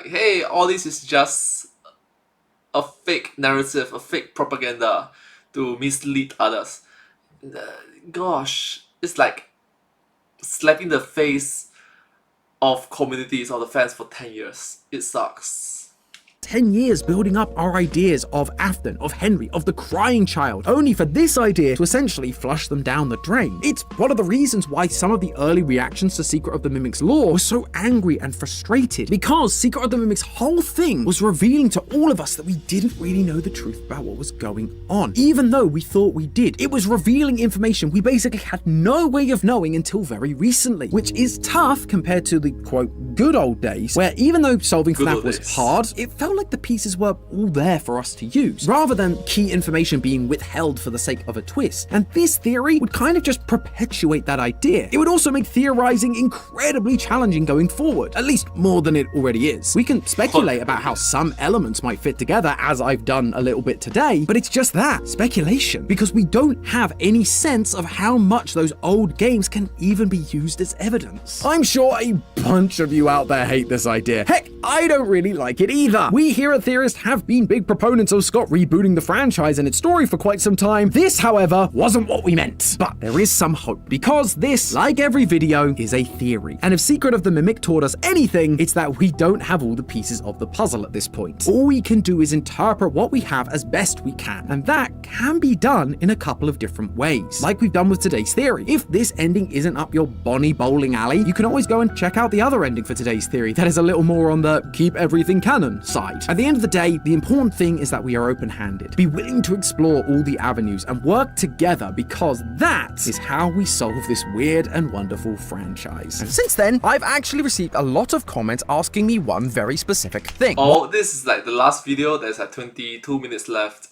hey, all this is just a fake narrative, a fake propaganda to mislead others. Gosh, it's like slapping the face of communities or the fans for 10 years. It sucks. 10 years building up our ideas of Afton, of Henry, of the crying child, only for this idea to essentially flush them down the drain. It's one of the reasons why some of the early reactions to Secret of the Mimic's lore were so angry and frustrated, because Secret of the Mimic's whole thing was revealing to all of us that we didn't really know the truth about what was going on, even though we thought we did. It was revealing information we basically had no way of knowing until very recently, which is tough compared to the, quote, good old days, where even though solving FNAF was hard, it felt like the pieces were all there for us to use, rather than key information being withheld for the sake of a twist. And this theory would kind of just perpetuate that idea. It would also make theorizing incredibly challenging going forward, at least more than it already is. We can speculate about how some elements might fit together, as I've done a little bit today, but it's just that, speculation, because we don't have any sense of how much those old games can even be used as evidence. I'm sure a bunch of you you out there hate this idea. Heck, I don't really like it either. We here at Theorist have been big proponents of Scott rebooting the franchise and its story for quite some time. This, however, wasn't what we meant. But there is some hope, because this, like every video, is a theory. And if Secret of the Mimic taught us anything, it's that we don't have all the pieces of the puzzle at this point. All we can do is interpret what we have as best we can, and that can be done in a couple of different ways, like we've done with today's theory. If this ending isn't up your Bonnie bowling alley, you can always go and check out the other ending for today's theory that is a little more on the keep everything canon side. At the end of the day, the important thing is that we are open-handed, be willing to explore all the avenues and work together, because that is how we solve this weird and wonderful franchise. And since then, I've actually received a lot of comments asking me one very specific thing. Oh, this is like the last video. There's like 22 minutes left.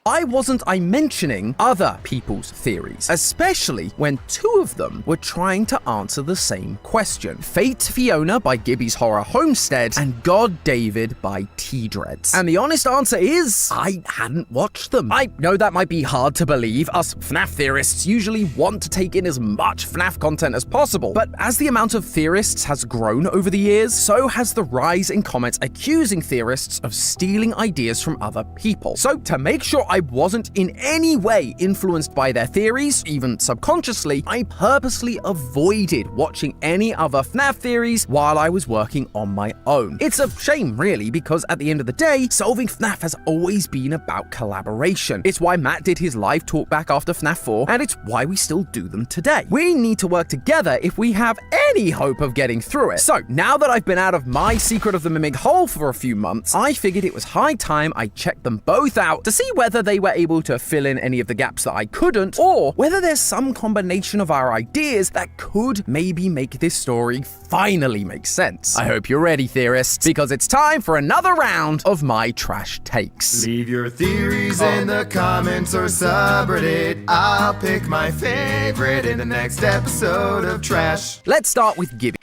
Why wasn't I mentioning other people's theories, especially when two of them were trying to answer the same question? Fate Fiona by Gibby's Horror Homestead and God David by T-Dreads. And the honest answer is, I hadn't watched them. I know that might be hard to believe. Us FNAF theorists usually want to take in as much FNAF content as possible, but as the amount of theorists has grown over the years, so has the rise in comments accusing theorists of stealing ideas from other people. So to make sure I wasn't in any way influenced by their theories, even subconsciously, I purposely avoided watching any other FNAF theories while I was working on my own. It's a shame, really, because at the end of the day, solving FNAF has always been about collaboration. It's why Matt did his live talk back after FNAF 4, and it's why we still do them today. We need to work together if we have any hope of getting through it. So now that I've been out of my Secret of the Mimic hole for a few months, I figured it was high time I checked them both out to see whether they were able to fill in any of the gaps that I couldn't, or whether there's some combination of our ideas that could maybe make this story finally make sense. I hope you're ready, theorists, because it's time for another round of my trash takes. Leave your theories in the comments or subreddit. I'll pick my favorite in the next episode of Trash. Let's start with Gibby.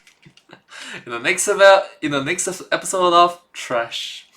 In the next episode of Trash.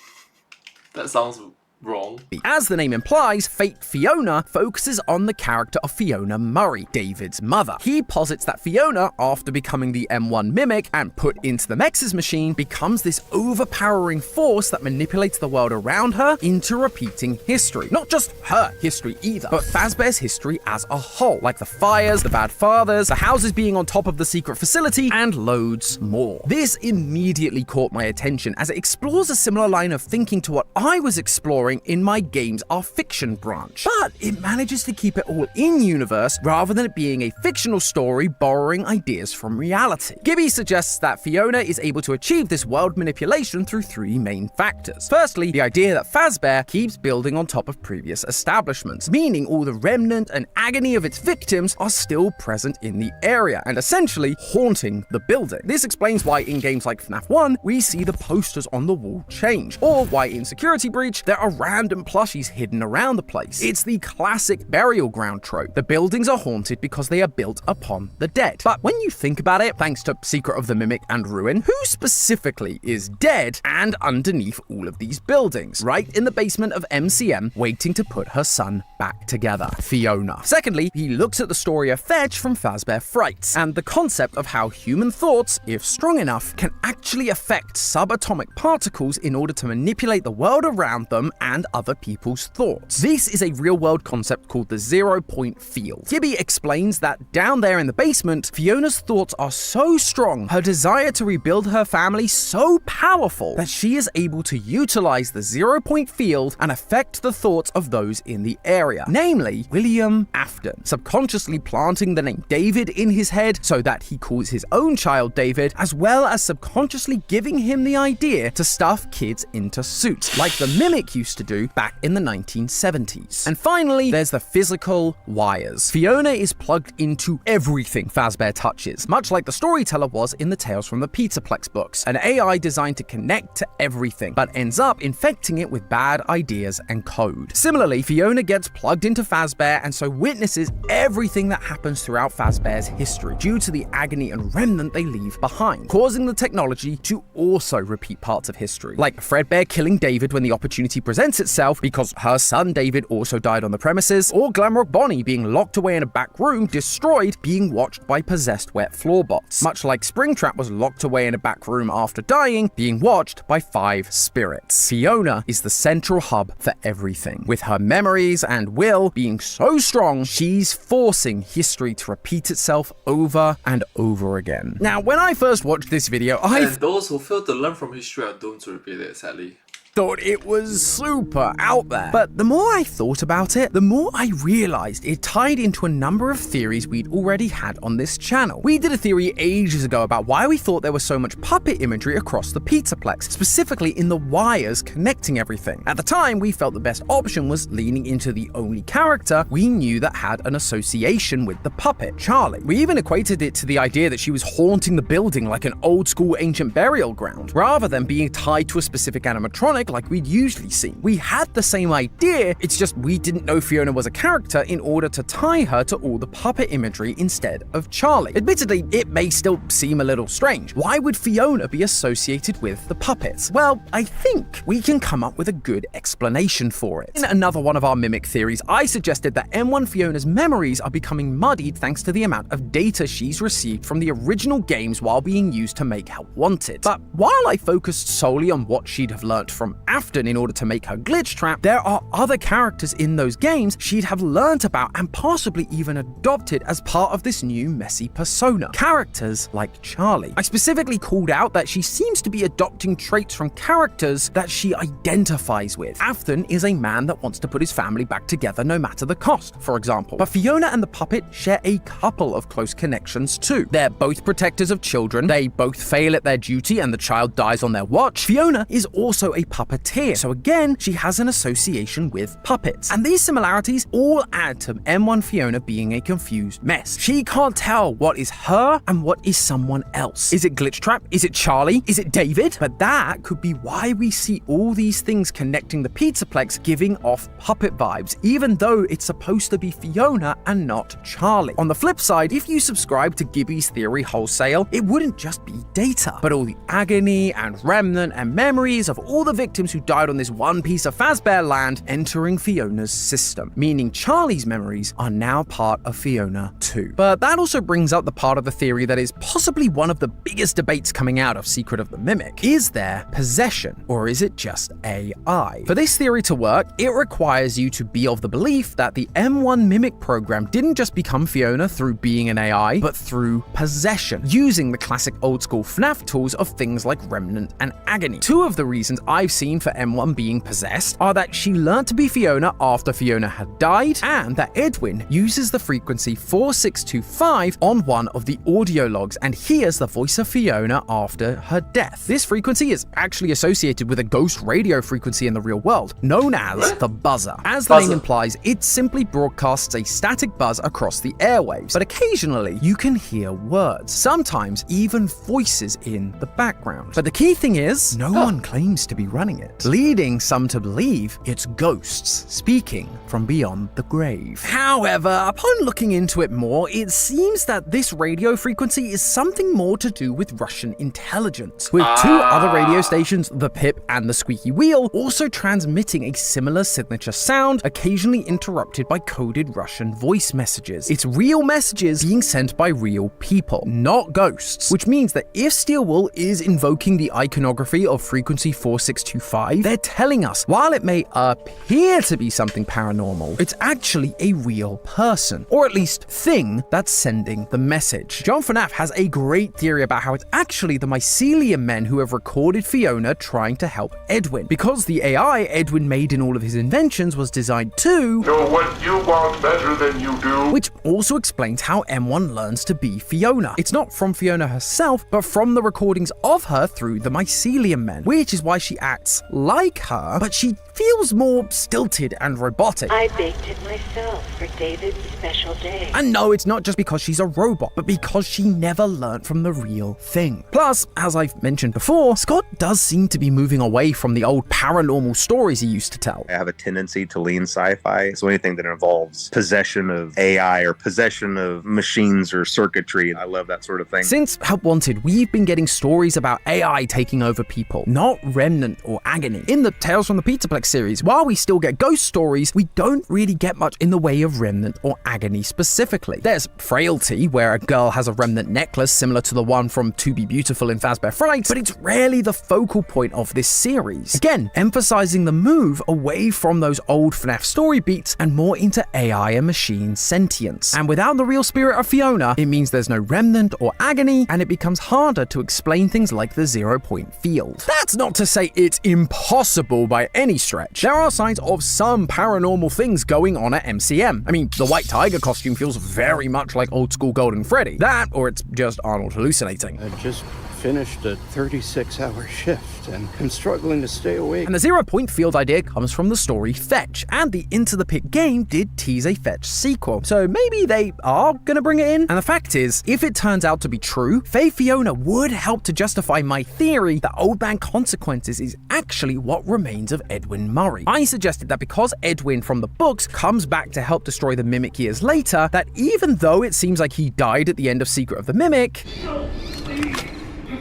That sounds wrong. As the name implies, Fate Fiona focuses on the character of Fiona Murray, David's mother. He posits that Fiona, after becoming the M1 Mimic and put into the Mex's machine, becomes this overpowering force that manipulates the world around her into repeating history. Not just her history either, but Fazbear's history as a whole, like the fires, the bad fathers, the houses being on top of the secret facility, and loads more. This immediately caught my attention as it explores a similar line of thinking to what I was exploring in my games are fiction branch, but it manages to keep it all in universe rather than it being a fictional story borrowing ideas from reality. Gibby suggests that Fiona is able to achieve this world manipulation through three main factors. Firstly, the idea that Fazbear keeps building on top of previous establishments, meaning all the remnant and agony of its victims are still present in the area and essentially haunting the building. This explains why in games like FNAF 1 we see the posters on the wall change, or why in Security Breach there are random plushies hidden around the place. It's the classic burial ground trope. The buildings are haunted because they are built upon the dead. But when you think about it, thanks to Secret of the Mimic and Ruin, who specifically is dead and underneath all of these buildings? Right in the basement of MCM, waiting to put her son back together, Fiona. Secondly, he looks at the story of Fetch from Fazbear Frights, and the concept of how human thoughts, if strong enough, can actually affect subatomic particles in order to manipulate the world around them and other people's thoughts. This is a real-world concept called the 0-point field. Gibby explains that down there in the basement, Fiona's thoughts are so strong, her desire to rebuild her family so powerful, that she is able to utilize the 0-point field and affect the thoughts of those in the area, namely William Afton, subconsciously planting the name David in his head so that he calls his own child David, as well as subconsciously giving him the idea to stuff kids into suits, like the Mimic used to do back in the 1970s. And finally, there's the physical wires. Fiona is plugged into everything Fazbear touches, much like the storyteller was in the Tales from the Pizzaplex books, an AI designed to connect to everything, but ends up infecting it with bad ideas and code. Similarly, Fiona gets plugged into Fazbear and so witnesses everything that happens throughout Fazbear's history due to the agony and remnant they leave behind, causing the technology to also repeat parts of history, like Fredbear killing David when the opportunity presents itself because her son David also died on the premises, or Glamrock Bonnie being locked away in a back room, destroyed, being watched by possessed wet floorbots, much like Springtrap was locked away in a back room after dying, being watched by 5 spirits. Fiona is the central hub for everything, with her memories and will being so strong, she's forcing history to repeat itself over and over again. Now, when I first watched this video, And those who fail to learn from history are doomed to repeat it, sadly. Thought it was super out there. But the more I thought about it, the more I realized it tied into a number of theories we'd already had on this channel. We did a theory ages ago about why we thought there was so much puppet imagery across the Pizzaplex, specifically in the wires connecting everything. At the time, we felt the best option was leaning into the only character we knew that had an association with the puppet, Charlie. We even equated it to the idea that she was haunting the building like an old school ancient burial ground, rather than being tied to a specific animatronic like we'd usually seen. We had the same idea, it's just we didn't know Fiona was a character in order to tie her to all the puppet imagery instead of Charlie. Admittedly, it may still seem a little strange. Why would Fiona be associated with the puppets? Well, I think we can come up with a good explanation for it. In another one of our mimic theories, I suggested that M1 Fiona's memories are becoming muddied thanks to the amount of data she's received from the original games while being used to make Help Wanted. But while I focused solely on what she'd have learnt from Afton in order to make her glitch trap, there are other characters in those games she'd have learnt about and possibly even adopted as part of this new messy persona. Characters like Charlie. I specifically called out that she seems to be adopting traits from characters that she identifies with. Afton is a man that wants to put his family back together no matter the cost, for example. But Fiona and the puppet share a couple of close connections too. They're both protectors of children, they both fail at their duty and the child dies on their watch. Fiona is also a puppeteer, so again, she has an association with puppets. And these similarities all add to M1 Fiona being a confused mess. She can't tell what is her and what is someone else. Is it Glitch Trap? Is it Charlie? Is it David? But that could be why we see all these things connecting the Pizzaplex giving off puppet vibes, even though it's supposed to be Fiona and not Charlie. On the flip side, if you subscribe to Gibby's theory wholesale, it wouldn't just be data, but all the agony and remnant and memories of all the victims who died on this one piece of Fazbear land entering Fiona's system, meaning Charlie's memories are now part of Fiona too. But that also brings up the part of the theory that is possibly one of the biggest debates coming out of Secret of the Mimic. Is there possession, or is it just AI? For this theory to work, it requires you to be of the belief that the M1 Mimic program didn't just become Fiona through being an AI, but through possession, using the classic old school FNAF tools of things like Remnant and Agony. Two of the reasons I've seen for M1 being possessed are that she learned to be Fiona after Fiona had died, and that Edwin uses the frequency 4625 on one of the audio logs and hears the voice of Fiona after her death. This frequency is actually associated with a ghost radio frequency in the real world, known as the buzzer. As the name implies, it simply broadcasts a static buzz across the airwaves, but occasionally you can hear words, sometimes even voices in the background. But the key thing is, no one claims to be running it, leading some to believe it's ghosts speaking from beyond the grave. However, upon looking into it more, it seems that this radio frequency is something more to do with Russian intelligence, with two other radio stations, the Pip and the Squeaky Wheel, also transmitting a similar signature sound, occasionally interrupted by coded Russian voice messages. It's real messages being sent by real people, not ghosts, which means that if Steelwool is invoking the iconography of frequency 4625, they're telling us, while it may appear to be something paranormal, it's actually a real person, or at least thing, that's sending the message. John FNAF has a great theory about how it's actually the Mycelium men who have recorded Fiona trying to help Edwin, because the AI Edwin made in all of his inventions was designed to know what you want better than you do, which also explains how M1 learns to be Fiona. It's not from Fiona herself, but from the recordings of her through the Mycelium men, which is why she acts like her, but she feels more stilted and robotic. I baked it myself for David's special day. And no, it's not just because she's a robot, but because she never learnt from the real thing. Plus, as I've mentioned before, Scott does seem to be moving away from the old paranormal stories he used to tell. I have a tendency to lean sci-fi, so anything that involves possession of AI or possession of machines or circuitry, I love that sort of thing. Since Help Wanted, we've been getting stories about AI taking over people, not Remnant or Agony. In the Tales from the Pizzaplex series, while we still get ghost stories, we don't really get much in the way of Remnant or Agony specifically. There's Frailty, where a girl has a Remnant necklace similar to the one from To Be Beautiful in Fazbear Fright, but it's rarely the focal point of this series. Again, emphasizing the move away from those old FNAF story beats and more into AI and machine sentience. And without the real spirit of Fiona, it means there's no Remnant or Agony, and it becomes harder to explain things like the 0 point field. That's not to say it's impossible by any stretch. There are signs of some paranormal things going on at MCM. I mean, the White Tiger costume feels very much like old school Golden Freddy. That, or it's just Arnold hallucinating. I just finished a 36-hour shift and I'm struggling to stay awake. And the 0 point field idea comes from the story Fetch, and the Into the Pit game did tease a Fetch sequel, so maybe they are gonna bring it in. And the fact is, if it turns out to be true, Faye Fiona would help to justify my theory that Old Man Consequences is actually what remains of Edwin Murray. I suggested that because Edwin from the books comes back to help destroy the Mimic years later, that even though it seems like he died at the end of Secret of the Mimic,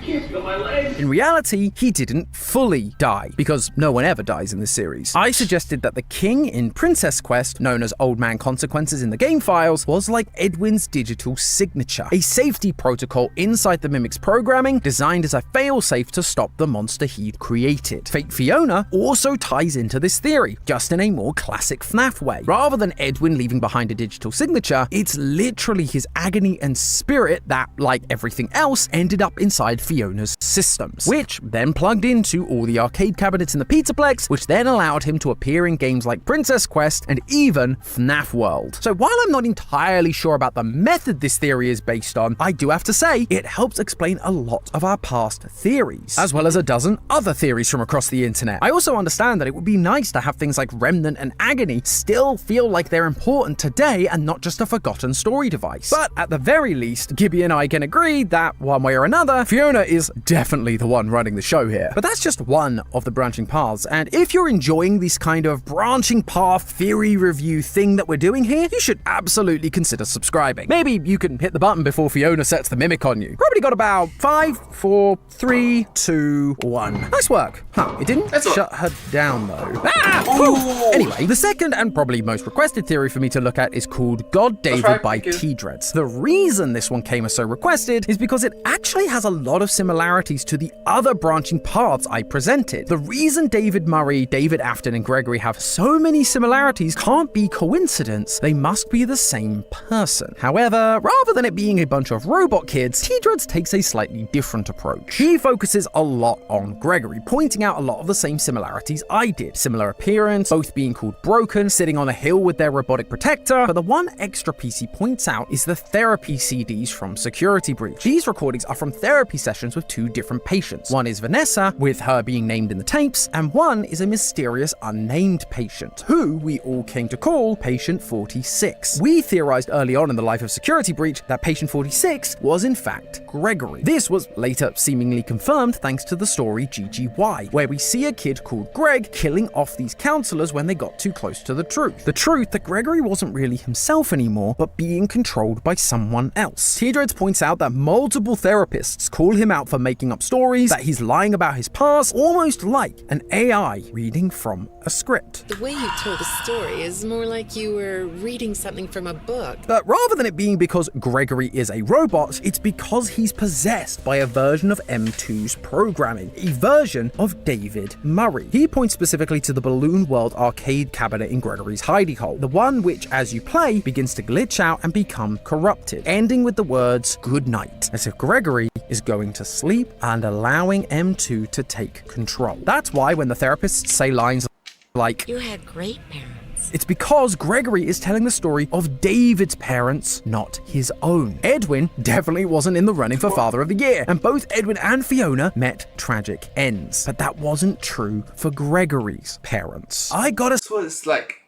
in reality, he didn't fully die, because no one ever dies in this series. I suggested that the king in Princess Quest, known as Old Man Consequences in the game files, was like Edwin's digital signature, a safety protocol inside the Mimic's programming designed as a failsafe to stop the monster he'd created. Fate Fiona also ties into this theory, just in a more classic FNAF way. Rather than Edwin leaving behind a digital signature, it's literally his agony and spirit that, like everything else, ended up inside Fiona's systems, which then plugged into all the arcade cabinets in the Pizzaplex, which then allowed him to appear in games like Princess Quest and even FNAF World. So while I'm not entirely sure about the method this theory is based on, I do have to say it helps explain a lot of our past theories, as well as a dozen other theories from across the internet. I also understand that it would be nice to have things like Remnant and Agony still feel like they're important today and not just a forgotten story device. But at the very least, Gibby and I can agree that, one way or another, Fiona is definitely the one running the show here. But that's just one of the branching paths, and if you're enjoying this kind of branching path theory review thing that we're doing here, you should absolutely consider subscribing. Maybe you can hit the button before Fiona sets the Mimic on you. Probably got about 5, 4, 3, 2, 1. Nice work. Huh, it didn't shut her down though. Anyway, the second and probably most requested theory for me to look at is called God David by T-Dreads. The reason this one came as so requested is because it actually has a lot of similarities to the other branching paths I presented. The reason David Murray, David Afton, and Gregory have so many similarities can't be coincidence. They must be the same person. However, rather than it being a bunch of robot kids, T-Dreads takes a slightly different approach. He focuses a lot on Gregory, pointing out a lot of the same similarities I did. Similar appearance, both being called Broken, sitting on a hill with their robotic protector, but the one extra piece he points out is the therapy CDs from Security Breach. These recordings are from therapy sessions with two different patients. One is Vanessa, with her being named in the tapes, and one is a mysterious unnamed patient, who we all came to call Patient 46. We theorized early on in the life of Security Breach that Patient 46 was in fact Gregory. This was later seemingly confirmed thanks to the story GGY, where we see a kid called Greg killing off these counselors when they got too close to the truth. The truth that Gregory wasn't really himself anymore, but being controlled by someone else. T-Dreads points out that multiple therapists call him out for making up stories, that he's lying about his past, almost like an AI reading from a script. The way you told the story is more like you were reading something from a book. But rather than it being because Gregory is a robot, it's because he's possessed by a version of M2's programming, a version of David Murray. He points specifically to the Balloon World arcade cabinet in Gregory's hidey hole, the one which, as you play, begins to glitch out and become corrupted, ending with the words "good night," as if Gregory is going to sleep and allowing M2 to take control. That's why when the therapists say lines like, "You had great parents," parents? It's because Gregory is telling the story of David's parents, not his own. Edwin definitely wasn't in the running for Father of the Year, and both Edwin and Fiona met tragic ends. But that wasn't true for Gregory's parents. I gotta... So it's like...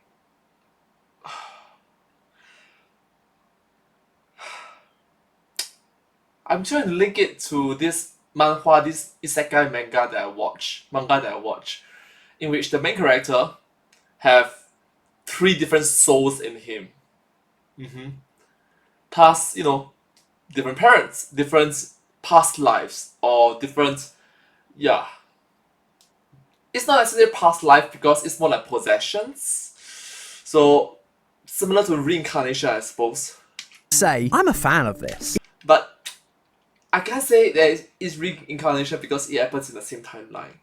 I'm trying to link it to this manhwa, this isekai manga that I watch, in which the main character have 3 different souls in him. Plus, you know, different parents, different past lives, or different, yeah. It's not necessarily past life because it's more like possessions. So, similar to reincarnation, I suppose. Say, I'm a fan of this. But I can't say that it's reincarnation because it happens in the same timeline.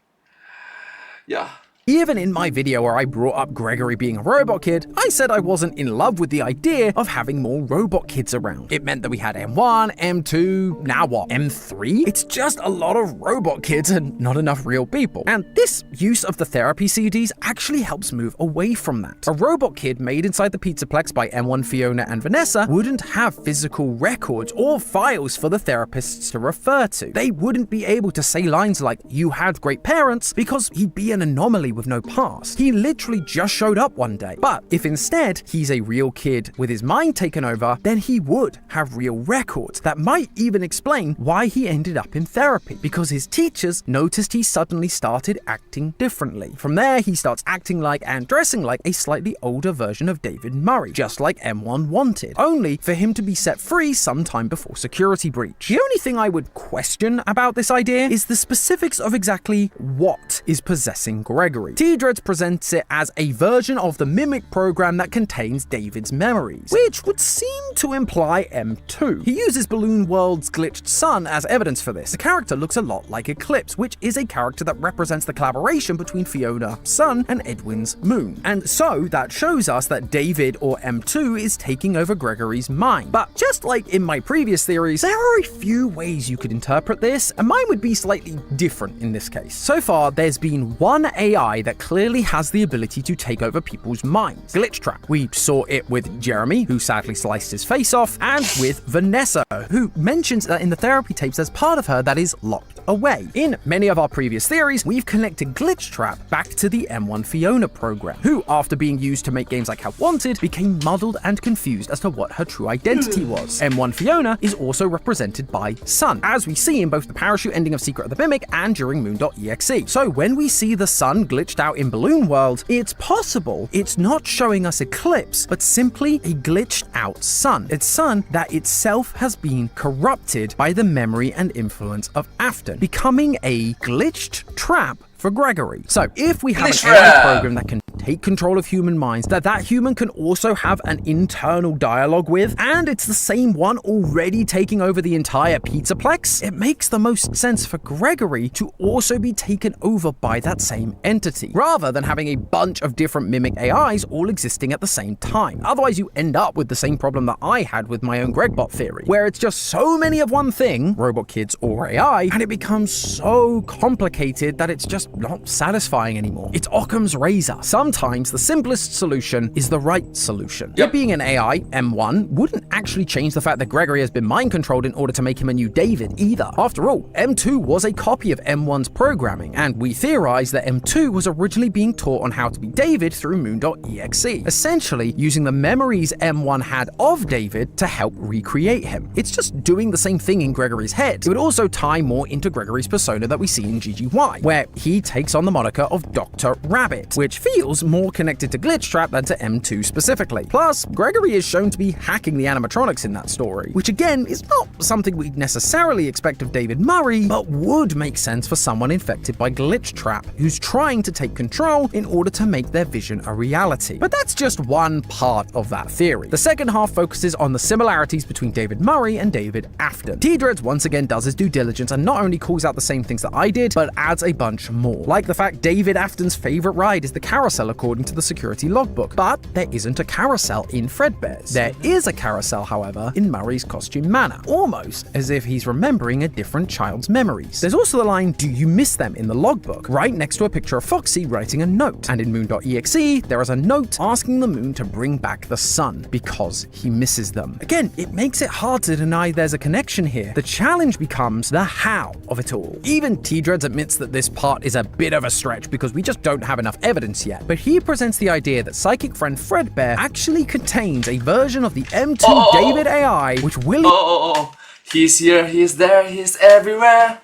Yeah. Even in my video where I brought up Gregory being a robot kid, I said I wasn't in love with the idea of having more robot kids around. It meant that we had M1, M2, now what, M3? It's just a lot of robot kids and not enough real people. And this use of the therapy CDs actually helps move away from that. A robot kid made inside the Pizzaplex by M1 Fiona and Vanessa wouldn't have physical records or files for the therapists to refer to. They wouldn't be able to say lines like, "You had great parents," because he'd be an anomaly with no past. He literally just showed up one day. But if instead he's a real kid with his mind taken over, then he would have real records that might even explain why he ended up in therapy, because his teachers noticed he suddenly started acting differently. From there, he starts acting like and dressing like a slightly older version of David Murray, just like M1 wanted, only for him to be set free sometime before security breach. The only thing I would question about this idea is the specifics of exactly what is possessing Gregory. T-Dreads presents it as a version of the Mimic program that contains David's memories, which would seem to imply M2. He uses Balloon World's glitched sun as evidence for this. The character looks a lot like Eclipse, which is a character that represents the collaboration between Fiona, Sun, and Edwin's Moon. And so that shows us that David, or M2, is taking over Gregory's mind. But just like in my previous theories, there are a few ways you could interpret this, and mine would be slightly different in this case. So far, there's been one AI that clearly has the ability to take over people's minds. Glitchtrap. We saw it with Jeremy, who sadly sliced his face off, and with Vanessa, who mentions that in the therapy tapes there's part of her that is locked away. In many of our previous theories, we've connected Glitchtrap back to the M1 Fiona program, who, after being used to make games like Help Wanted, became muddled and confused as to what her true identity was. M1 Fiona is also represented by Sun, as we see in both the parachute ending of Secret of the Mimic and during Moon.exe. So when we see the sun glitched out in Balloon World, it's possible it's not showing us Eclipse, but simply a glitched out sun. It's sun that itself has been corrupted by the memory and influence of Afton, becoming a glitched trap for Gregory. So if we have an AI program that can take control of human minds, that human can also have an internal dialogue with, and it's the same one already taking over the entire Pizzaplex, it makes the most sense for Gregory to also be taken over by that same entity, rather than having a bunch of different mimic AIs all existing at the same time. Otherwise, you end up with the same problem that I had with my own Gregbot theory, where it's just so many of one thing, robot kids or AI, and it becomes so complicated that it's just not satisfying anymore. It's Occam's razor. Sometimes the simplest solution is the right solution. It being an AI, M1, wouldn't actually change the fact that Gregory has been mind controlled in order to make him a new David either. After all, M2 was a copy of M1's programming, and we theorize that M2 was originally being taught on how to be David through Moon.exe, essentially using the memories M1 had of David to help recreate him. It's just doing the same thing in Gregory's head. It would also tie more into Gregory's persona that we see in GGY, where he takes on the moniker of Dr. Rabbit, which feels more connected to Glitchtrap than to M2 specifically. Plus, Gregory is shown to be hacking the animatronics in that story, which again is not something we'd necessarily expect of David Murray, but would make sense for someone infected by Glitchtrap, who's trying to take control in order to make their vision a reality. But that's just one part of that theory. The second half focuses on the similarities between David Murray and David Afton. T-Dreads once again does his due diligence and not only calls out the same things that I did, but adds a bunch more. Like the fact David Afton's favorite ride is the carousel according to the security logbook, but there isn't a carousel in Fredbear's. There is a carousel, however, in Murray's costume manner, almost as if he's remembering a different child's memories. There's also the line, "Do you miss them?" in the logbook, right next to a picture of Foxy writing a note. And in Moon.exe, there is a note asking the moon to bring back the sun because he misses them. Again, it makes it hard to deny there's a connection here. The challenge becomes the how of it all. Even T-Dreads admits that this part is a bit of a stretch because we just don't have enough evidence yet, but he presents the idea that psychic friend Fredbear actually contains a version of the M2 David AI, which will... He's here, he's there, he's everywhere.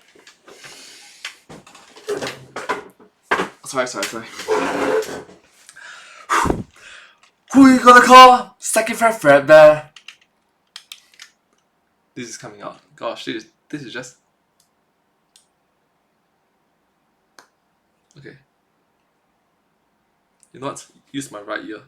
Sorry. Who you gonna call? Second friend Fredbear. This is coming out. Gosh, this is just... Okay. You know what? Use my right ear.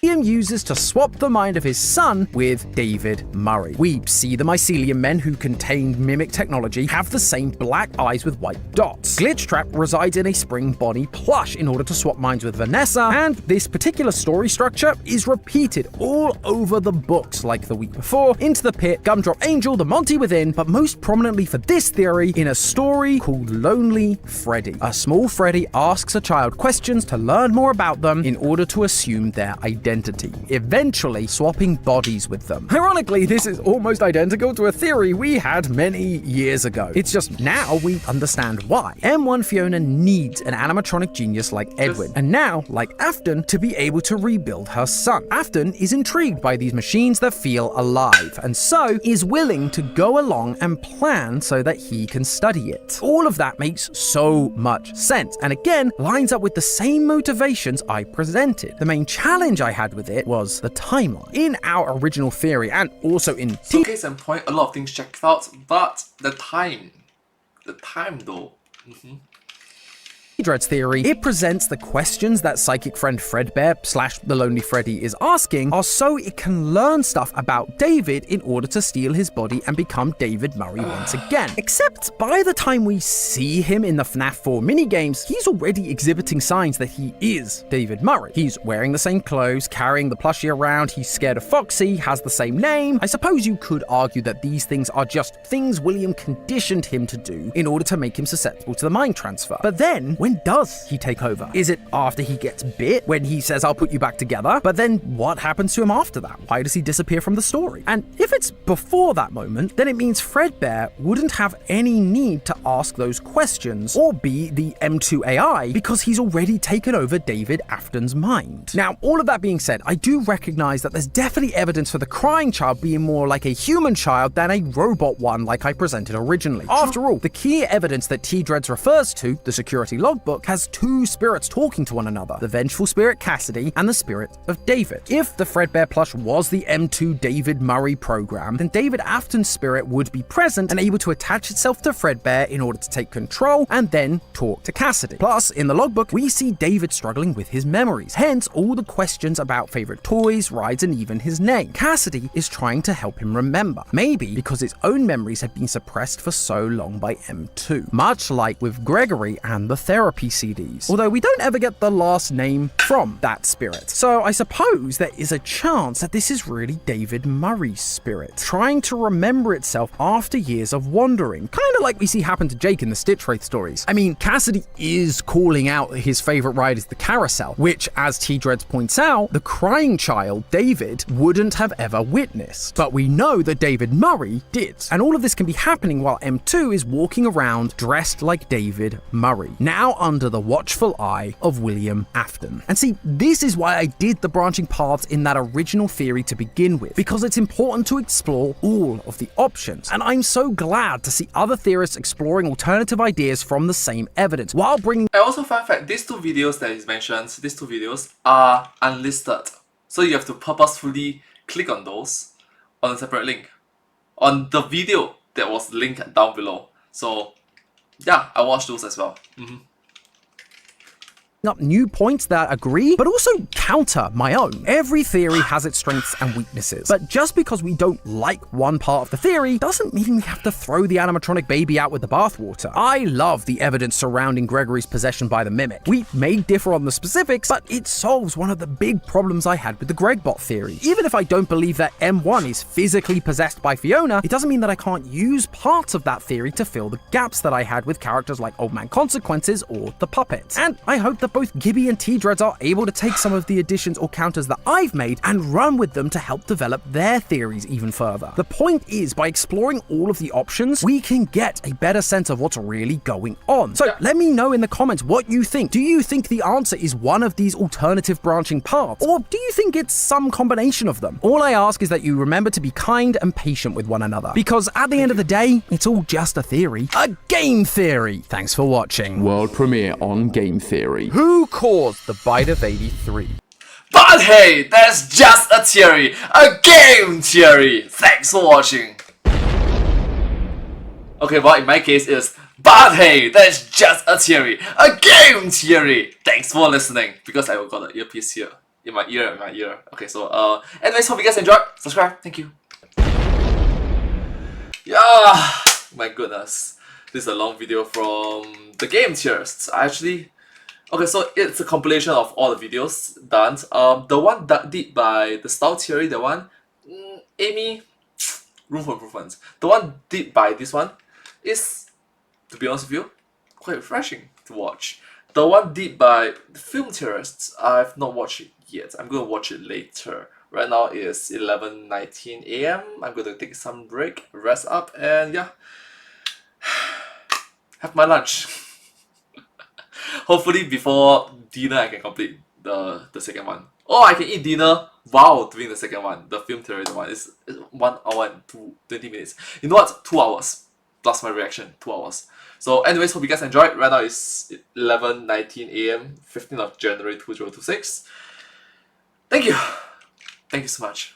William uses to swap the mind of his son with David Murray. We see the mycelium men who contain mimic technology have the same black eyes with white dots. Glitchtrap resides in a spring Bonnie plush in order to swap minds with Vanessa, and this particular story structure is repeated all over the books, like The Week Before, Into the Pit, Gumdrop Angel, The Monty Within, but most prominently for this theory in a story called Lonely Freddy. A small Freddy asks a child questions to learn more about them in order to assume their identity, eventually swapping bodies with them. Ironically, this is almost identical to a theory we had many years ago. It's just now we understand why. M1 Fiona needs an animatronic genius like Edwin, and now, like Afton, to be able to rebuild her son. Afton is intrigued by these machines that feel alive, and so is willing to go along and plan so that he can study it. All of that makes so much sense, and again, lines up with the same motivations I presented. The main challenge I had with it was the timeline. In our original theory, and also in case and point, a lot of things checked out, but the time though. Dread's theory, it presents the questions that psychic friend Fredbear / the Lonely Freddy is asking are so it can learn stuff about David in order to steal his body and become David Murray once again. Except by the time we see him in the FNAF 4 minigames, he's already exhibiting signs that he is David Murray. He's wearing the same clothes, carrying the plushie around, he's scared of Foxy, has the same name. I suppose you could argue that these things are just things William conditioned him to do in order to make him susceptible to the mind transfer. But then, when does he take over? Is it after he gets bit, when he says, "I'll put you back together"? But then what happens to him after that? Why does he disappear from the story? And if it's before that moment, then it means Fredbear wouldn't have any need to ask those questions or be the M2 AI because he's already taken over David Afton's mind. Now, all of that being said, I do recognize that there's definitely evidence for the crying child being more like a human child than a robot one like I presented originally. After all, the key evidence that T-Dreads refers to, the security logbook, has two spirits talking to one another, the vengeful spirit Cassidy and the spirit of David. If the Fredbear plush was the M2 David Murray program, then David Afton's spirit would be present and able to attach itself to Fredbear in order to take control and then talk to Cassidy. Plus, in the logbook, we see David struggling with his memories, hence all the questions about favorite toys, rides, and even his name. Cassidy is trying to help him remember, maybe because his own memories had been suppressed for so long by M2, much like with Gregory and the therapy CDs, although we don't ever get the last name from that spirit. So I suppose there is a chance that this is really David Murray's spirit, trying to remember itself after years of wandering, kind of like we see happen to Jake in the Stitch Wraith stories. I mean, Cassidy is calling out that his favorite ride is the carousel, which, as T-Dreads points out, the crying child, David, wouldn't have ever witnessed. But we know that David Murray did. And all of this can be happening while M2 is walking around dressed like David Murray, now under the watchful eye of William Afton. And see, this is why I did the branching paths in that original theory to begin with, because it's important to explore all of the options. And I'm so glad to see other theorists exploring alternative ideas from the same evidence, while bringing... I also found that these two videos that he mentioned, these two videos are unlisted. So you have to purposefully click on those on a separate link, on the video that was linked down below. So yeah, I watched those as well. up new points that agree, but also counter my own. Every theory has its strengths and weaknesses, but just because we don't like one part of the theory doesn't mean we have to throw the animatronic baby out with the bathwater. I love the evidence surrounding Gregory's possession by the Mimic. We may differ on the specifics, but it solves one of the big problems I had with the Gregbot theory. Even if I don't believe that M1 is physically possessed by Fiona, it doesn't mean that I can't use parts of that theory to fill the gaps that I had with characters like Old Man Consequences or the Puppet. And I hope that both Gibby and T-Dreads are able to take some of the additions or counters that I've made and run with them to help develop their theories even further. The point is, by exploring all of the options, we can get a better sense of what's really going on. So let me know in the comments what you think. Do you think the answer is one of these alternative branching paths, or do you think it's some combination of them? All I ask is that you remember to be kind and patient with one another, because at the end of the day, it's all just a theory. A game theory! Thanks for watching. World premiere on Game Theory. Who caused the bite of 83? But hey, that's just a theory, a game theory. Thanks for watching. Okay, well in my case it's, but hey, that's just a theory, a game theory. Thanks for listening, because I got an earpiece here, in my ear. Okay, so anyways, hope you guys enjoyed. Subscribe, thank you. Yeah, my goodness. This is a long video from the game theorists. Okay, so it's a compilation of all the videos done. The one that did by the Style Theory, the one, Amy, room for improvement. The one did by this one is, to be honest with you, quite refreshing to watch. The one did by the film theorists, I've not watched it yet. I'm going to watch it later. Right now it's 11:19 AM. I'm going to take some break, rest up, and yeah, have my lunch. Hopefully before dinner I can complete the second one. Or I can eat dinner while doing the second one, the film theory one. It's 1 hour and 20 minutes. You know what? 2 hours. Plus my reaction, 2 hours. So anyways, hope you guys enjoyed. Right now it's 11:19 AM, 15th of January 2026. Thank you. Thank you so much.